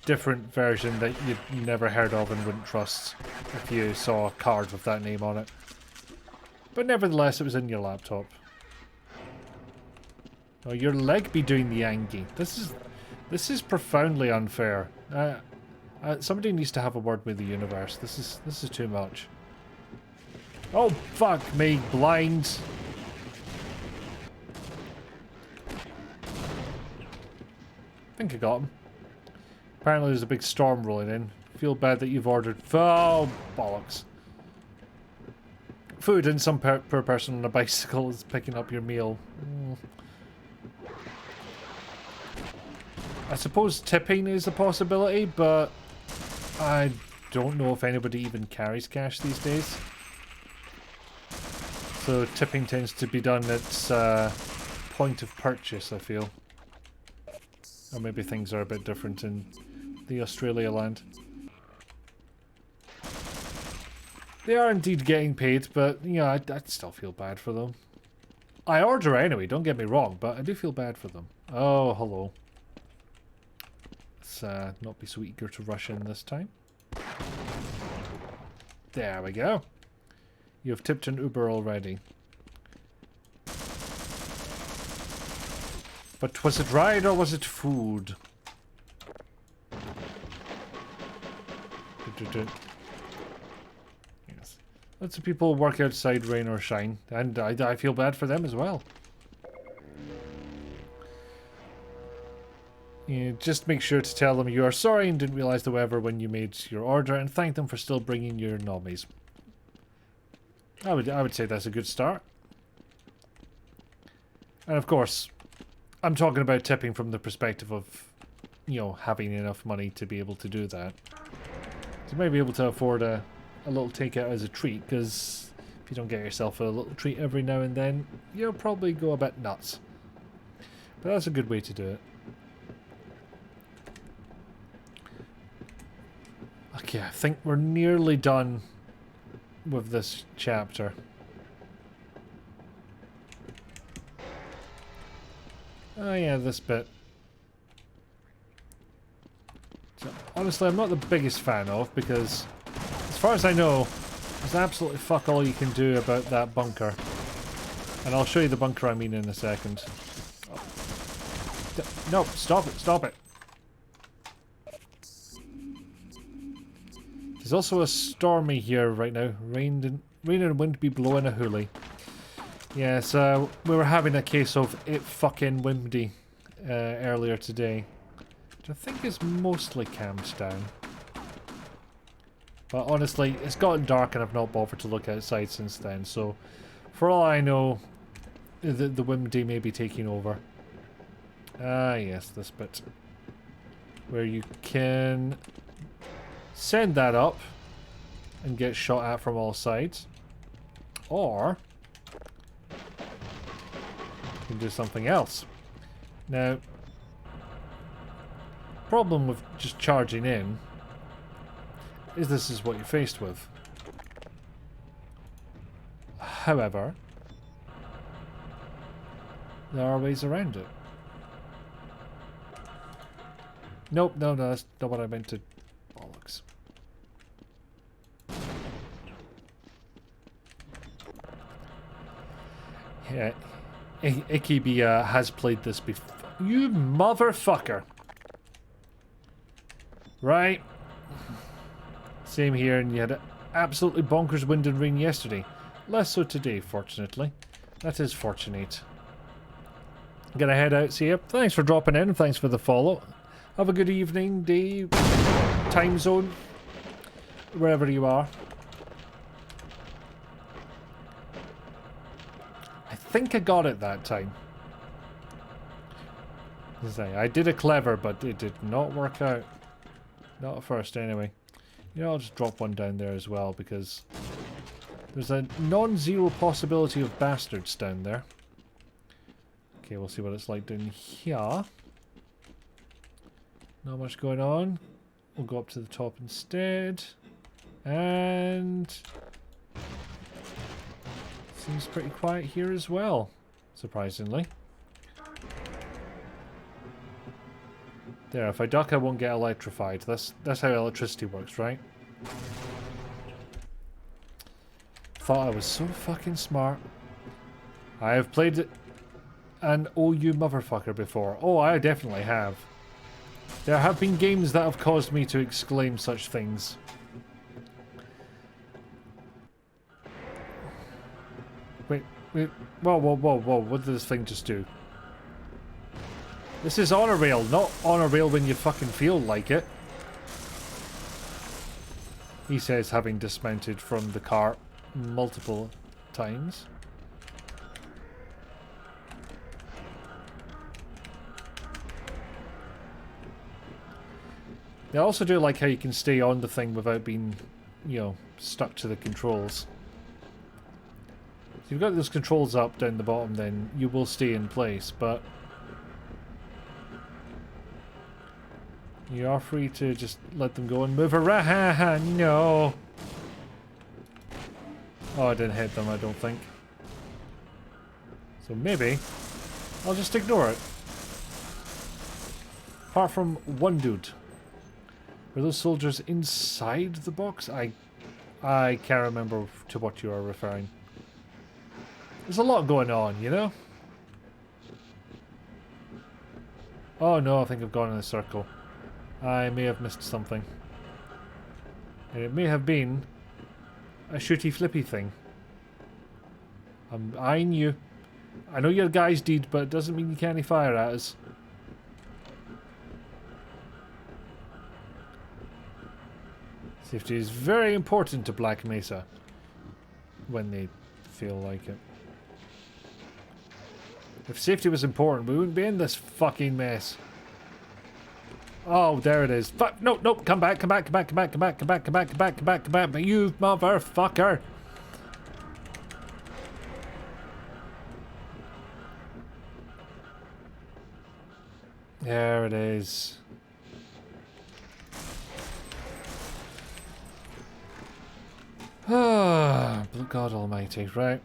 different version that you'd never heard of and wouldn't trust if you saw a card with that name on it. But nevertheless, it was in your laptop. Oh, your leg be doing the Angie. This is profoundly unfair. Somebody needs to have a word with the universe. This is too much. Oh, fuck me, blind. I think I got him. Apparently there's a big storm rolling in. Feel bad that you've ordered... Oh, bollocks. Food and some poor person on a bicycle is picking up your meal. I suppose tipping is a possibility, but I don't know if anybody even carries cash these days. So tipping tends to be done at point of purchase, I feel. Or maybe things are a bit different in the Australia land. They are indeed getting paid, but, you know, I'd still feel bad for them. I order anyway, don't get me wrong, but I do feel bad for them. Oh, hello. Let's not be so eager to rush in this time. There we go. You've tipped an Uber already. But was it ride or was it food? Yes. Lots of people work outside, rain or shine, and I feel bad for them as well. You just make sure to tell them you are sorry and didn't realize the weather when you made your order, and thank them for still bringing your normies. I would say that's a good start. And of course, I'm talking about tipping from the perspective of, you know, having enough money to be able to do that. So you might be able to afford a little takeout as a treat, because if you don't get yourself a little treat every now and then, you'll probably go a bit nuts. But that's a good way to do it. Okay, I think we're nearly done with this chapter. Oh yeah, this bit. So, honestly, I'm not the biggest fan of, because as far as I know, there's absolutely fuck all you can do about that bunker. And I'll show you the bunker I mean in a second. Oh. No, stop it, stop it. There's also a stormy here right now. Rain and wind be blowing a hoolie. Yes, we were having a case of it fucking windy earlier today, which I think is mostly calmed down. But honestly, it's gotten dark and I've not bothered to look outside since then, so for all I know, the windy may be taking over. Ah yes, this bit. Where you can send that up and get shot at from all sides. Or you can do something else. Now, problem with just charging in is this is what you're faced with. However, there are ways around it. Nope, no, that's not what I meant to. Bollocks. Yeah, Ikibi has played this before. You motherfucker! Right. Same here, and you had absolutely bonkers wind and rain yesterday. Less so today, fortunately. That is fortunate. I'm gonna head out, see you. Thanks for dropping in, and thanks for the follow. Have a good evening, day, time zone, wherever you are. I think I got it that time. I did a clever, but it did not work out. Not at first, anyway. You know, I'll just drop one down there as well, because there's a non-zero possibility of bastards down there. Okay, we'll see what it's like down here. Not much going on. We'll go up to the top instead. And seems pretty quiet here as well, surprisingly. There, if I duck I won't get electrified. That's how electricity works, right? Thought I was so fucking smart. I have played an oh you motherfucker before. Oh, I definitely have. There have been games that have caused me to exclaim such things. Wait, whoa, what did this thing just do? This is on a rail, not on a rail when you fucking feel like it. He says, having dismounted from the car multiple times. I also do like how you can stay on the thing without being, you know, stuck to the controls. If you've got those controls up down the bottom, then you will stay in place, but you are free to just let them go and move around. No. Oh, I didn't hit them, I don't think. So maybe I'll just ignore it. Apart from one dude. Were those soldiers inside the box? I can't remember to what you are referring. There's a lot going on, you know? Oh no, I think I've gone in a circle. I may have missed something. And it may have been a shooty flippy thing. I'm eyeing you. I know you're a guy's deed, but it doesn't mean you can't fire at us. Safety is very important to Black Mesa. When they feel like it. If safety was important, we wouldn't be in this fucking mess. Oh, there it is. Fuck, no, no, come back, come back, come back, come back, come back, come back, come back, come back, come back, come back, but you motherfucker. There it is. Ah, God almighty, right.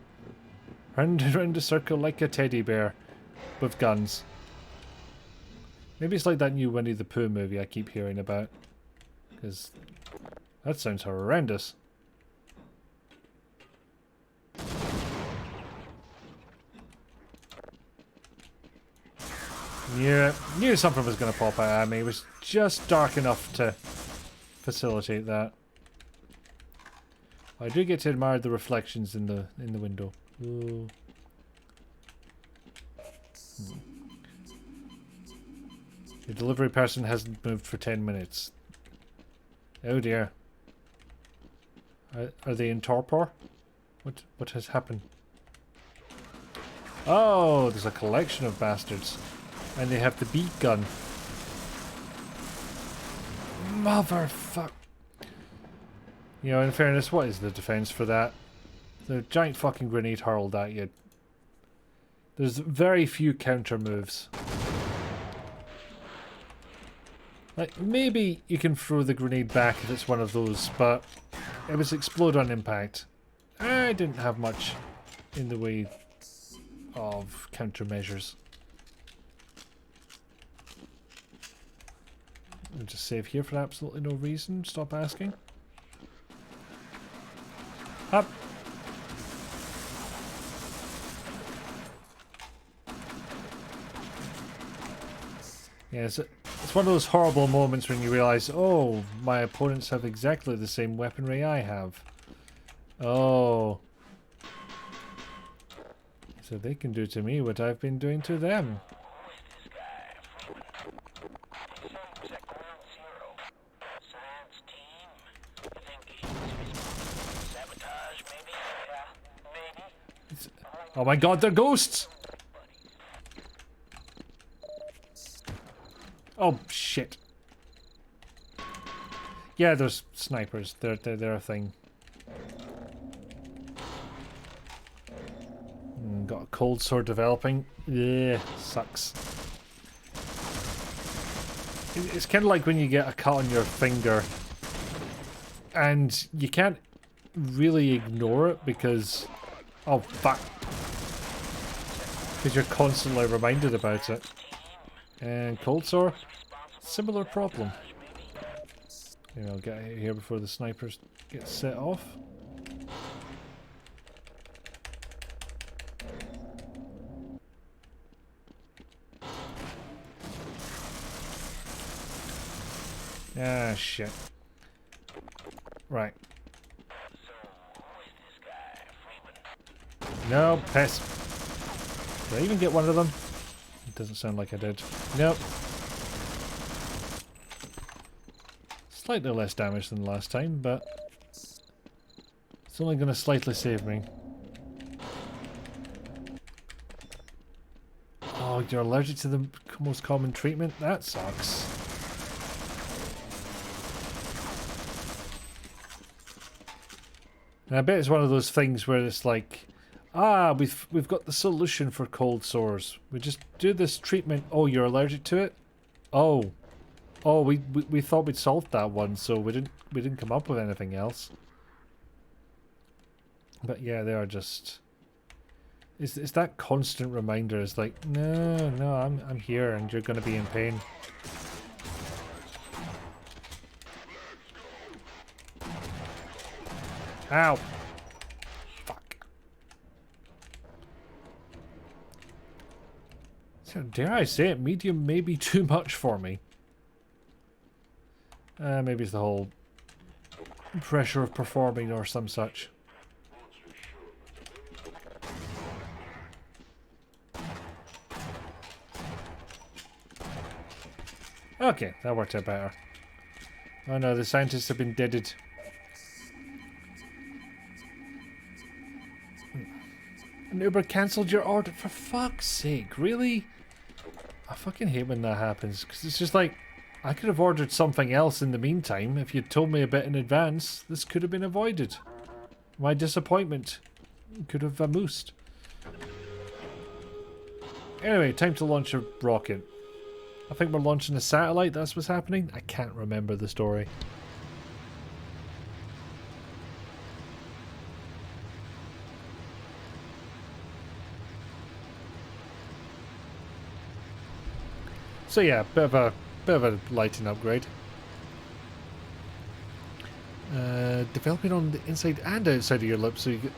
Round and round a circle like a teddy bear with guns. Maybe it's like that new Winnie the Pooh movie I keep hearing about. Because that sounds horrendous. Knew something was going to pop out at me. It was just dark enough to facilitate that. I do get to admire the reflections in the window. Ooh. The delivery person hasn't moved for 10 minutes. Oh dear. Are they in torpor? What has happened? Oh, there's a collection of bastards. And they have the beat gun. Motherfuck. You know, in fairness, what is the defense for that? The giant fucking grenade hurled at you. There's very few counter moves. Like, maybe you can throw the grenade back if it's one of those, but it was explode on impact. I didn't have much in the way of countermeasures. I'll just save here for absolutely no reason. Stop asking. Up. Yeah, it's one of those horrible moments when you realise, oh, my opponents have exactly the same weaponry I have. Oh. So they can do to me what I've been doing to them. Oh my god, they're ghosts! Oh shit. Yeah, there's snipers. They're a thing. Got a cold sore developing. Yeah, sucks. It's kind of like when you get a cut on your finger and you can't really ignore it because... Oh, fuck. Because you're constantly reminded about it. And cold sore, similar problem. Maybe I'll get out of here before the snipers get set off. Ah, shit. Right. No, piss. Did I even get one of them? It doesn't sound like I did. Nope. Slightly less damage than last time, but it's only going to slightly save me. Oh, you're allergic to the most common treatment? That sucks. And I bet it's one of those things where it's like, ah, we've got the solution for cold sores. We just do this treatment. Oh, you're allergic to it? Oh. Oh, we thought we'd solved that one, so we didn't come up with anything else. But yeah, they are just... It's that constant reminder. It's like, no, I'm here and you're going to be in pain. Ow! Fuck. So, dare I say it, medium may be too much for me. Maybe it's the whole pressure of performing or some such. Okay, that worked out better. Oh no, the scientists have been deaded. An Uber cancelled your order. For fuck's sake, really? I fucking hate when that happens, because it's just like, I could have ordered something else in the meantime. If you'd told me a bit in advance, this could have been avoided. My disappointment could have vamoosed. Anyway, time to launch a rocket. I think we're launching a satellite, that's what's happening. I can't remember the story. So yeah, bit of a lighting upgrade. Developing on the inside and outside of your lip, so you get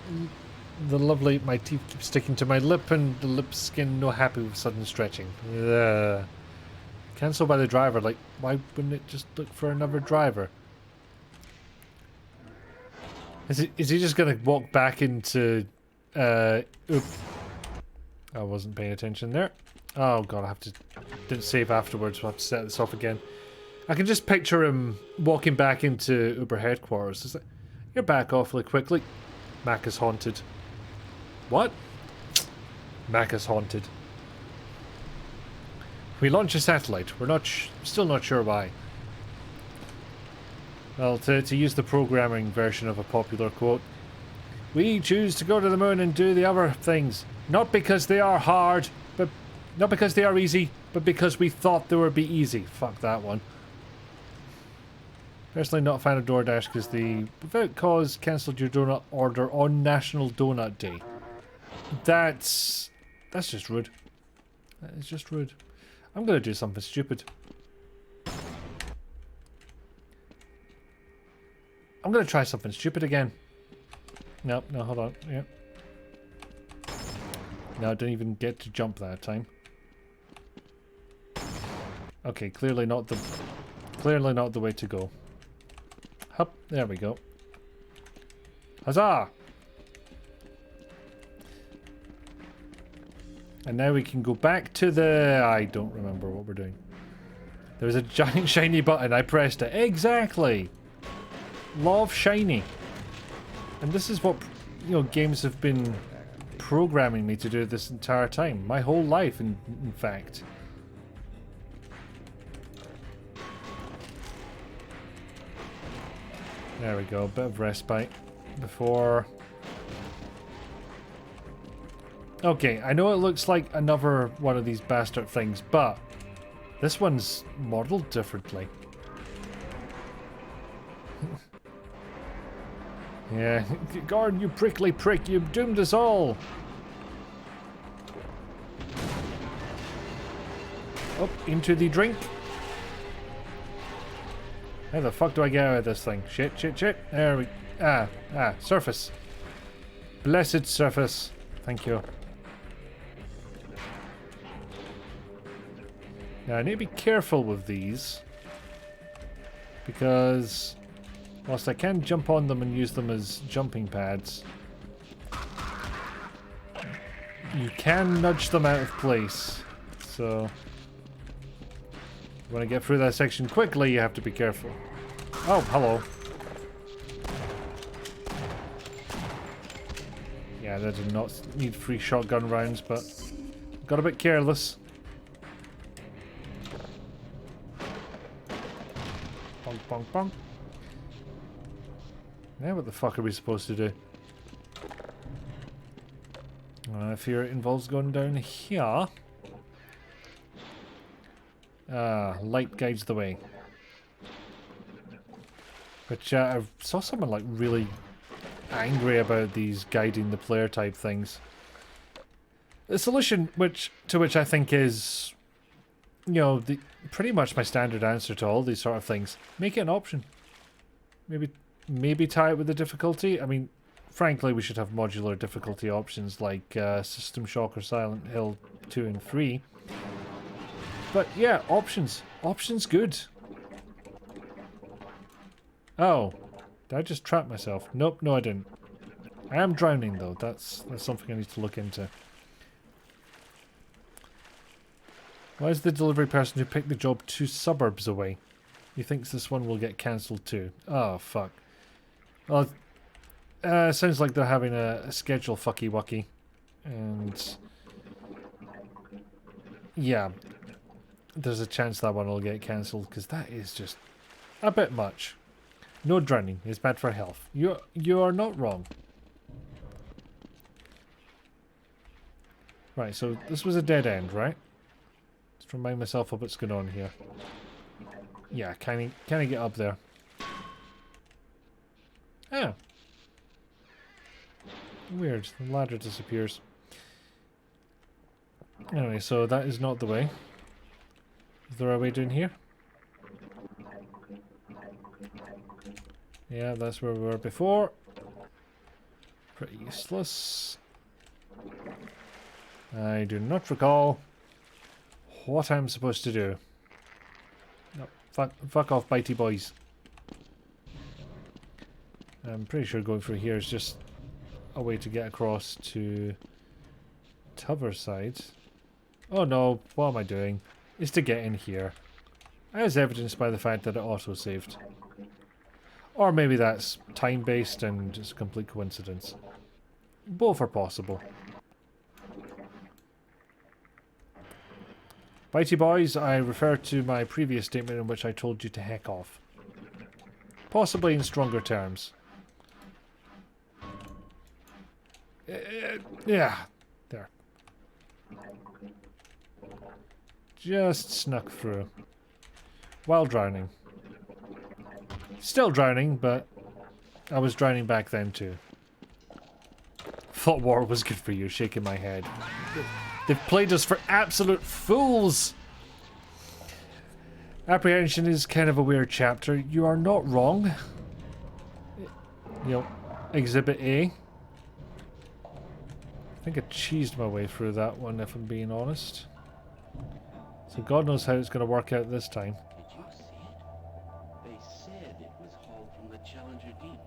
the lovely. My teeth keep sticking to my lip, and the lip skin no happy with sudden stretching. Cancelled by the driver. Like, why wouldn't it just look for another driver? Is he just gonna walk back into? Oop. I wasn't paying attention there. Oh god, I have to... Didn't save afterwards, so I have to set this off again. I can just picture him walking back into Uber headquarters. It's like, you're back awfully quickly. Mac is haunted. What? Mac is haunted. We launch a satellite. We're not... still not sure why. Well, to use the programming version of a popular quote, we choose to go to the moon and do the other things. Not because they are hard, but... Not because they are easy, but because we thought they would be easy. Fuck that one. Personally not a fan of DoorDash because they, without cause, cancelled your donut order on National Donut Day. That's just rude. That is just rude. I'm gonna do something stupid. I'm gonna try something stupid again. No, hold on. Yeah. No, I didn't even get to jump that time. Okay, clearly not the way to go. Hup, there we go. Huzzah! And now we can go back to the... I don't remember what we're doing. There was a giant shiny button, I pressed it. Exactly! Love shiny. And this is what, you know, games have been programming me to do this entire time. My whole life, in fact. There we go, bit of respite before... Okay, I know it looks like another one of these bastard things, but this one's modeled differently. Yeah, Gordon, you prickly prick, you've doomed us all! Up into the drink. How the fuck do I get out of this thing? Shit. There we... surface. Blessed surface. Thank you. Now, I need to be careful with these. Because... whilst I can jump on them and use them as jumping pads, you can nudge them out of place. So... when I get through that section quickly, you have to be careful. Oh, hello. Yeah, that did not need free shotgun rounds, but got a bit careless. Bonk, bonk, bonk. Now what the fuck are we supposed to do? I fear it involves going down here. Light guides the way. Which I saw someone like really angry about these guiding the player type things. The solution to which I think is, you know, pretty much my standard answer to all these sort of things. Make it an option. Maybe tie it with the difficulty. I mean, frankly, we should have modular difficulty options like System Shock or Silent Hill 2 and 3. But yeah, options. Options good. Oh, did I just trap myself? Nope, no I didn't. I am drowning though. That's something I need to look into. Why is the delivery person who picked the job 2 suburbs away? He thinks this one will get cancelled too. Oh, fuck. Well, sounds like they're having a schedule fucky-wucky. And... yeah. There's a chance that one will get cancelled, because that is just a bit much. No drowning. It's bad for health. You are not wrong. Right, so this was a dead end, right? Let's remind myself of what's going on here. Yeah, can I get up there? Ah. Weird. The ladder disappears. Anyway, so that is not the way. Is there a way down here? Yeah, that's where we were before. Pretty useless. I do not recall what I'm supposed to do. No, fuck off, bitey boys. I'm pretty sure going through here is just a way to get across to t'other side. Oh no, what am I doing? It's to get in here. As evidenced by the fact that it auto-saved. Or maybe that's time-based and it's a complete coincidence. Both are possible. Bitey boys, I refer to my previous statement in which I told you to heck off. Possibly in stronger terms. Yeah, there. Just snuck through. While drowning. Still drowning, but I was drowning back then too. Thought war was good for you, shaking my head. They've played us for absolute fools! Apprehension is kind of a weird chapter. You are not wrong. You know, Exhibit A. I think I cheesed my way through that one, if I'm being honest. So God knows how it's going to work out this time. Did you see it? They said it was hauled from the Challenger Deep,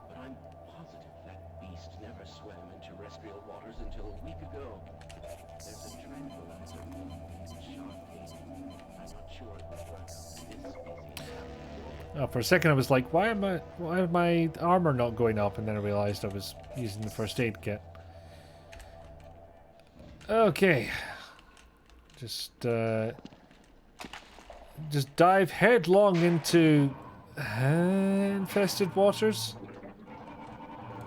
but I'm positive that beast never swam in terrestrial waters until a week ago. There's a tranquilizer shark bait. I'm not sure it would work on this species. Oh, for a second I was like, why am my armor not going up? And then I realized I was using the first aid kit. Okay. Just dive headlong into infested waters.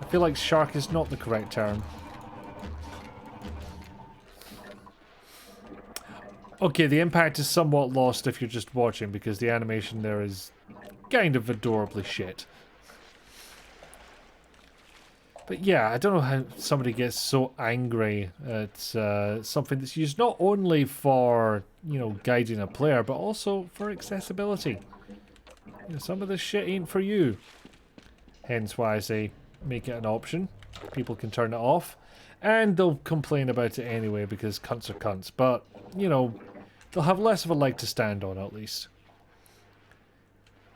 I feel like shark is not the correct term. Okay, the impact is somewhat lost if you're just watching because the animation there is kind of adorably shit. But yeah, I don't know how somebody gets so angry at something that's used not only for, you know, guiding a player, but also for accessibility. You know, some of this shit ain't for you. Hence why I say make it an option. People can turn it off. And they'll complain about it anyway because cunts are cunts. But, you know, they'll have less of a leg to stand on at least.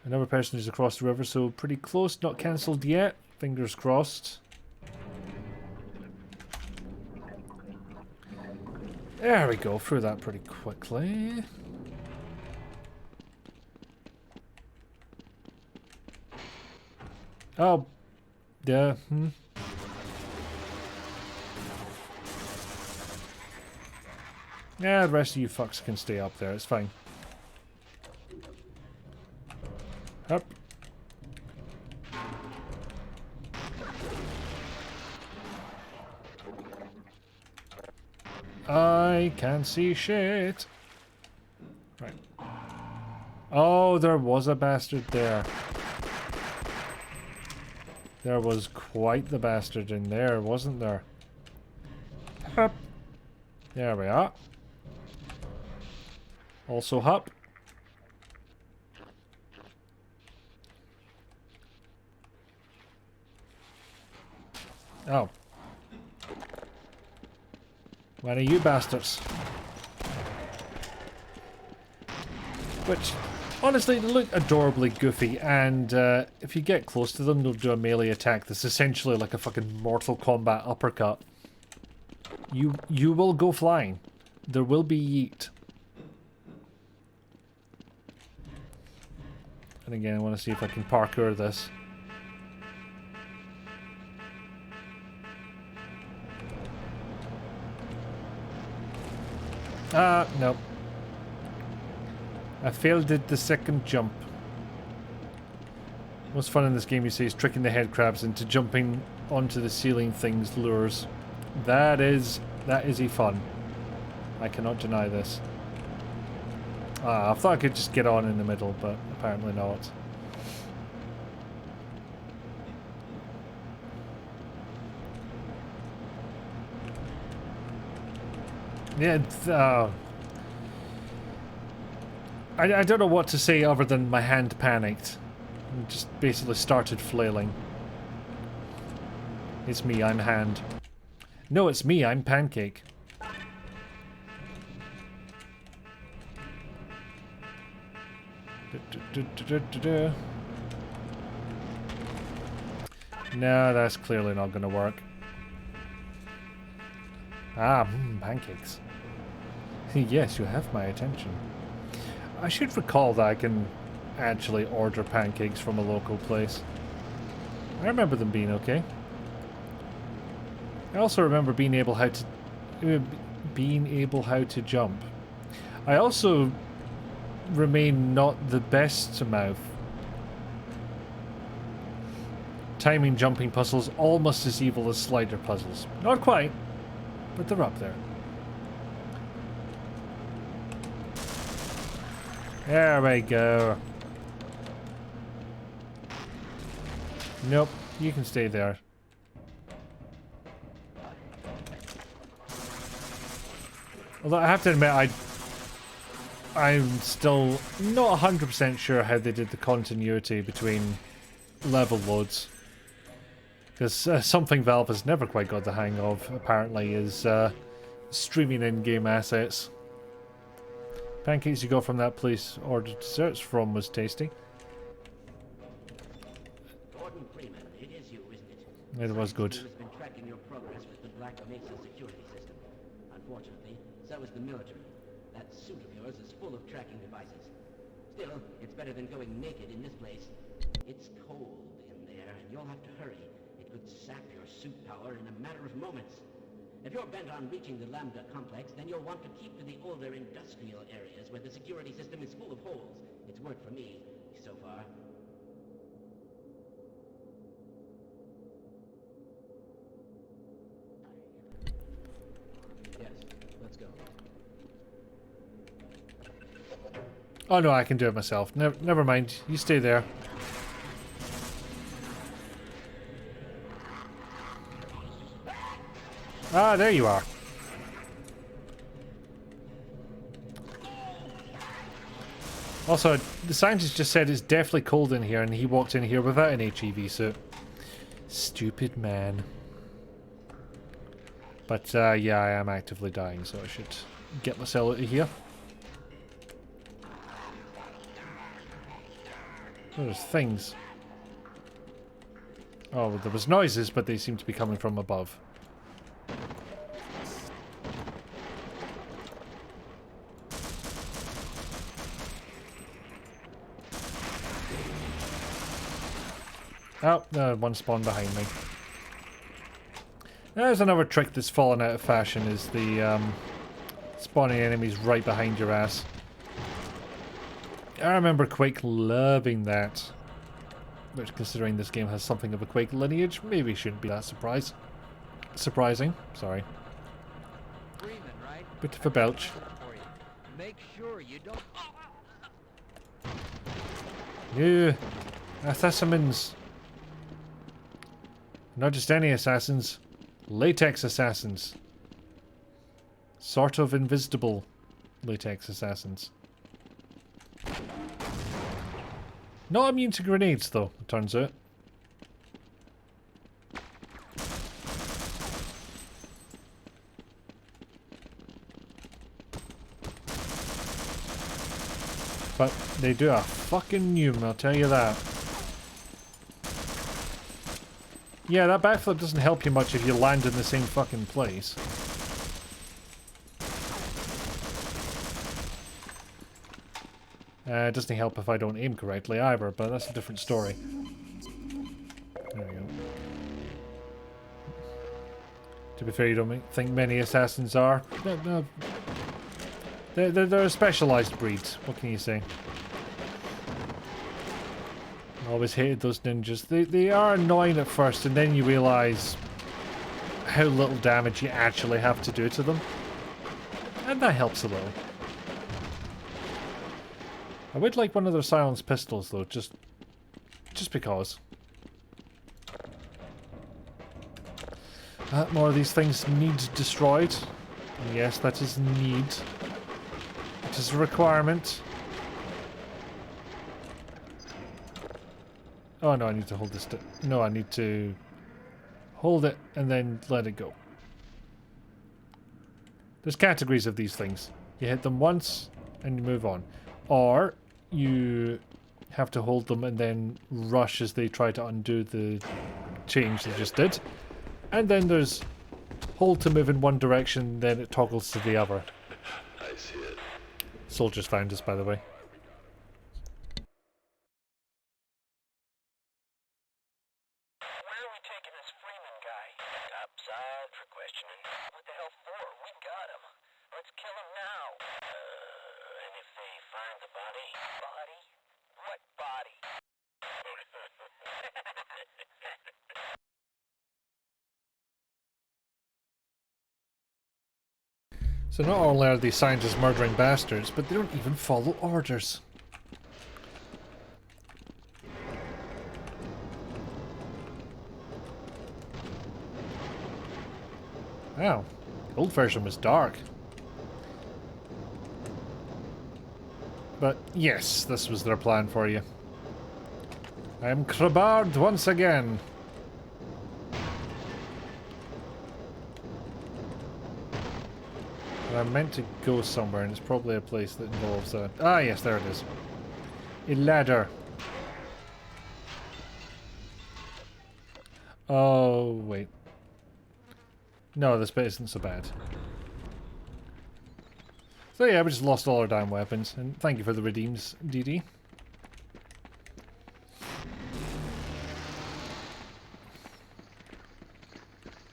Another person who's across the river, so pretty close, not cancelled yet. Fingers crossed. There we go, through that pretty quickly. Oh, yeah. Yeah, the rest of you fucks can stay up there, it's fine. Up. I can't see shit. Right. Oh, there was a bastard there. There was quite the bastard in there, wasn't there? Hup. There we are. Also hup. Oh. One of you bastards. Which, honestly, they look adorably goofy, and if you get close to them, they'll do a melee attack that's essentially like a fucking Mortal Kombat uppercut. You will go flying. There will be yeet. And again, I want to see if I can parkour this. No. I failed at the second jump. What's fun in this game, you say, is tricking the head crabs into jumping onto the ceiling things lures. That is a fun. I cannot deny this. I thought I could just get on in the middle, but apparently not. Yeah, I don't know what to say other than my hand panicked. And just basically started flailing. It's me, I'm Hand. No, it's me, I'm Pancake. No, that's clearly not going to work. Pancakes. Yes, you have my attention. I should recall that I can actually order pancakes from a local place. I remember them being okay. I also remember being able how to jump. I also remain not the best to mouth. Timing jumping puzzles almost as evil as slider puzzles. Not quite, but they're up there. There we go. Nope, you can stay there. Although I have to admit, I'm still not 100% sure how they did the continuity between level loads. Because something Valve has never quite got the hang of, apparently, is streaming in-game assets. Pancakes you got from that place ordered desserts from was tasty. Gordon Freeman, it is you, isn't it? It was good. Has been tracking your progress with the Black Mesa security system. Unfortunately, so is the military. That suit of yours is full of tracking devices. Still, it's better than going naked in this place. It's cold in there, and you'll have to hurry. It could sap your suit power in a matter of moments. If you're bent on reaching the Lambda complex, then you'll want to keep to the older industrial areas where the security system is full of holes. It's worked for me, so far. Yes, let's go. Oh no, I can do it myself. Never mind. You stay there. Ah, there you are. Also, the scientist just said it's definitely cold in here, and he walked in here without an HEV suit. Stupid man. But, yeah, I am actively dying, so I should get myself out of here. Oh, there's things. Oh, well, there was noises, but they seem to be coming from above. Oh, one spawned behind me. There's another trick that's fallen out of fashion, is the spawning enemies right behind your ass. I remember Quake loving that. Which, considering this game has something of a Quake lineage, maybe shouldn't be that surprising. Sorry. Freeman, right? Bit of a belch. Make sure you don't... Yeah, assassins. Not just any assassins. Latex assassins. Sort of invisible latex assassins. Not immune to grenades, though, it turns out. But they do a fucking nume, I'll tell you that. Yeah, that backflip doesn't help you much if you land in the same fucking place. It doesn't help if I don't aim correctly either, but that's a different story. There we go. To be fair, you don't think many assassins are. No. They're a specialised breed. What can you say? I always hated those ninjas. They are annoying at first, and then you realise how little damage you actually have to do to them. And that helps a little. I would like one of their silenced pistols, though, just because. More of these things need destroyed. And yes, that is need. It is a requirement. Oh no, I need to hold this. No, I need to hold it and then let it go. There's categories of these things. You hit them once and you move on. Or you have to hold them and then rush as they try to undo the change they just did. And then there's hold to move in one direction, then it toggles to the other. I see it. Soldiers found us, by the way. Where are we taking this Freeman guy? Topside for questioning. What the hell for? We got him. Let's kill him now. And if they find the body? Body? What body? So not only are they signed as murdering bastards, but they don't even follow orders. Wow, the old version was dark. But yes, this was their plan for you. I am crabard once again. And I'm meant to go somewhere, and it's probably a place that involves a... Ah, yes, there it is. A ladder. Oh, wait. No, this bit isn't so bad. So yeah, we just lost all our damn weapons, and thank you for the redeems, DD.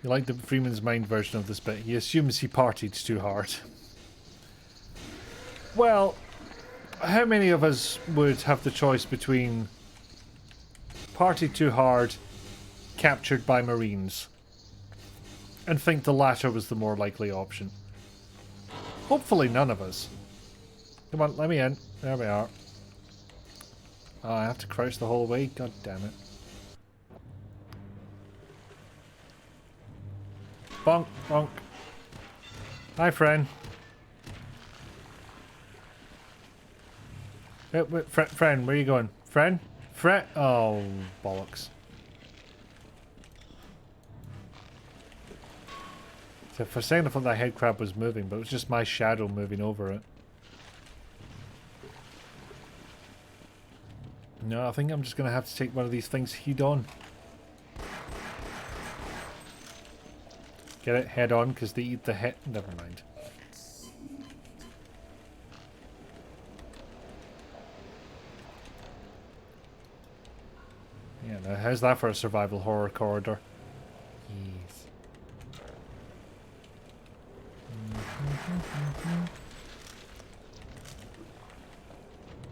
You like the Freeman's Mind version of this bit. He assumes he partied too hard. Well, how many of us would have the choice between partied too hard, captured by Marines, and think the latter was the more likely option? Hopefully none of us. Come on, let me in. There we are. Oh, I have to crouch the whole way? God damn it. Bonk, bonk. Hi, friend. Wait, friend, where are you going? Friend? Friend? Oh, bollocks. So for a second I thought that head crab was moving, but it was just my shadow moving over it. No, I think I'm just going to have to take one of these things head on. Get it? Head on, because they eat the head. Never mind. Yeah, now how's that for a survival horror corridor? Yes.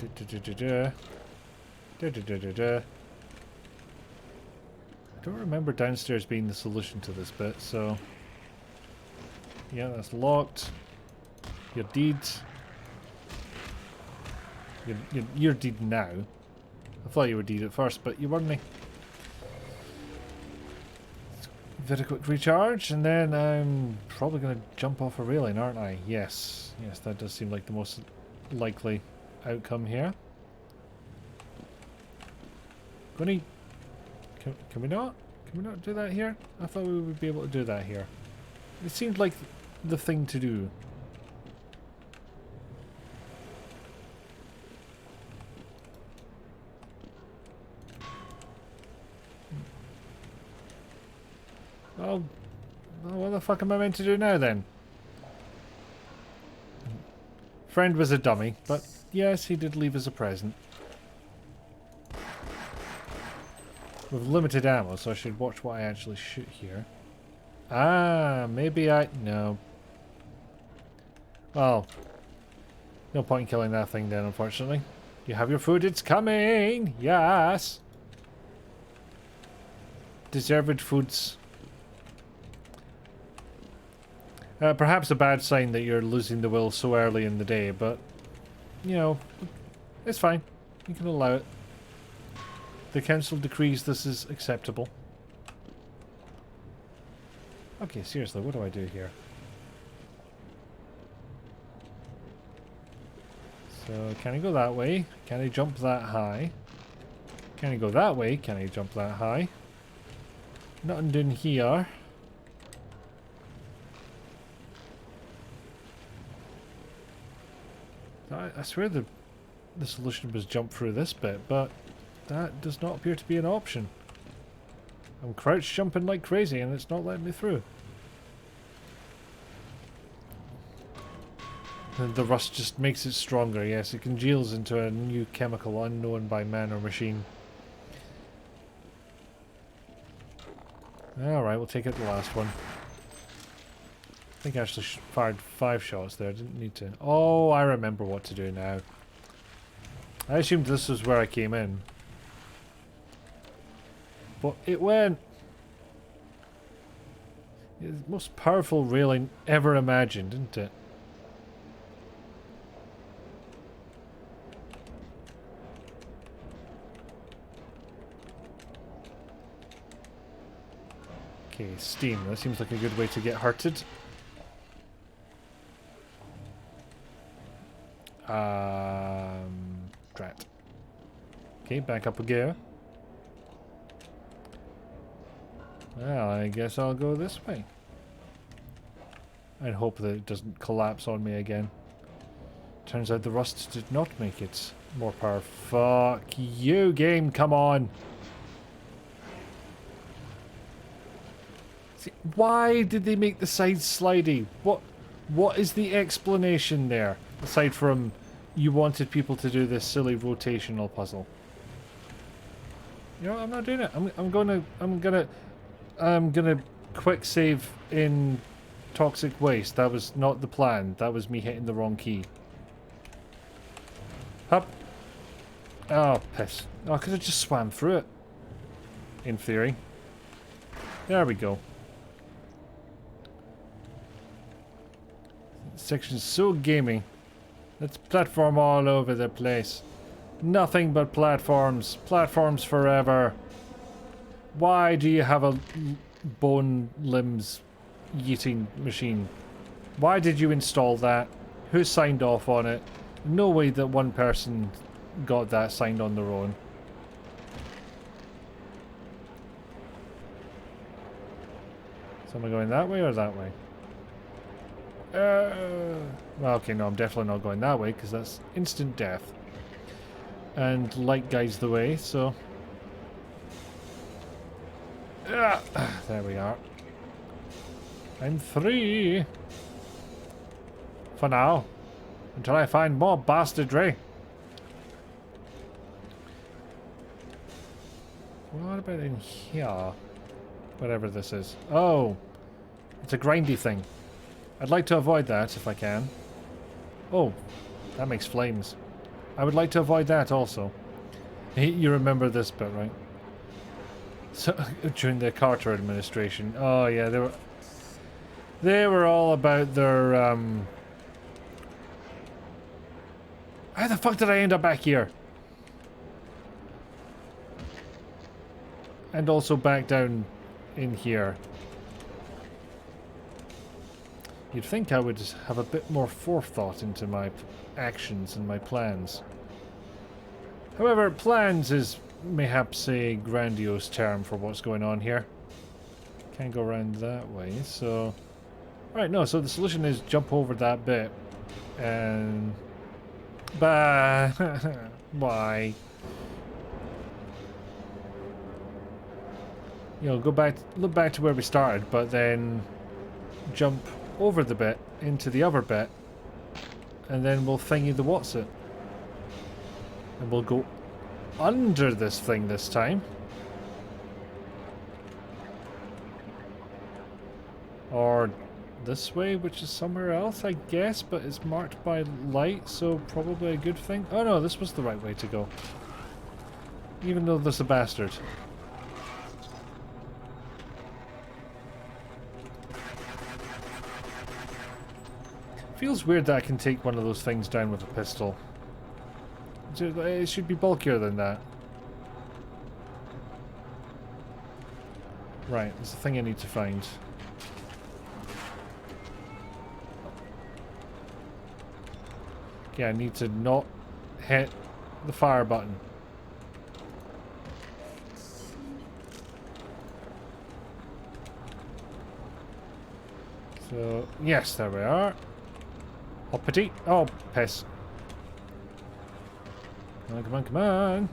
I don't remember downstairs being the solution to this bit, so... Yeah, that's locked. You're dead. You're dead now. I thought you were dead at first, but you weren't. give it a quick recharge, and then I'm probably going to jump off a railing, aren't I? Yes. Yes, that does seem like the most likely outcome here. Gunny, can we not? Can we not do that here? I thought we would be able to do that here. It seemed like the thing to do. Well, what the fuck am I meant to do now then? Friend was a dummy, but yes, he did leave us a present. With limited ammo, so I should watch what I actually shoot here. Ah, maybe no. Well, no point in killing that thing then, unfortunately. You have your food, it's coming! Yes! Deserved foods. Perhaps a bad sign that you're losing the will so early in the day, but, you know, it's fine. You can allow it. The council decrees this is acceptable. Okay, seriously, what do I do here? So, can I go that way? Can I jump that high? Can I go that way? Can I jump that high? Nothing doing here. I swear the solution was jump through this bit, but that does not appear to be an option. I'm crouch jumping like crazy and it's not letting me through. And the rust just makes it stronger, yes, it congeals into a new chemical unknown by man or machine. Alright, we'll take out the last one. I think I actually fired 5 shots there, I didn't need to. Oh, I remember what to do now. I assumed this was where I came in. But it went. It's the most powerful railing ever imagined, isn't it? Okay, steam. That seems like a good way to get hurted. Drat. Okay, back up again. Well, I guess I'll go this way. And hope that it doesn't collapse on me again. Turns out the rust did not make it more powerful. Fuck you, game, come on! See, why did they make the sides slidey? What is the explanation there? Aside from you wanted people to do this silly rotational puzzle. You know, I'm not doing it. I'm gonna quick save in toxic waste. That was not the plan. That was me hitting the wrong key. Up. Oh, piss. Oh, I could have just swam through it. In theory. There we go. This section's so gamey. Let's platform all over the place. Nothing but platforms. Platforms forever. Why do you have a bone limbs eating machine? Why did you install that? Who signed off on it? No way that one person got that signed on their own. So am I going that way or that way? Well, okay, no, I'm definitely not going that way because that's instant death. And light guides the way, so... there we are. I'm free! For now. Until I find more bastardry. What about in here? Whatever this is. Oh! It's a grindy thing. I'd like to avoid that if I can. Oh, that makes flames. I would like to avoid that also. You remember this bit, right? So during the Carter administration. Oh yeah, they were all about their How the fuck did I end up back here? And also back down in here. You'd think I would have a bit more forethought into my actions and my plans. However, plans is mayhaps a grandiose term for what's going on here. Can't go around that way, so... Right, no, so the solution is jump over that bit. And... Bah! Why? You know, look back to where we started, but then jump over the bit into the other bit, and then we'll thingy the what's it. And we'll go under this thing this time. Or this way, which is somewhere else, I guess, but it's marked by light, so probably a good thing. Oh no, this was the right way to go. Even though there's a bastard. Feels weird that I can take one of those things down with a pistol. It should be bulkier than that. Right, there's a thing I need to find. Okay, I need to not hit the fire button. So, yes, there we are. Hoppity. Oh, piss. Oh, come on, come on.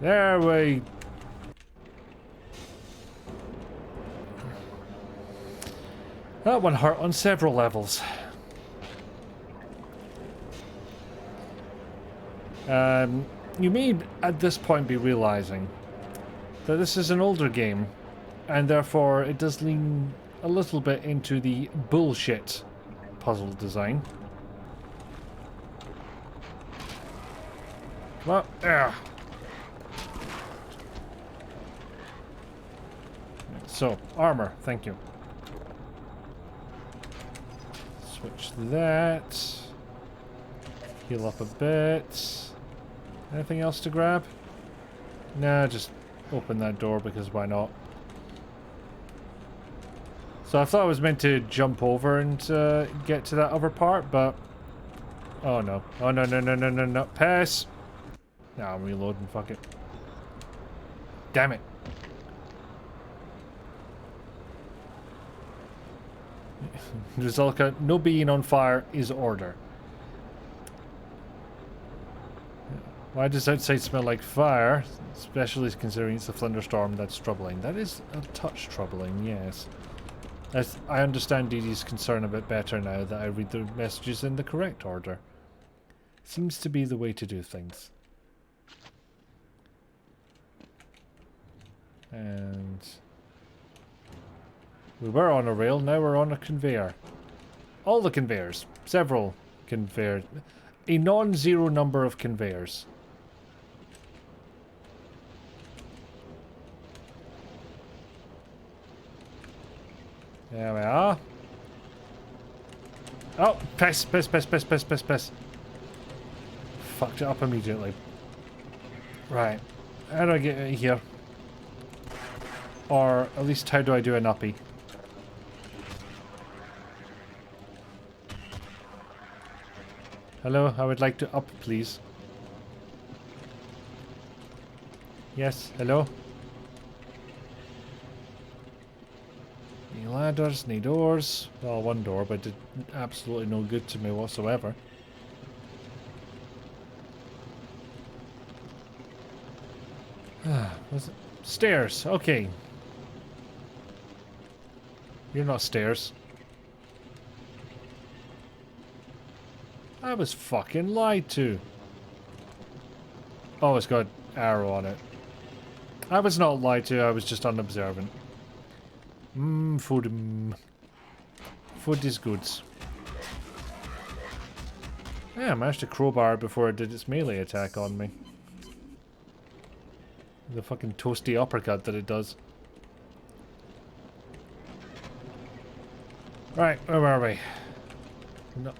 There we... That one hurt on several levels. You may at this point be realizing that this is an older game, and therefore it does lean a little bit into the bullshit puzzle design. Come on, there. So, armor, thank you. Switch that. Heal up a bit. Anything else to grab? Nah, just open that door because why not? So I thought I was meant to jump over and get to that other part, but... Oh no. Oh no, no, no, no, no, no. Pass! Nah, I'm reloading, fuck it. Damn it. Rizalka, no being on fire is order. Why does outside smell like fire? Especially considering it's a thunderstorm, that's troubling. That is a touch troubling, yes. I understand Dee Dee's concern a bit better now that I read the messages in the correct order. Seems to be the way to do things. And... we were on a rail, now we're on a conveyor. All the conveyors. Several conveyors. A non-zero number of conveyors. There we are. Oh, piss, piss, piss, piss, piss, piss, piss. Fucked it up immediately. Right. How do I get out of here? Or at least how do I do an uppie? Hello, I would like to up, please. Yes, hello? Any ladders, any doors? Well, one door, but it did absolutely no good to me whatsoever. Was it? Stairs, okay. You're not stairs. I was fucking lied to. Oh, it's got an arrow on it. I was not lied to, I was just unobservant. Food. Food is good. Yeah, I managed to crowbar it before it did its melee attack on me. The fucking toasty uppercut that it does. Right, where are we? No,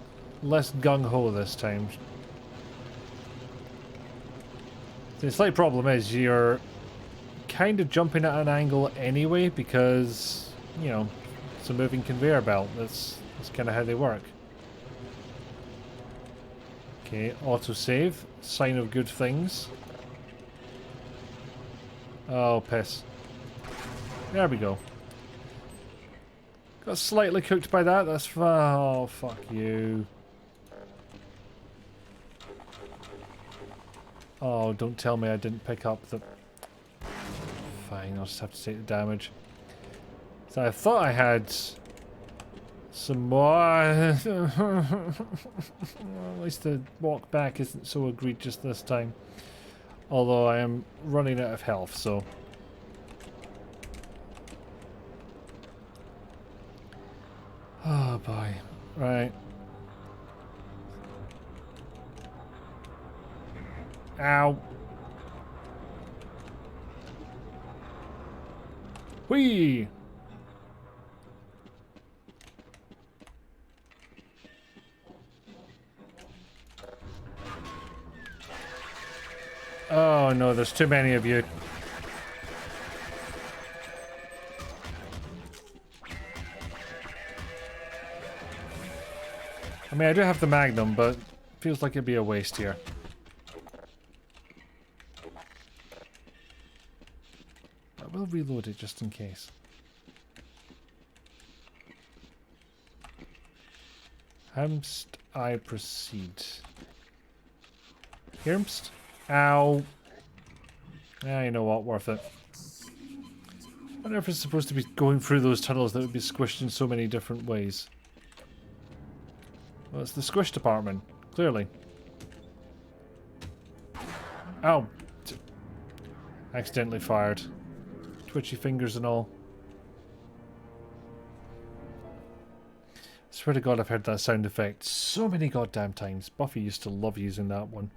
less gung-ho this time. The slight problem is you're kind of jumping at an angle anyway because, you know, it's a moving conveyor belt. That's That's kind of how they work. Okay, autosave. Sign of good things. Oh, piss. There we go. Got slightly cooked by that. That's... Oh, fuck you. Oh, don't tell me I didn't pick up the... Fine, I'll just have to take the damage. So I thought I had... some more... At least the walk back isn't so egregious this time. Although I am running out of health, so... Oh boy. Right. Ow. Whee! Oh no, there's too many of you. I mean, I do have the Magnum, but feels like it'd be a waste here. I will reload it just in case. Hamst, I proceed. Hirmst? Ow. Yeah, you know what, worth it. I wonder if it's supposed to be going through those tunnels that would be squished in so many different ways. Well, it's the squish department, clearly. Ow! Accidentally fired. Twitchy fingers and all. I swear to God I've heard that sound effect so many goddamn times. Buffy used to love using that one.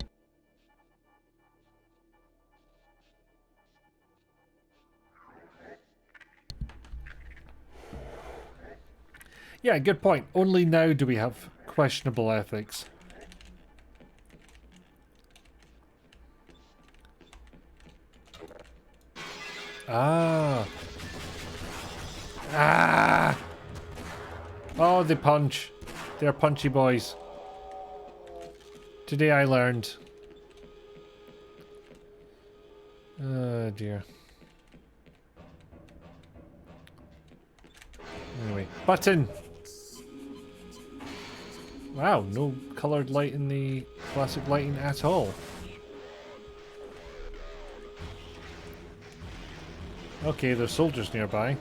Yeah, good point. Only now do we have questionable ethics. Ah. Ah. Oh, they punch. They're punchy boys. Today I learned. Oh dear. Anyway, button. Wow, no coloured light in the classic lighting at all. Okay, there's soldiers nearby.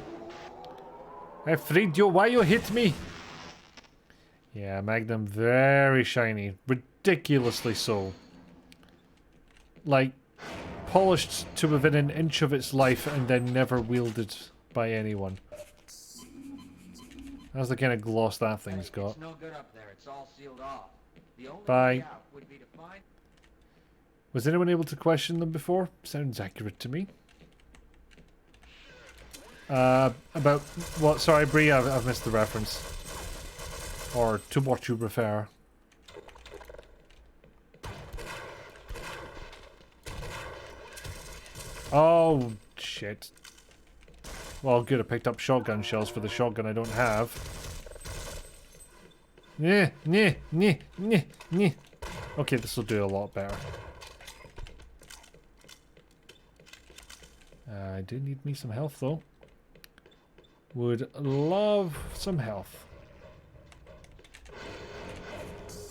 I freed you. Why you hit me? Yeah, Magnum very shiny. Ridiculously so. Like, polished to within an inch of its life and then never wielded by anyone. That's the kind of gloss that thing's got. It's no good up there. It's all sealed off. The only Bye. way out would be to find... Was anyone able to question them before? Sounds accurate to me. About what? Sorry, Bree, I've missed the reference. Or to what you refer. Oh, shit. Well, good, I picked up shotgun shells for the shotgun I don't have. Nyeh, nyeh, nyeh, nyeh, nyeh. Okay, this will do a lot better. I do need me some health, though. Would love some health.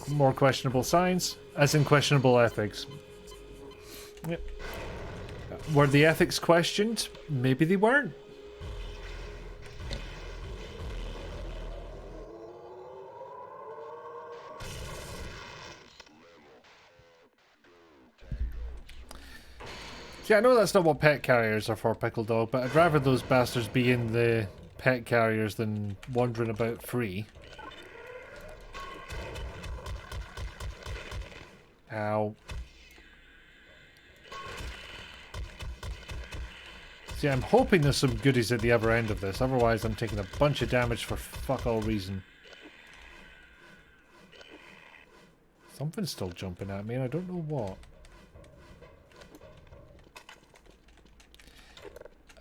More questionable signs, as in questionable ethics. Yep. Were the ethics questioned? Maybe they weren't. Yeah, I know that's not what pet carriers are for, Pickle Dog, but I'd rather those bastards be in the pet carriers than wandering about free. Ow. See, I'm hoping there's some goodies at the other end of this, otherwise I'm taking a bunch of damage for fuck all reason. Something's still jumping at me and I don't know what.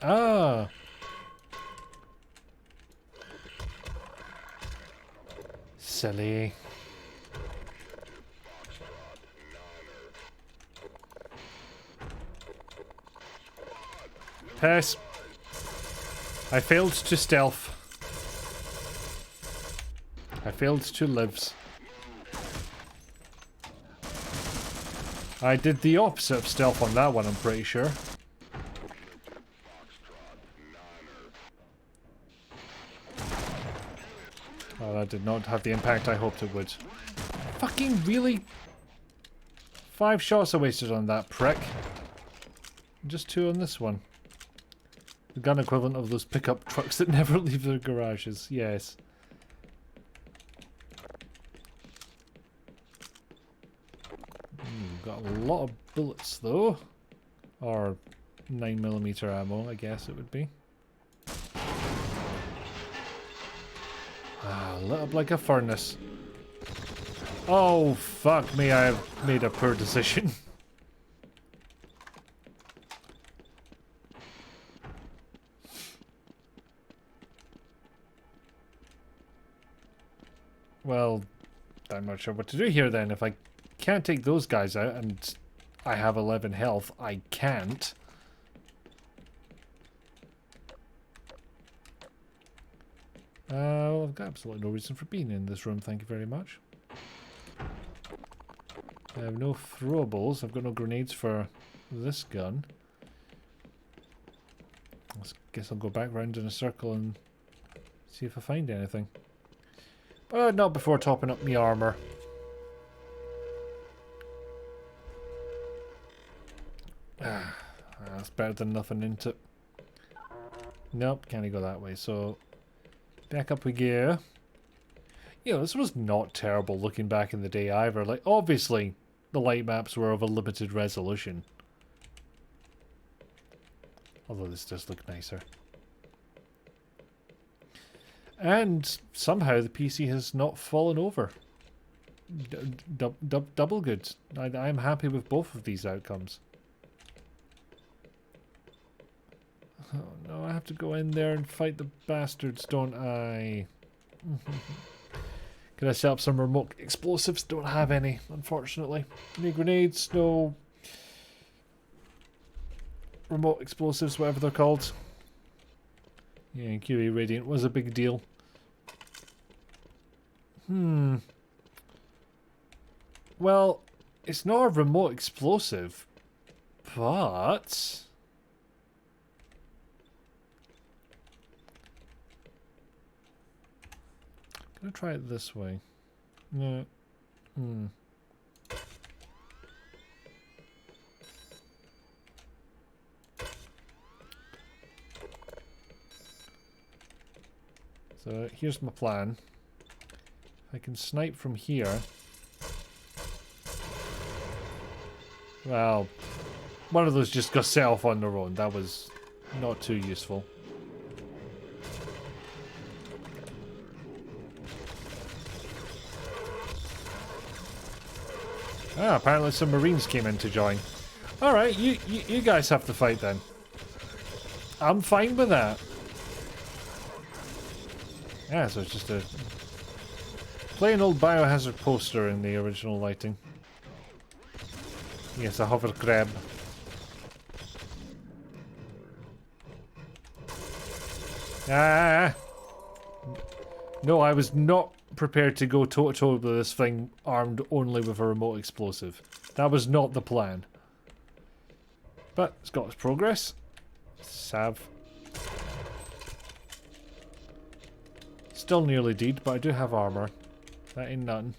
Ah! silly. Pass. I failed to stealth. I failed to lives. I did the opposite of stealth on that one, I'm pretty sure. Oh, that did not have the impact I hoped it would. Fucking really? 5 shots I wasted on that prick. Just 2 on this one. The gun equivalent of those pickup trucks that never leave their garages. Yes. Got a lot of bullets though. Or 9mm ammo, I guess it would be. Lit up like a furnace. Oh, fuck me, I've made a poor decision. Well, I'm not sure what to do here then. If I can't take those guys out and I have 11 health, I can't. Well, I've got absolutely no reason for being in this room, thank you very much. I have no throwables, I've got no grenades for this gun. I guess I'll go back round in a circle and see if I find anything. But not before topping up my armor. That's better than nothing, isn't it? Nope, can't go that way, so back up we go. You know, this was not terrible looking back in the day either. Like, obviously, the light maps were of a limited resolution. Although this does look nicer. And somehow the PC has not fallen over. Double good. I'm happy with both of these outcomes. Oh no, I have to go in there and fight the bastards, don't I? Can I set up some remote explosives? Don't have any, unfortunately. Any grenades? No. Remote explosives, whatever they're called. Yeah, QA Radiant was a big deal. Well, it's not a remote explosive, but... I'm gonna try it this way. No. So here's my plan. I can snipe from here. Well, one of those just got set off on their own. That was not too useful. Ah, apparently some Marines came in to join. Alright, you guys have to fight then. I'm fine with that. Yeah, so it's just a plain old biohazard poster in the original lighting. Yes, a hover crab. Ah! No, I was not prepared to go toe-to-toe with this thing armed only with a remote explosive. That was not the plan. But it's got its progress. Sav. Still nearly dead, but I do have armor. That ain't nothing.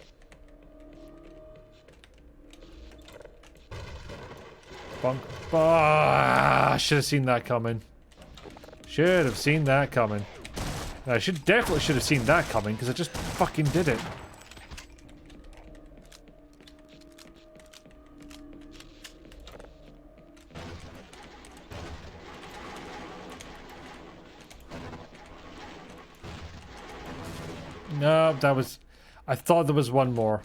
Bonk. Ah, should have seen that coming. Should have seen that coming. I definitely should have seen that coming because I just fucking did it. No, that was... I thought there was one more.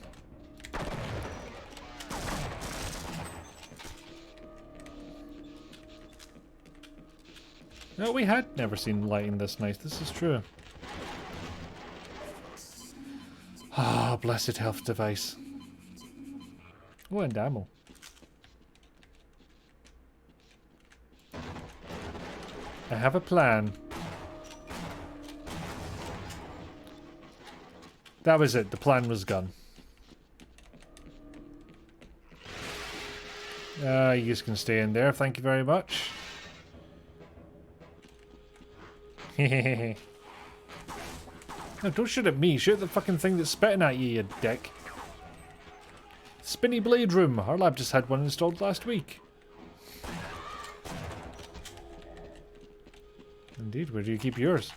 No, we had never seen lighting this nice. This is true. Ah, blessed health device. Oh, and ammo. I have a plan. That was it. The plan was gone. You just can stay in there. Thank you very much. Hehehe. No, don't shoot at me. Shoot at the fucking thing that's spitting at you, you dick. Spinny blade room. Our lab just had one installed last week. Indeed. Where do you keep yours?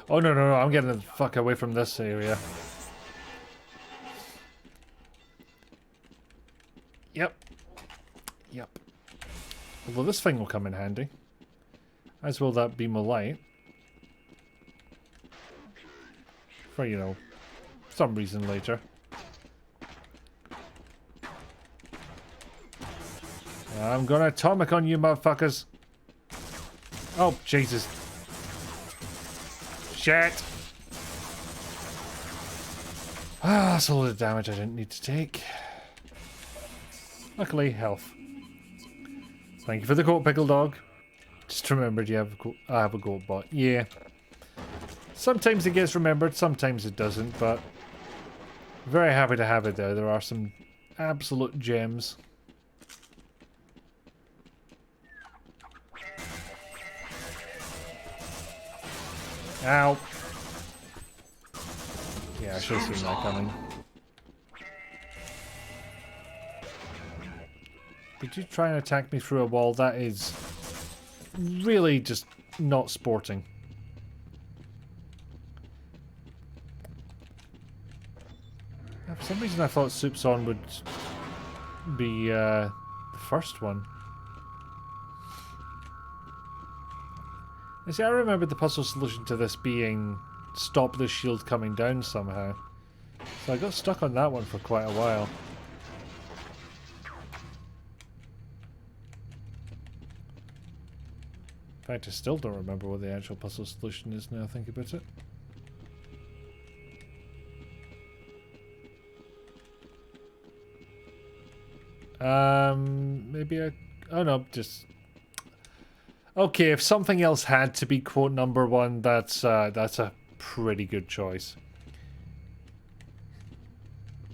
Oh, no, no, no. I'm getting the fuck away from this area. Yep. Yep. Although this thing will come in handy. As will that beam of light. For, you know, some reason later. I'm gonna atomic on you, motherfuckers. Oh, Jesus. Shit. Ah, that's a lot of damage I didn't need to take. Luckily, health. Thank you for the goat, pickle dog. Just remembered you have a goat, I have a goat bot. Yeah. Sometimes it gets remembered, sometimes it doesn't, but very happy to have it there. There are some absolute gems. Ow. Yeah, I should have seen that coming. Did you try and attack me through a wall? That is really just not sporting. For some reason I thought Soup's On would be the first one. You see, I remember the puzzle solution to this being stop the shield coming down somehow. So I got stuck on that one for quite a while. In fact, I still don't remember what the actual puzzle solution is now I think about it. Maybe I... Oh no, just... Okay, if something else had to be quote number one, that's a pretty good choice.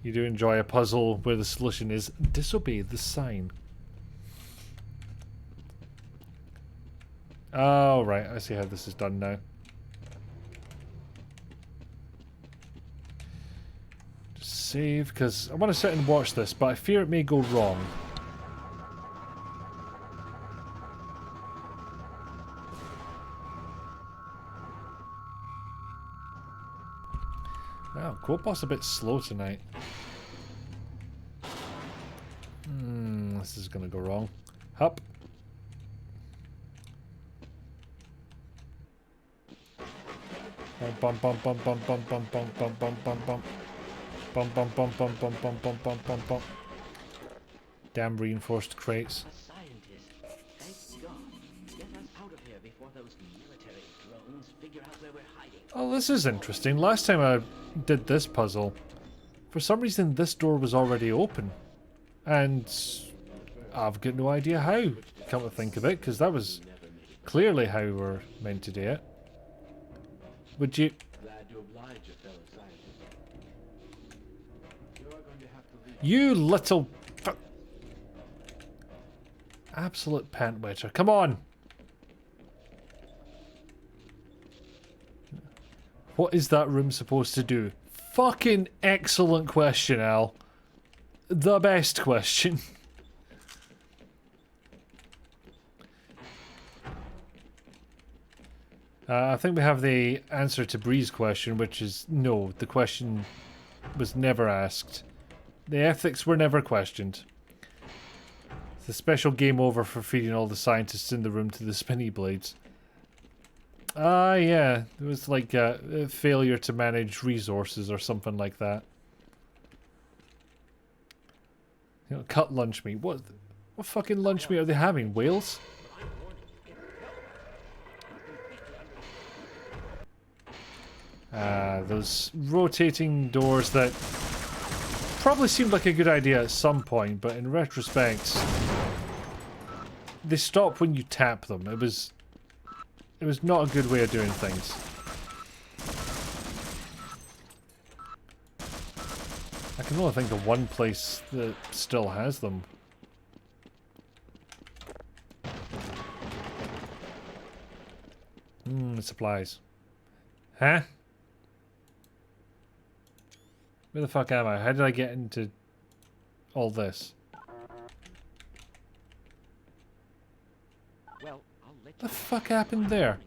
You do enjoy a puzzle where the solution is disobey the sign. Oh, right, I see how this is done now. Just save, because I want to sit and watch this, but I fear it may go wrong. Oh, Quote's a bit slow tonight. This is gonna go wrong. Hup. Bum bum bum bum bum bum bum bum bum bum bum. Bum bum bum bum bum bum bum bum bum bum. Damn reinforced crates. Oh, this is interesting. Last time I did this puzzle, for some reason this door was already open. And I've got no idea how, come to think of it, because that was clearly how we were meant to do it. Would you... You little... Absolute pant wetter. Come on! What is that room supposed to do? Fucking excellent question, Al. The best question. I think we have the answer to Bree's question, which is no, the question was never asked. The ethics were never questioned. It's a special game over for feeding all the scientists in the room to the spinny blades. Ah, yeah. It was like a failure to manage resources or something like that. You know, cut lunch meat. What fucking lunch meat are they having? Whales? Those rotating doors that probably seemed like a good idea at some point, but in retrospect, they stop when you tap them. It was not a good way of doing things. I can only think of one place that still has them. Supplies. Huh? Where the fuck am I? How did I get into all this? Well, I'll let What the fuck happened there?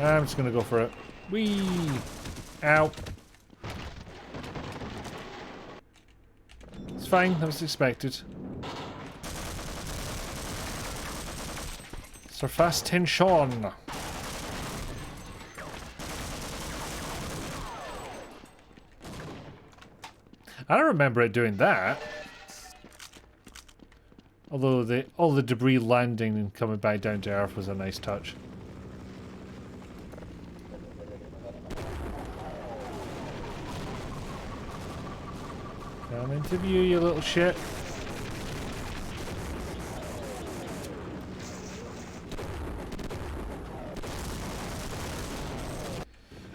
I'm just gonna go for it. Whee! Ow. It's fine, that was expected. Surface tension. I don't remember it doing that. Although all the debris landing and coming back down to Earth was a nice touch. Come into view, you little shit.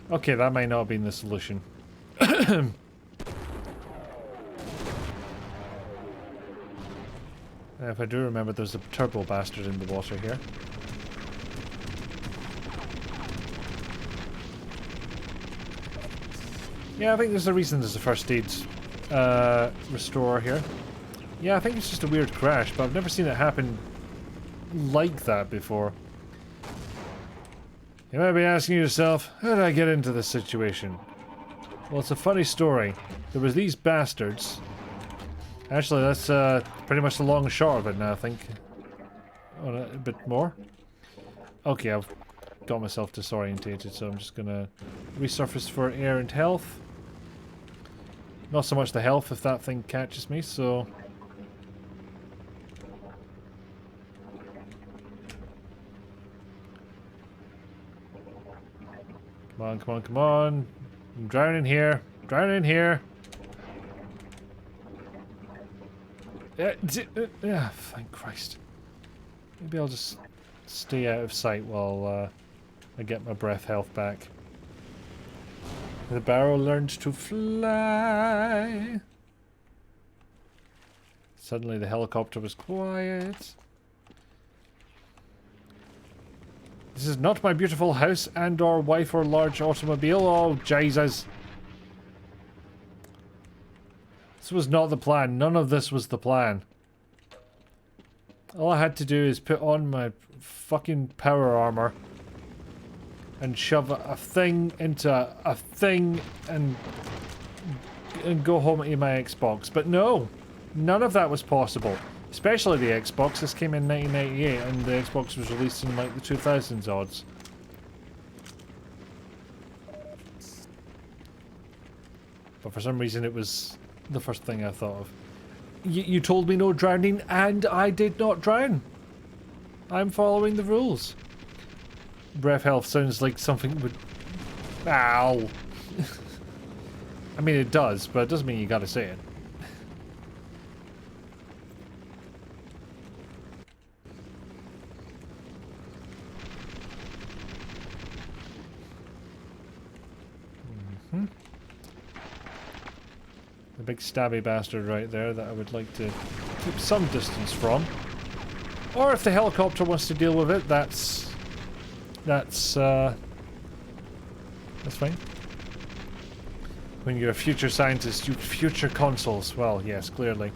Okay, that might not have been the solution. If I do remember, there's a turbo bastard in the water here. Yeah, I think there's a reason there's a first aid restorer here. Yeah, I think it's just a weird crash, but I've never seen it happen like that before. You might be asking yourself, how did I get into this situation? Well, it's a funny story. There was these bastards. Actually, that's pretty much the long and short of it now, I think. Oh, a bit more. Okay, I've got myself disorientated, so I'm just gonna resurface for air and health. Not so much the health if that thing catches me, so... Come on, come on, come on. I'm drowning here. Drowning here. Thank Christ. Maybe I'll just stay out of sight while I get my breath health back. The barrel learned to fly. Suddenly the helicopter was quiet. This is not my beautiful house and or wife or large automobile. Oh, Jesus. This was not the plan. None of this was the plan. All I had to do is put on my fucking power armor and shove a thing into a thing and go home to my Xbox. But no, none of that was possible. Especially the Xbox. This came in 1998 and the Xbox was released in like the 2000s odds. But for some reason it was the first thing I thought of. You told me no drowning and I did not drown. I'm following the rules. Breath health sounds like something would... Ow! I mean it does, but it doesn't mean you gotta say it. The big stabby bastard right there that I would like to keep some distance from. Or if the helicopter wants to deal with it, that's fine. When you're a future scientist, you future consoles. Well, yes, clearly.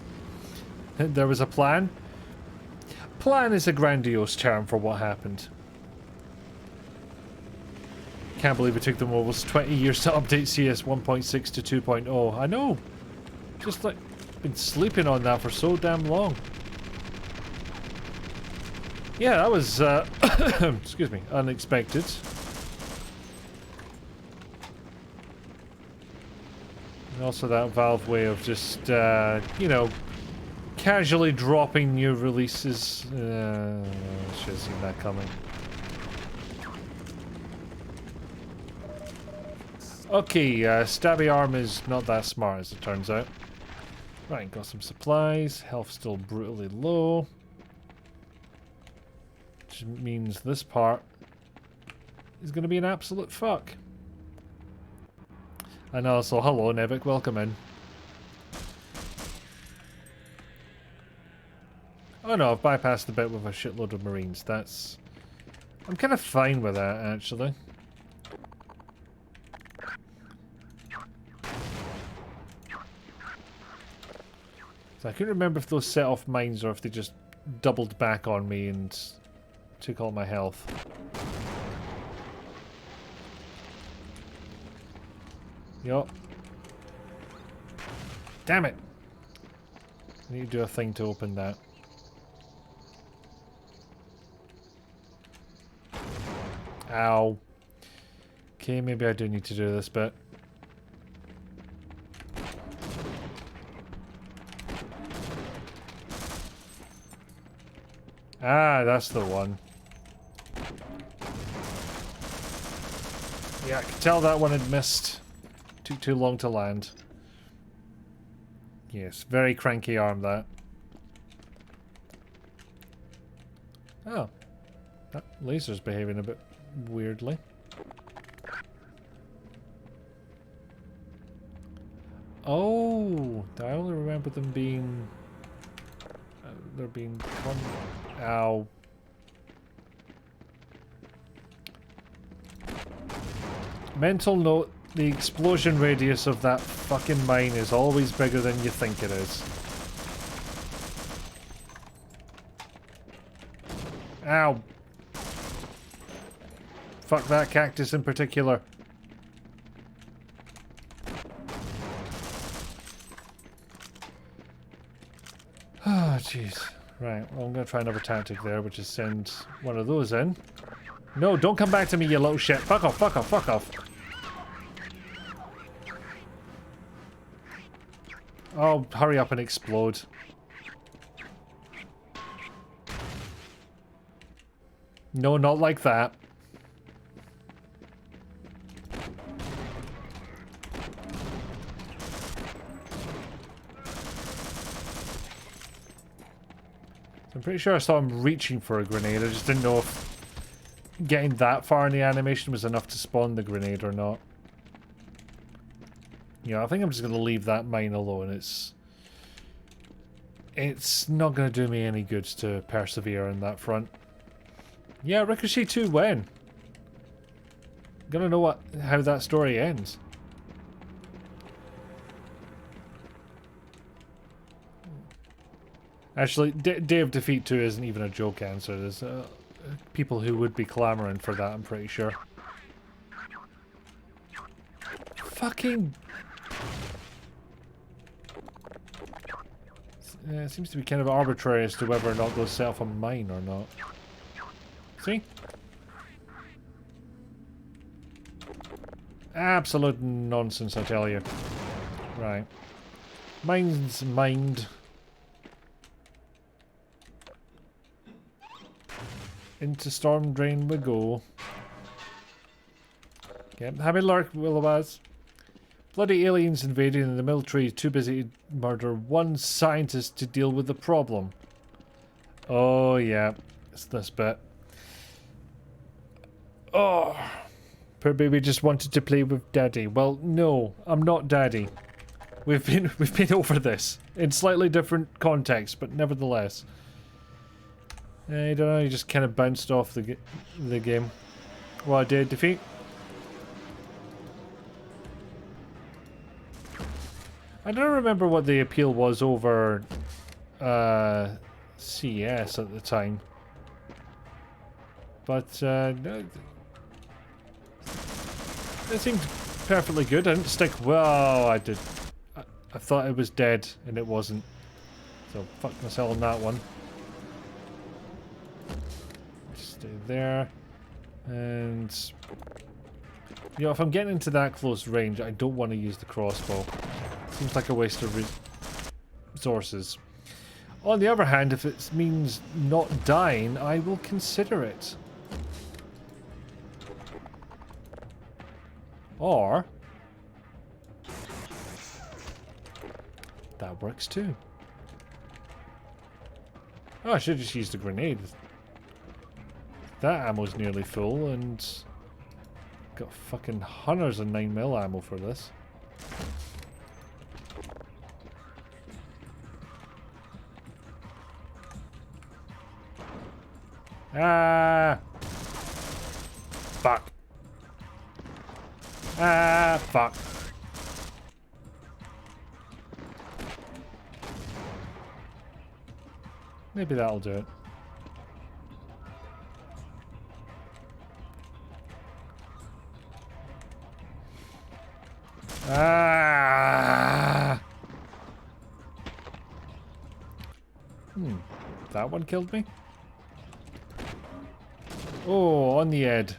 There was a plan. Plan is a grandiose term for what happened. Can't believe it took them almost 20 years to update CS 1.6 to 2.0. I know. Just like, been sleeping on that for so damn long. Yeah, that was, excuse me, unexpected. And also that Valve way of just, you know, casually dropping new releases. Should have seen that coming. Okay, stabby arm is not that smart as it turns out. Right, got some supplies. Health still brutally low. Which means this part is going to be an absolute fuck. And also, hello Nevik, welcome in. Oh no, I've bypassed the bit with a shitload of marines. That's... I'm kind of fine with that, actually. So I couldn't remember if those set off mines or if they just doubled back on me and took all my health. Yup. Damn it! I need to do a thing to open that. Ow. Okay, maybe I do need to do this bit. Ah, that's the one. Yeah, I could tell that one had missed. Took too long to land. Yes, very cranky arm that. Oh. That laser's behaving a bit weirdly. Oh, I only remember them being... there being one... Ow. Mental note, the explosion radius of that fucking mine is always bigger than you think it is. Ow. Fuck that cactus in particular. Oh, jeez. Right, well, I'm going to try another tactic there, which is send one of those in. No, don't come back to me, you little shit. Fuck off, fuck off, fuck off. Oh, hurry up and explode. No, not like that. I'm pretty sure I saw him reaching for a grenade. I just didn't know if getting that far in the animation was enough to spawn the grenade or not. Yeah, I think I'm just going to leave that mine alone. It's not going to do me any good to persevere in that front. Yeah, Ricochet 2 when? Gonna know how that story ends. Actually, Day of Defeat 2 isn't even a joke answer. There's people who would be clamoring for that, I'm pretty sure. Fucking... it seems to be kind of arbitrary as to whether or not those set off a mine or not. See? Absolute nonsense, I tell you. Right. Mine's mined. Into Storm Drain we go. Okay, happy lurk, Willowaz. Bloody aliens invading and the military is too busy to murder one scientist to deal with the problem. Oh yeah, it's this bit. Oh, poor baby just wanted to play with Daddy. Well, no, I'm not Daddy. We've been over this in slightly different context, but nevertheless. I don't know. He just kind of bounced off the game. Well, I did defeat. I don't remember what the appeal was over CS at the time, but no, it seemed perfectly good. I didn't stick. Well, I did. I thought it was dead, and it wasn't. So fuck myself on that one. there. And... you know, if I'm getting into that close range, I don't want to use the crossbow. Seems like a waste of resources. On the other hand, if it means not dying, I will consider it. Or... that works too. Oh, I should have just used a grenade. That ammo's nearly full, and... got fucking hundreds of 9mm ammo for this. Ah! Fuck. Ah, fuck. Maybe that'll do it. Ah! That one killed me? Oh, on the head.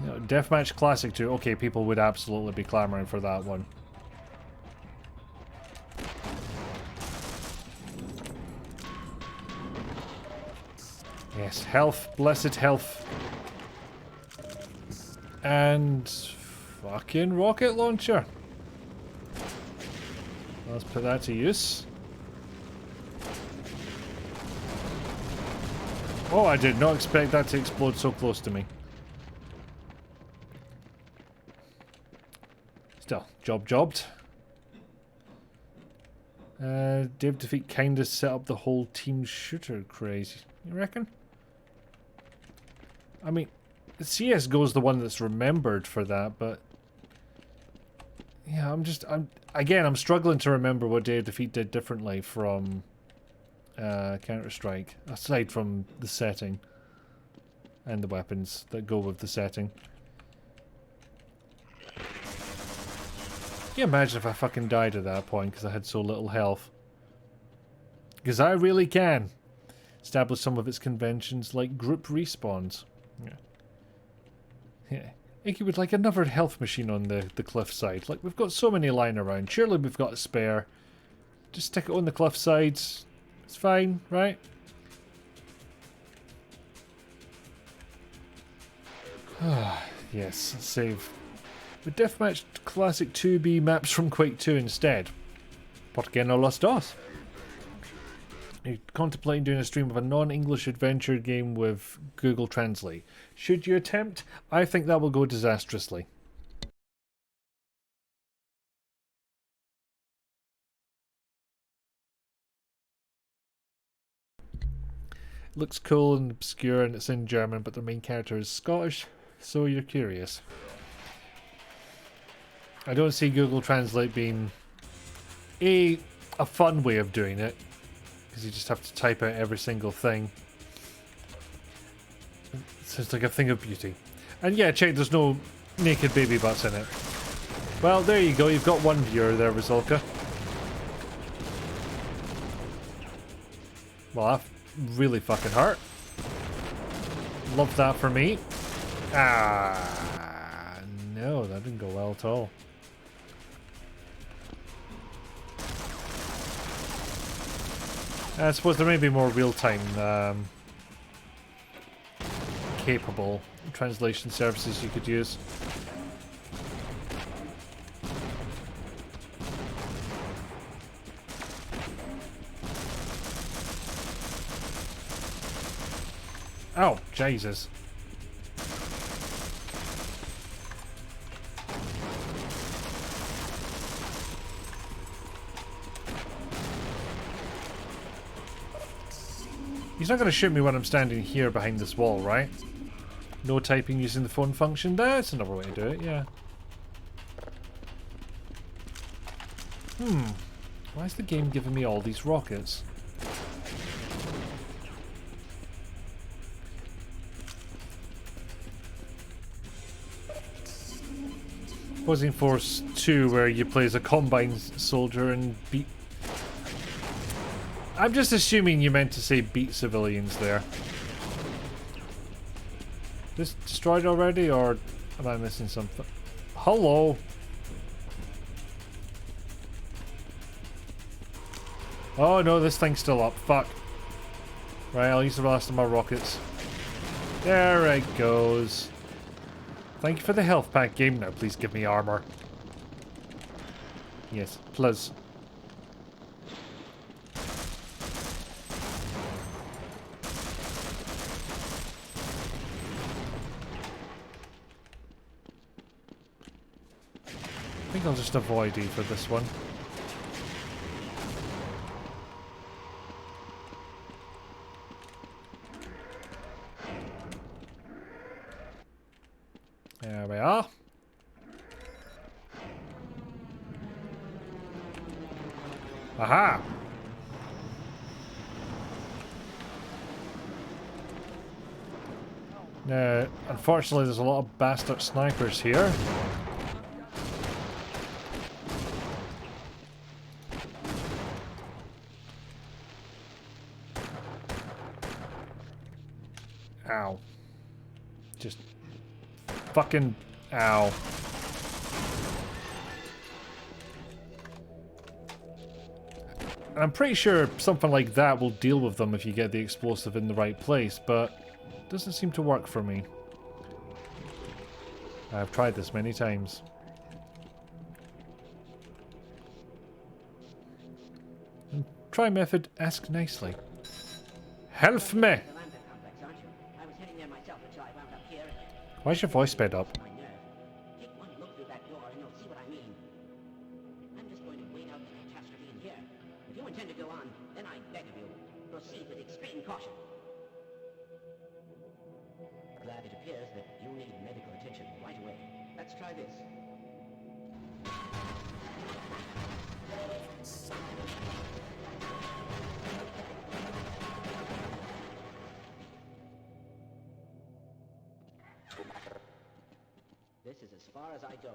You know, Deathmatch Classic 2. Okay, people would absolutely be clamoring for that one. Yes, health. Blessed health. And... fucking rocket launcher. Let's put that to use. Oh, I did not expect that to explode so close to me. Still, jobbed. Dave Defeat kinda set up the whole team shooter craze. You reckon? I mean, CSGO's the one that's remembered for that, but... yeah, I'm struggling to remember what Day of Defeat did differently from Counter-Strike, aside from the setting and the weapons that go with the setting. Can you imagine if I fucking died at that point because I had so little health? Because I really can establish some of its conventions like group respawns. Yeah. Icky would like another health machine on the cliffside. Like, we've got so many lying around. Surely we've got a spare. Just stick it on the cliffside. It's fine, right? Yes, save. The Deathmatch Classic 2B maps from Quake 2 instead. ¿Por qué no los dos? You're contemplating doing a stream of a non-English adventure game with Google Translate. Should you attempt? I think that will go disastrously. Looks cool and obscure and it's in German, but the main character is Scottish, so you're curious. I don't see Google Translate being a fun way of doing it, because you just have to type out every single thing. So it's like a thing of beauty. And yeah, check, there's no naked baby butts in it. Well, there you go, you've got one viewer there, Rizolka. Well, that really fucking hurt. Love that for me. Ah, no, that didn't go well at all. I suppose there may be more real-time capable translation services you could use. Oh, Jesus. He's not going to shoot me when I'm standing here behind this wall, right? No typing using the phone function. That's another way to do it, yeah. Why is the game giving me all these rockets? Opposing Force 2, where you play as a Combine soldier and beat... I'm just assuming you meant to say beat civilians there. This destroyed already, or am I missing something? Hello. Oh no, this thing's still up. Fuck. Right, I'll use the last of my rockets. There it goes. Thank you for the health pack, game. Now please give me armor. Yes, please. I think I'll just avoid E for this one. There we are. Aha! Now, unfortunately, there's a lot of bastard snipers here. Ow. Just fucking ow. I'm pretty sure something like that will deal with them if you get the explosive in the right place, but it doesn't seem to work for me. I've tried this many times. And try method, ask nicely. Help me! Why's your voice sped up? Take one look through that door and you'll see what I mean. I'm just going to wait out the catastrophe in here. If you intend to go on, then I beg of you, proceed with extreme caution. Glad it appears that you need medical attention right away. Let's try this. This is as far as I go.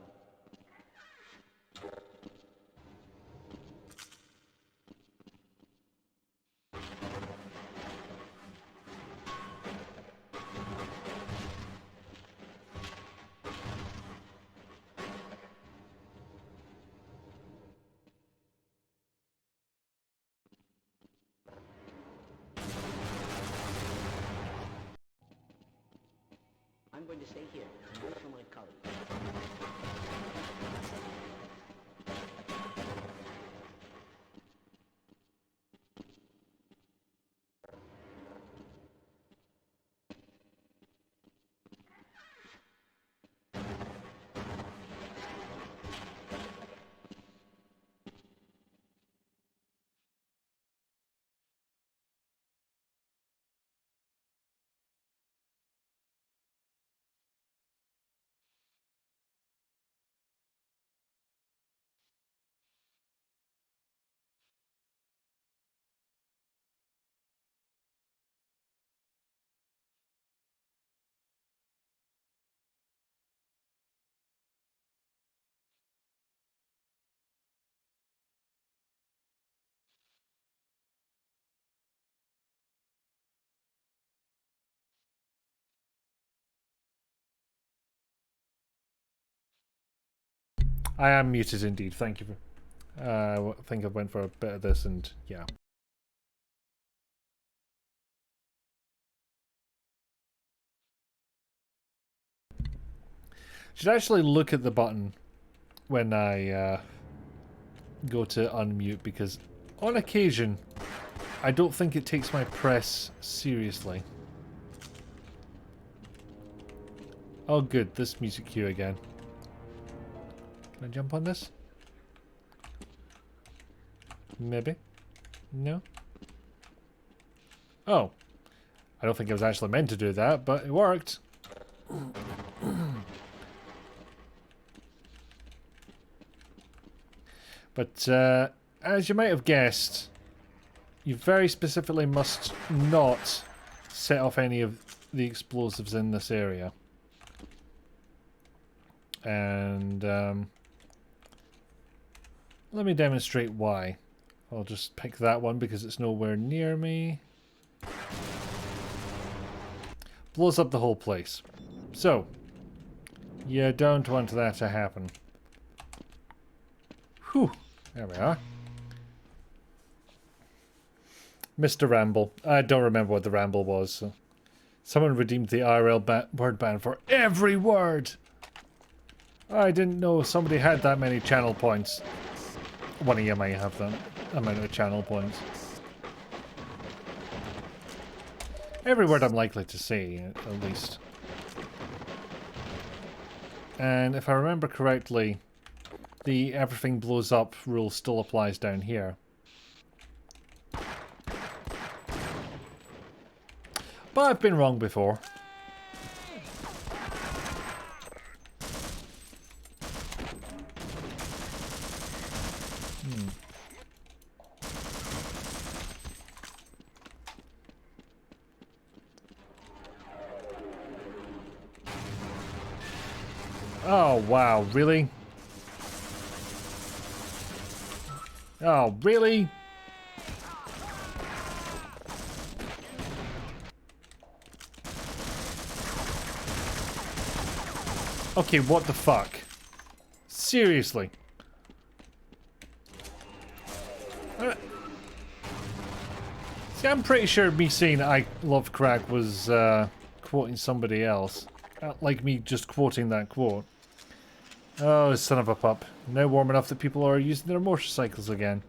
I'm going to stay here and wait for my colleagues. I am muted indeed, thank you for... I think I went for a bit of this and yeah. Should actually look at the button when I go to unmute, because on occasion I don't think it takes my press seriously. Oh good, this music cue again. Can I jump on this? Maybe? No? Oh. I don't think I was actually meant to do that, but it worked. But as you might have guessed, you very specifically must not set off any of the explosives in this area. And let me demonstrate why. I'll just pick that one because it's nowhere near me. Blows up the whole place. So, you don't want that to happen. Whew. There we are. Mr. Ramble. I don't remember what the ramble was. So. Someone redeemed the IRL word ban for every word. I didn't know somebody had that many channel points. One of you may have that amount of channel points. Every word I'm likely to say, at least. And if I remember correctly, the everything blows up rule still applies down here. But I've been wrong before. Oh, wow, really? Oh, really? Okay, what the fuck? Seriously? See, I'm pretty sure me saying I love crack was quoting somebody else. Like me just quoting that quote. Oh, son of a pup. Now warm enough that people are using their motorcycles again.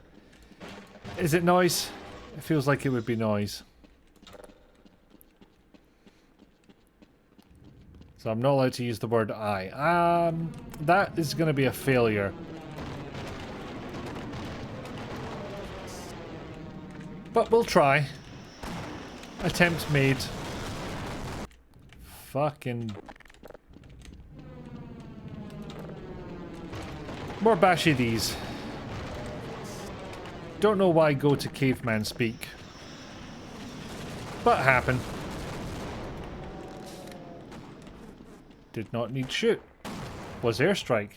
Is it noise? It feels like it would be noise. So I'm not allowed to use the word I. That is going to be a failure. But we'll try. Attempt made. Fucking... More bashy these. Don't know why go to caveman speak. But happen. Did not need shoot. Was airstrike.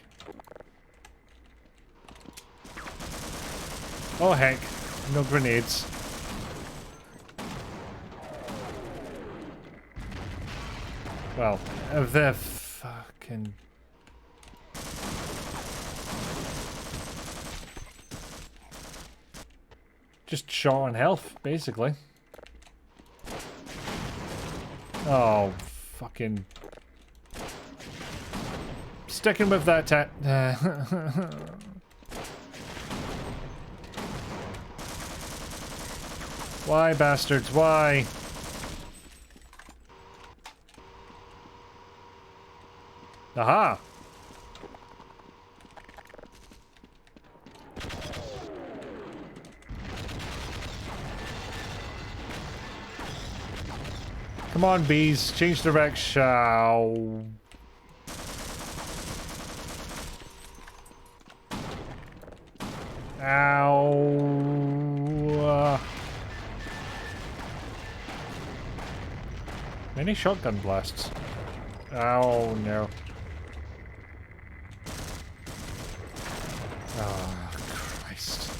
Oh heck. No grenades. Well, the fucking... Just shot on health, basically. Oh, fucking... Sticking with that Why, bastards, why? Aha! Come on, bees. Change direction. Ow. Ow. Many shotgun blasts. Oh, no. Oh, Christ.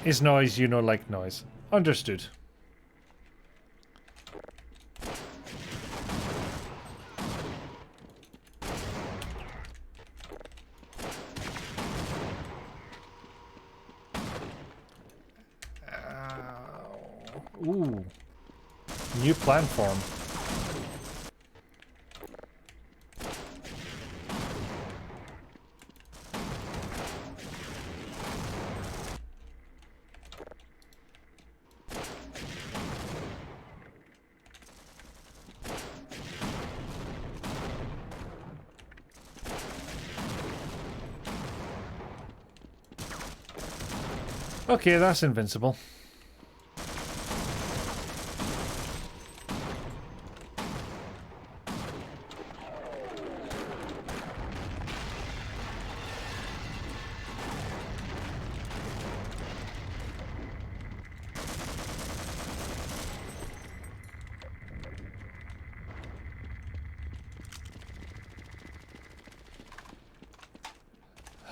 Is noise, you know, like noise. Understood. Ooh. New platform. Okay, that's invincible.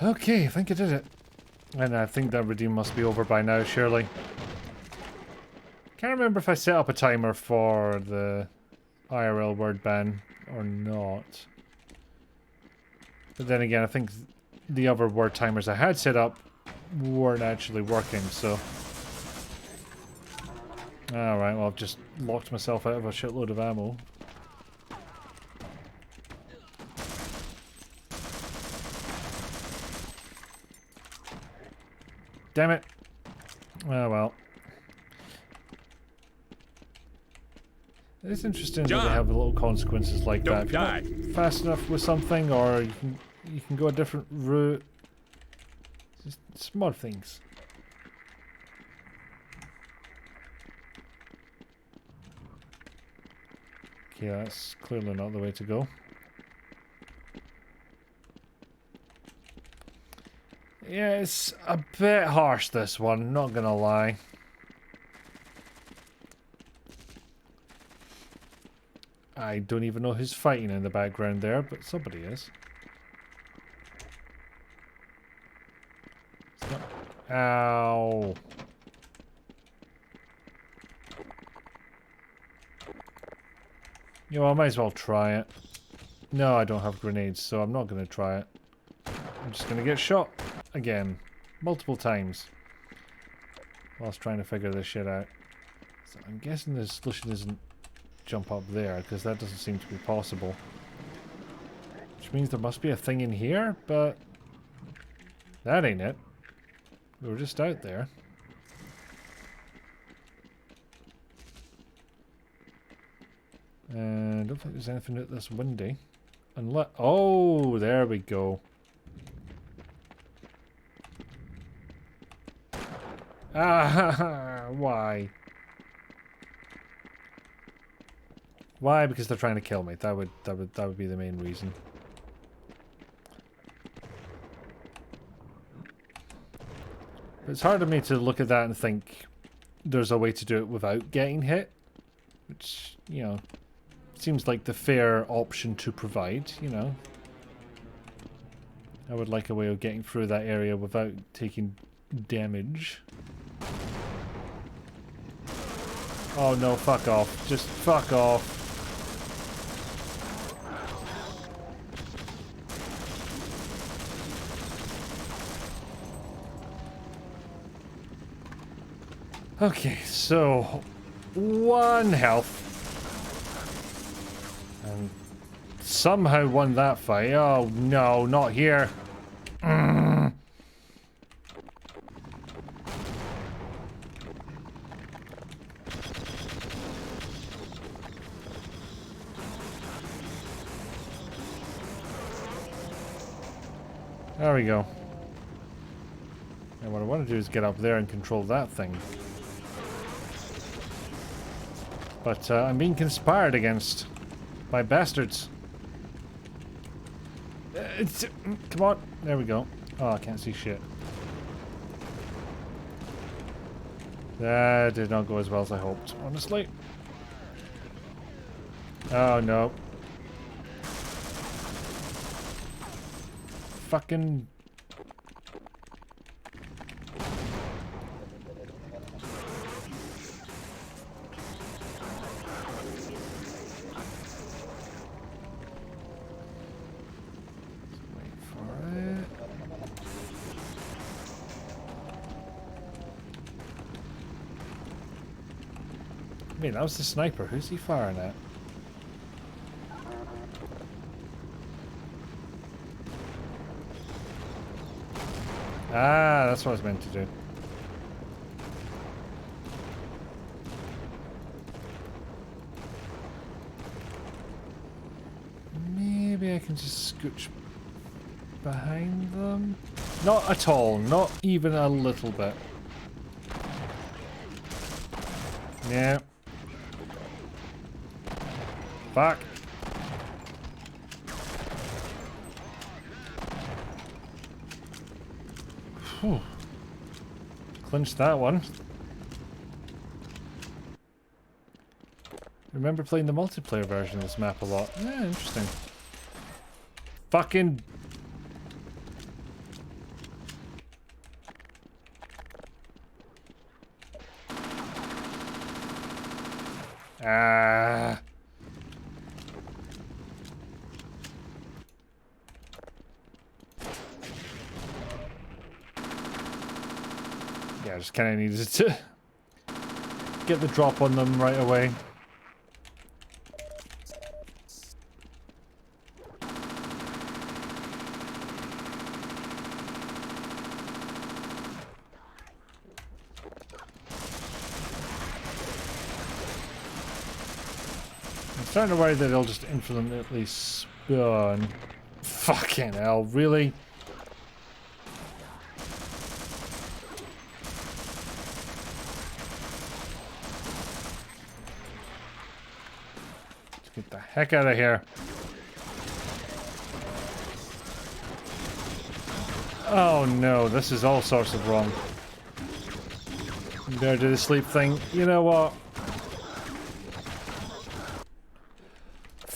Okay, I think I did it. And I think that redeem must be over by now, surely. Can't remember if I set up a timer for the IRL word ban or not. But then again, I think the other word timers I had set up weren't actually working, so... Alright, well I've just locked myself out of a shitload of ammo. Damn it! Oh well. It's interesting that they have little consequences like that. If you're not fast enough with something, or you can go a different route. Just small things. Okay, that's clearly not the way to go. Yeah, it's a bit harsh, this one, not gonna lie. I don't even know who's fighting in the background there, but somebody is. Ow. You know, I might as well try it. No, I don't have grenades, so I'm not going to try it. I'm just going to get shot again. Multiple times. Whilst trying to figure this shit out. So I'm guessing the solution isn't jump up there, because that doesn't seem to be possible. Which means there must be a thing in here, but... that ain't it. We were just out there. And I don't think there's anything at this windy. Unless... oh, there we go. Ah, why? Why? Because they're trying to kill me. That would be the main reason. But it's hard for me to look at that and think there's a way to do it without getting hit. Which, you know, seems like the fair option to provide, you know. I would like a way of getting through that area without taking damage. Oh no, fuck off. Just fuck off. Okay, so 1 health. And somehow won that fight. Oh no, not here. There we go. And what I want to do is get up there and control that thing. But I'm being conspired against by bastards. Come on. There we go. Oh, I can't see shit. That did not go as well as I hoped, honestly. Oh, no. Fucking... Wait, that was the sniper. Who's he firing at? Ah, that's what I was meant to do. Maybe I can just scooch behind them? Not at all. Not even a little bit. Yeah. Fuck. Whew. Clinched that one. Remember playing the multiplayer version of this map a lot. Yeah, interesting. Fucking... Ah. Yeah, I just kind of needed to get the drop on them right away. I'm starting to worry that they'll just infinitely spawn. Fucking hell, really? Let's get the heck out of here. Oh no, this is all sorts of wrong. Better do the sleep thing. You know what?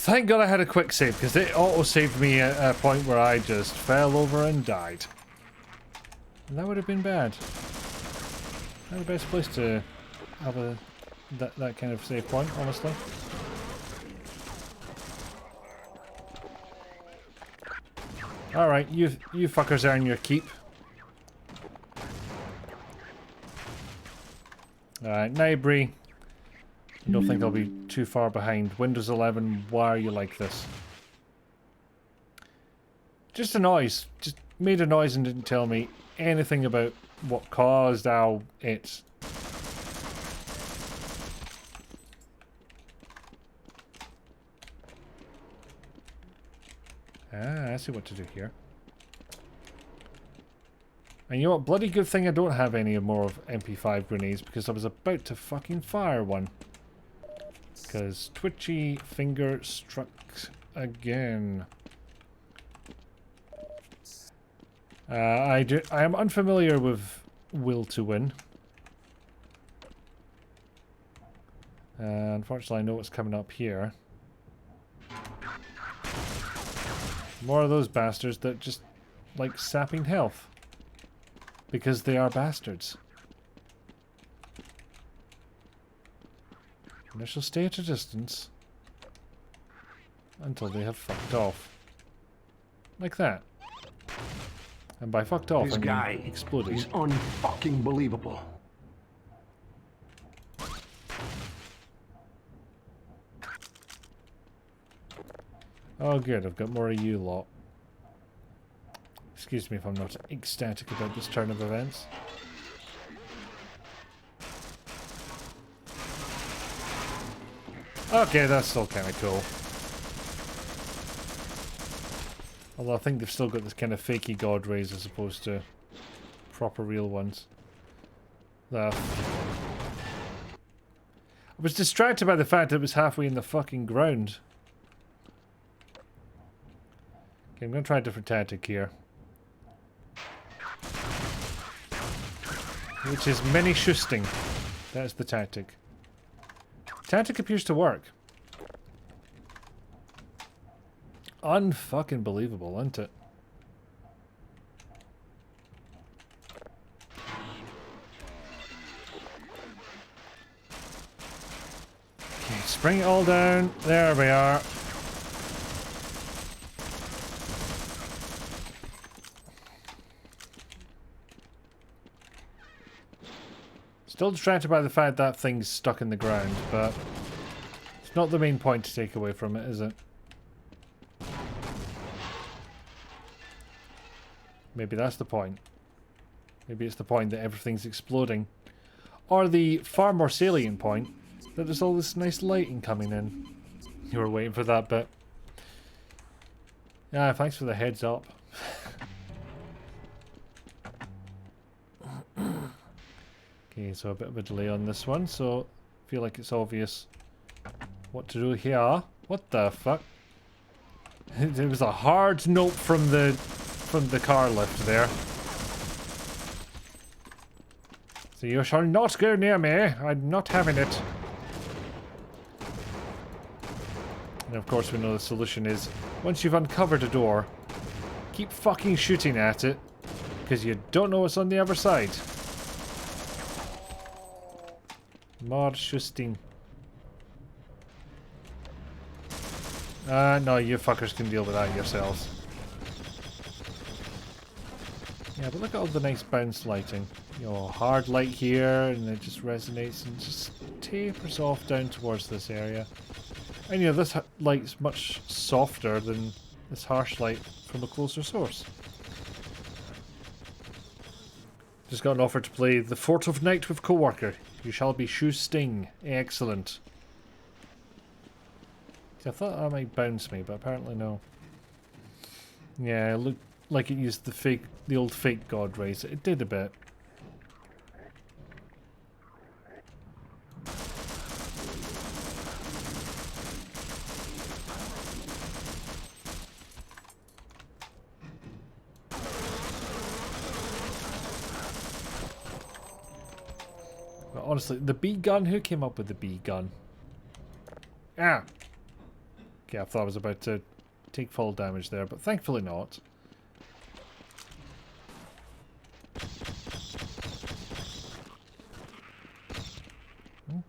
Thank God I had a quick save, because it auto-saved me at a point where I just fell over and died. And that would have been bad. Not the best place to have that kind of save point, honestly. Alright, you fuckers earn your keep. Alright, now Bree. You don't think I'll be too far behind. Windows 11, why are you like this? Just a noise. Just made a noise and didn't tell me anything about what caused how it. Ah, I see what to do here. And you know what? Bloody good thing I don't have any more of MP5 grenades, because I was about to fucking fire one. Because twitchy finger struck again. I am unfamiliar with Will to Win. Unfortunately, I know what's coming up here. More of those bastards that just like sapping health. Because they are bastards. And I shall stay at a distance until they have fucked off. Like that. And by fucked off, This I mean guy exploded. is unfucking believable. Oh good, I've got more of you lot. Excuse me if I'm not ecstatic about this turn of events. Okay, that's still kind of cool. Although I think they've still got this kind of fakey god rays as opposed to proper real ones. I was distracted by the fact that it was halfway in the fucking ground. Okay, I'm going to try a different tactic here. Which is many shusting. That's the tactic. Tactic appears to work. Unfucking believable, isn't it? Okay, spring it all down. There we are. Still distracted by the fact that thing's stuck in the ground, but it's not the main point to take away from it, is it? Maybe that's the point. Maybe it's the point that everything's exploding. Or the far more salient point that there's all this nice lighting coming in. You were waiting for that bit. Yeah, thanks for the heads up. Okay, so a bit of a delay on this one, so I feel like it's obvious what to do here. What the fuck? It was a hard note from the car lift there. So you shall not go near me. I'm not having it. And of course we know the solution is, once you've uncovered a door, keep fucking shooting at it, because you don't know what's on the other side. More shusting. No, you fuckers can deal with that yourselves. Yeah, but look at all the nice bounce lighting. You know, hard light here, and it just resonates and just tapers off down towards this area. And you know, this light's much softer than this harsh light from a closer source. Just got an offer to play The Fort of Night with co-worker. You shall be Shoe Sting. Excellent. I thought that might bounce me, but apparently no. Yeah, it looked like it used the old fake god rays. It did a bit. But honestly, the bee gun. Who came up with the bee gun? Ah. Okay, I thought I was about to take full damage there, but thankfully not.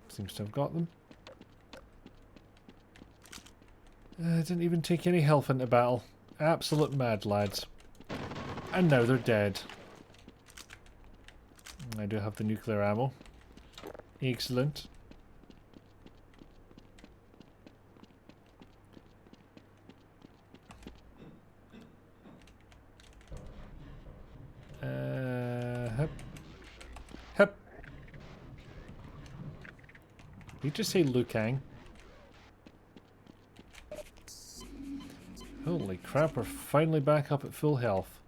Seems to have got them. Didn't even take any health into battle. Absolute mad, lads. And now they're dead. I do have the nuclear ammo. Excellent. Hup. Hup. Did you just say Liu Kang? Holy crap, we're finally back up at full health.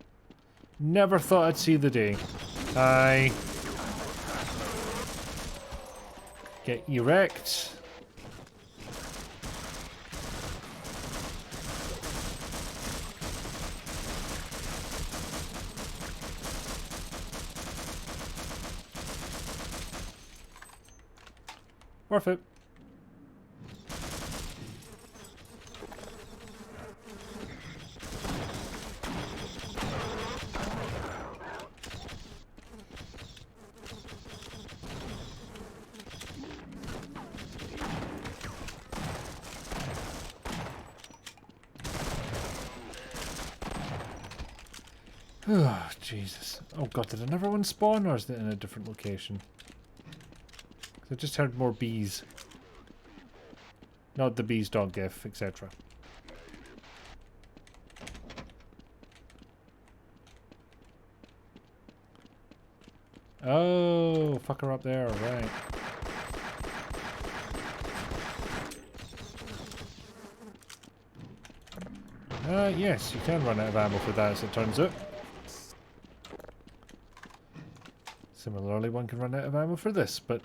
Never thought I'd see the day. Hi. Get erect. Worth it. Oh, Jesus. Oh god, did another one spawn, or is it in a different location? I just heard more bees. Not the bees dog gif, etc. Oh, fucker up there, right. Yes, you can run out of ammo for that, as it turns out. Similarly, one can run out of ammo for this, but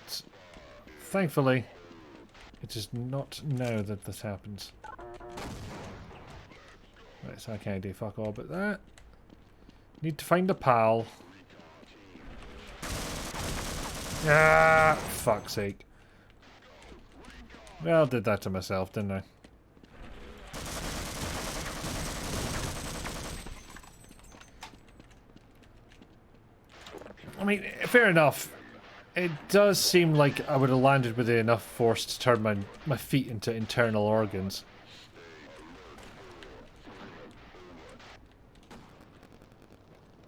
thankfully, it is not now that this happens. Right, so I can't do fuck all but that. Need to find a pal. Ah, fuck's sake. Well, I did that to myself, didn't I? I mean, fair enough. It does seem like I would have landed with enough force to turn my feet into internal organs.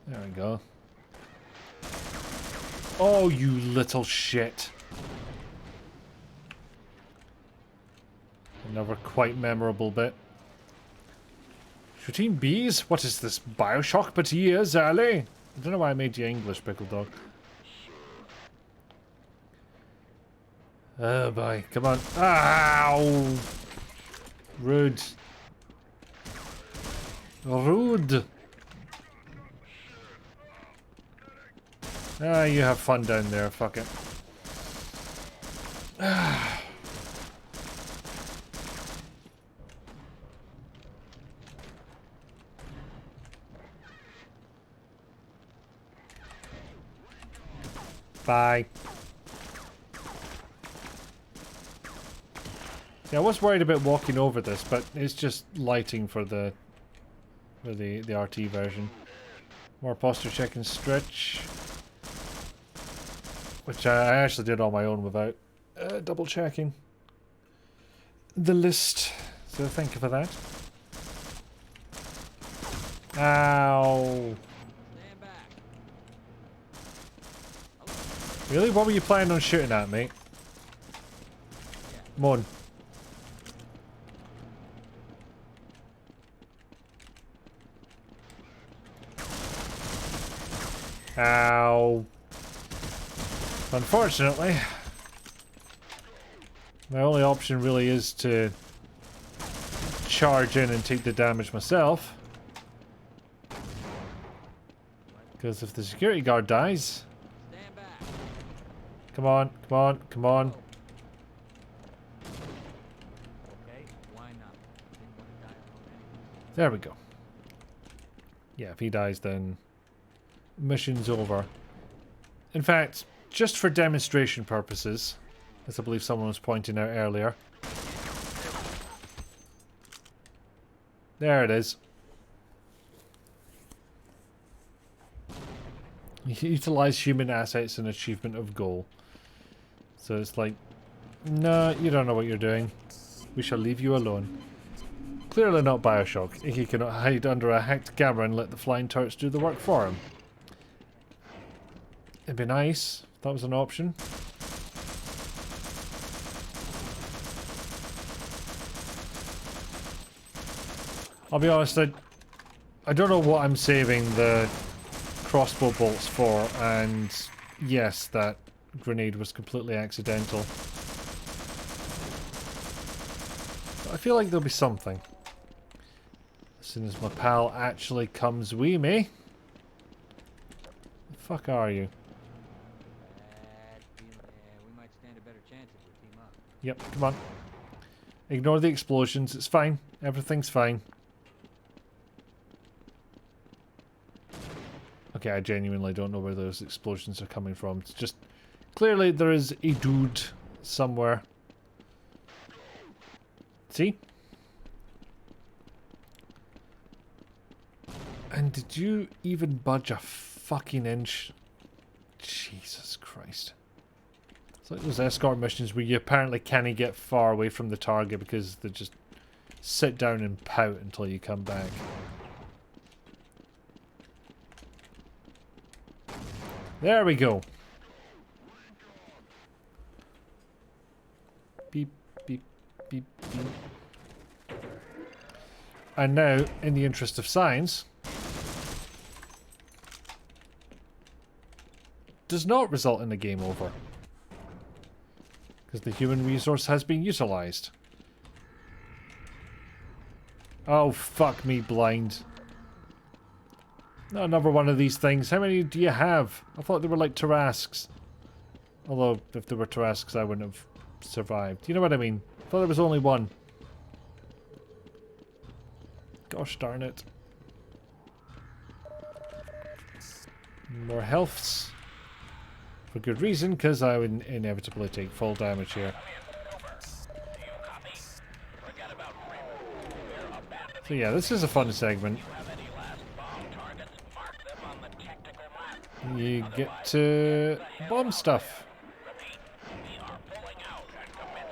There we go. Oh, you little shit. Another quite memorable bit. Shooting bees? What is this, Bioshock but years early? I don't know why I made you English, Pickle Dog. Oh boy, come on. Ow! Rude. Rude! Ah, you have fun down there, fuck it. Bye. Yeah, I was worried about walking over this, but it's just lighting for the RT version. More posture check and stretch, which I actually did on my own without double checking the list. So thank you for that. Ow. Really? What were you planning on shooting at, mate? Come on. Ow. Unfortunately, my only option really is to charge in and take the damage myself. Because if the security guard dies... Come on, come on, come on. Okay, why not? Didn't want to die alone anyway. There we go. Yeah, if he dies then mission's over. In fact, just for demonstration purposes, as I believe someone was pointing out earlier. There it is. Utilize human assets in achievement of goal. So it's like, no, you don't know what you're doing. We shall leave you alone. Clearly not Bioshock. He cannot hide under a hacked camera and let the flying turrets do the work for him. It'd be nice if that was an option. I'll be honest, I don't know what I'm saving the crossbow bolts for, and yes, that grenade was completely accidental. But I feel like there'll be something. As soon as my pal actually comes with me. The fuck are you? We might stand a better chance if we team up. Yep, come on. Ignore the explosions, it's fine. Everything's fine. Okay, I genuinely don't know where those explosions are coming from. It's just... Clearly there is a dude somewhere. See? And did you even budge a fucking inch? Jesus Christ. It's like those escort missions where you apparently can't get far away from the target because they just sit down and pout until you come back. There we go. Beep, beep, beep, beep. And now, in the interest of science, does not result in a game over. Because the human resource has been utilized. Oh, fuck me blind. Not another one of these things. How many do you have? I thought they were like Tarasques. Although, if they were Tarasques, I wouldn't have survived. You know what I mean? I thought there was only one. Gosh darn it. More healths. For good reason, because I would inevitably take full damage here. So yeah, this is a fun segment. You get to bomb stuff.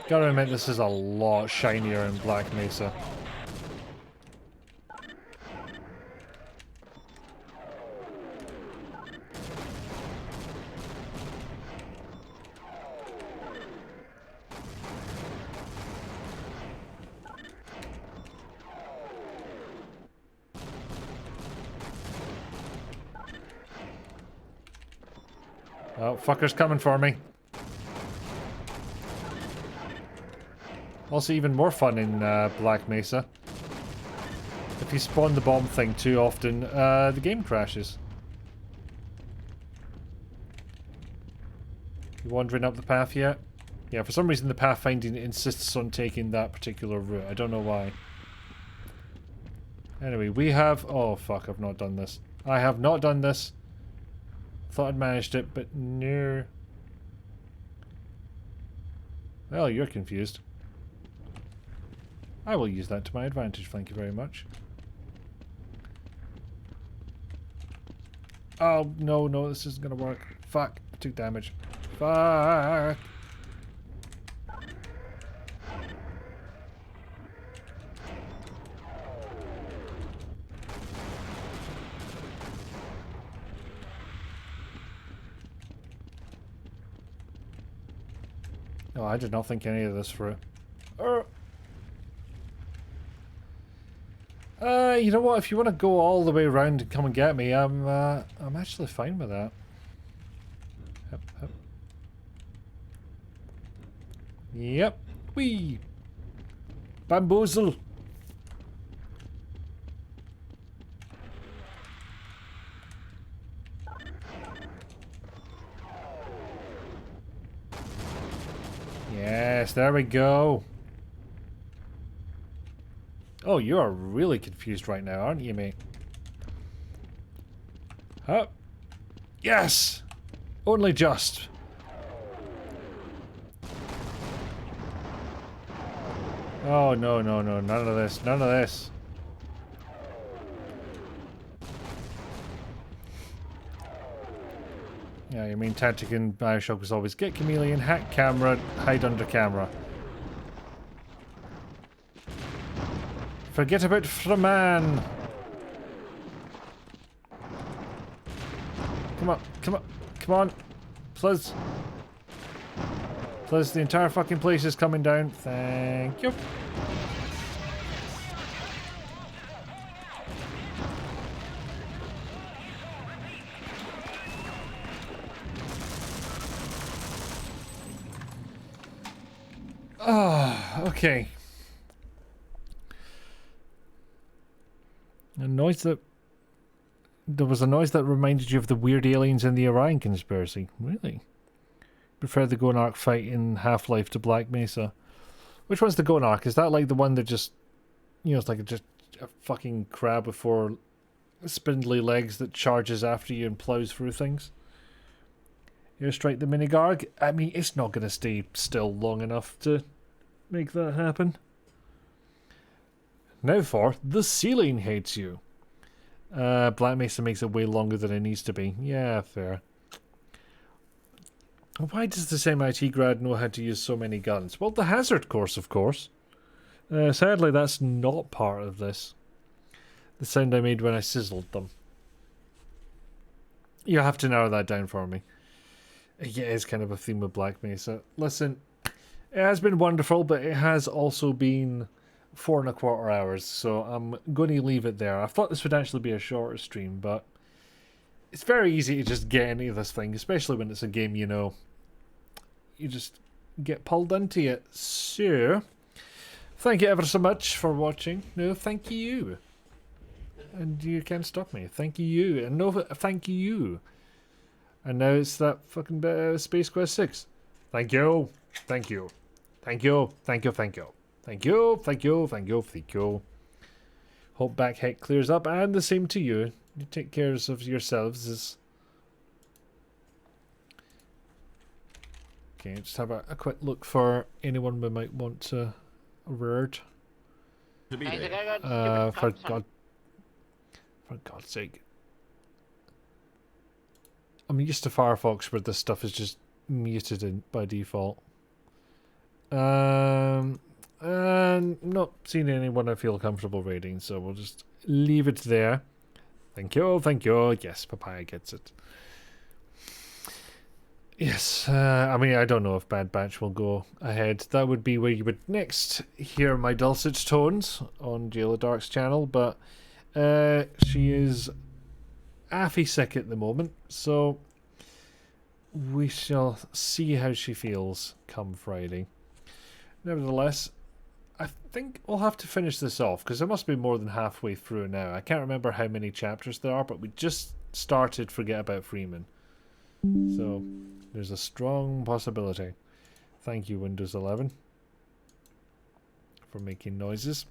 Gotta admit, this is a lot shinier in Black Mesa. Oh, fucker's coming for me. Also, even more fun in Black Mesa. If you spawn the bomb thing too often, the game crashes. You wandering up the path yet? Yeah, for some reason the pathfinding insists on taking that particular route. I don't know why. Anyway, we have... Oh, fuck, I've not done this. I have not done this. Thought I'd managed it, but no. Well, you're confused. I will use that to my advantage, thank you very much. Oh, no, no, this isn't gonna work. Fuck, I took damage. Fuck. No, I did not think any of this through. You know what? If you want to go all the way around and come and get me, I'm actually fine with that. Hup, hup. Yep. Whee! Bamboozle! Yes, there we go. Oh, you are really confused right now, aren't you, mate? Up. Yes! Only just. Oh, no, no, no. None of this. None of this. Yeah, your main tactic in Bioshock was always get chameleon, hack camera, hide under camera. Forget about Freeman. Come on, come on, come on. Please. Please, the entire fucking place is coming down. Thank you. Ah, okay. A noise that... There was a noise that reminded you of the weird aliens in the Orion conspiracy. Really? Prefer the Gonarch fight in Half-Life to Black Mesa. Which one's the Gonarch? Is that like the one that just... You know, it's like just a fucking crab with four spindly legs that charges after you and plows through things? Airstrike the Minigarg? I mean, it's not going to stay still long enough to make that happen. Now for The Ceiling Hates You. Black Mesa makes it way longer than it needs to be. Yeah, fair. Why does this MIT grad know how to use so many guns? Well, the hazard course, of course. Sadly, that's not part of this. The sound I made when I sizzled them. You have to narrow that down for me. Yeah, it's kind of a theme of Black Mesa. Listen, it has been wonderful, but it has also been 4¼ hours, so I'm going to leave it there. I thought this would actually be a shorter stream, but it's very easy to just get into this thing, especially when it's a game, you know. You just get pulled into it. So, thank you ever so much for watching. No, thank you. And you can't stop me. Thank you. And no, thank you. And now it's that fucking bit of Space Quest 6. Thank you. Thank you. Thank you. Thank you. Thank you. Thank you. Thank you. Thank you. Thank you. Hope back heck clears up, and the same to you. You take care of yourselves. Okay, just have a quick look for anyone we might want to alert. For God's sake. I'm used to Firefox where this stuff is just muted in by default. And not seeing anyone I feel comfortable rating, so we'll just leave it there. Thank you, thank you. Yes, Papaya gets it. Yes, I mean, I don't know if Bad Batch will go ahead. That would be where you would next hear my dulcet tones on Jayla Dark's channel, but she is affy sick at the moment, so we shall see how she feels come Friday. Nevertheless, I think we'll have to finish this off, because I must be more than halfway through now. I can't remember how many chapters there are, but we just started Forget About Freeman. So, there's a strong possibility. Thank you, Windows 11, for making noises.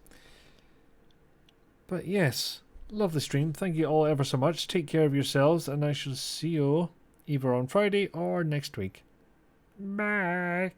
But yes, love the stream. Thank you all ever so much. Take care of yourselves, and I shall see you either on Friday or next week. Bye!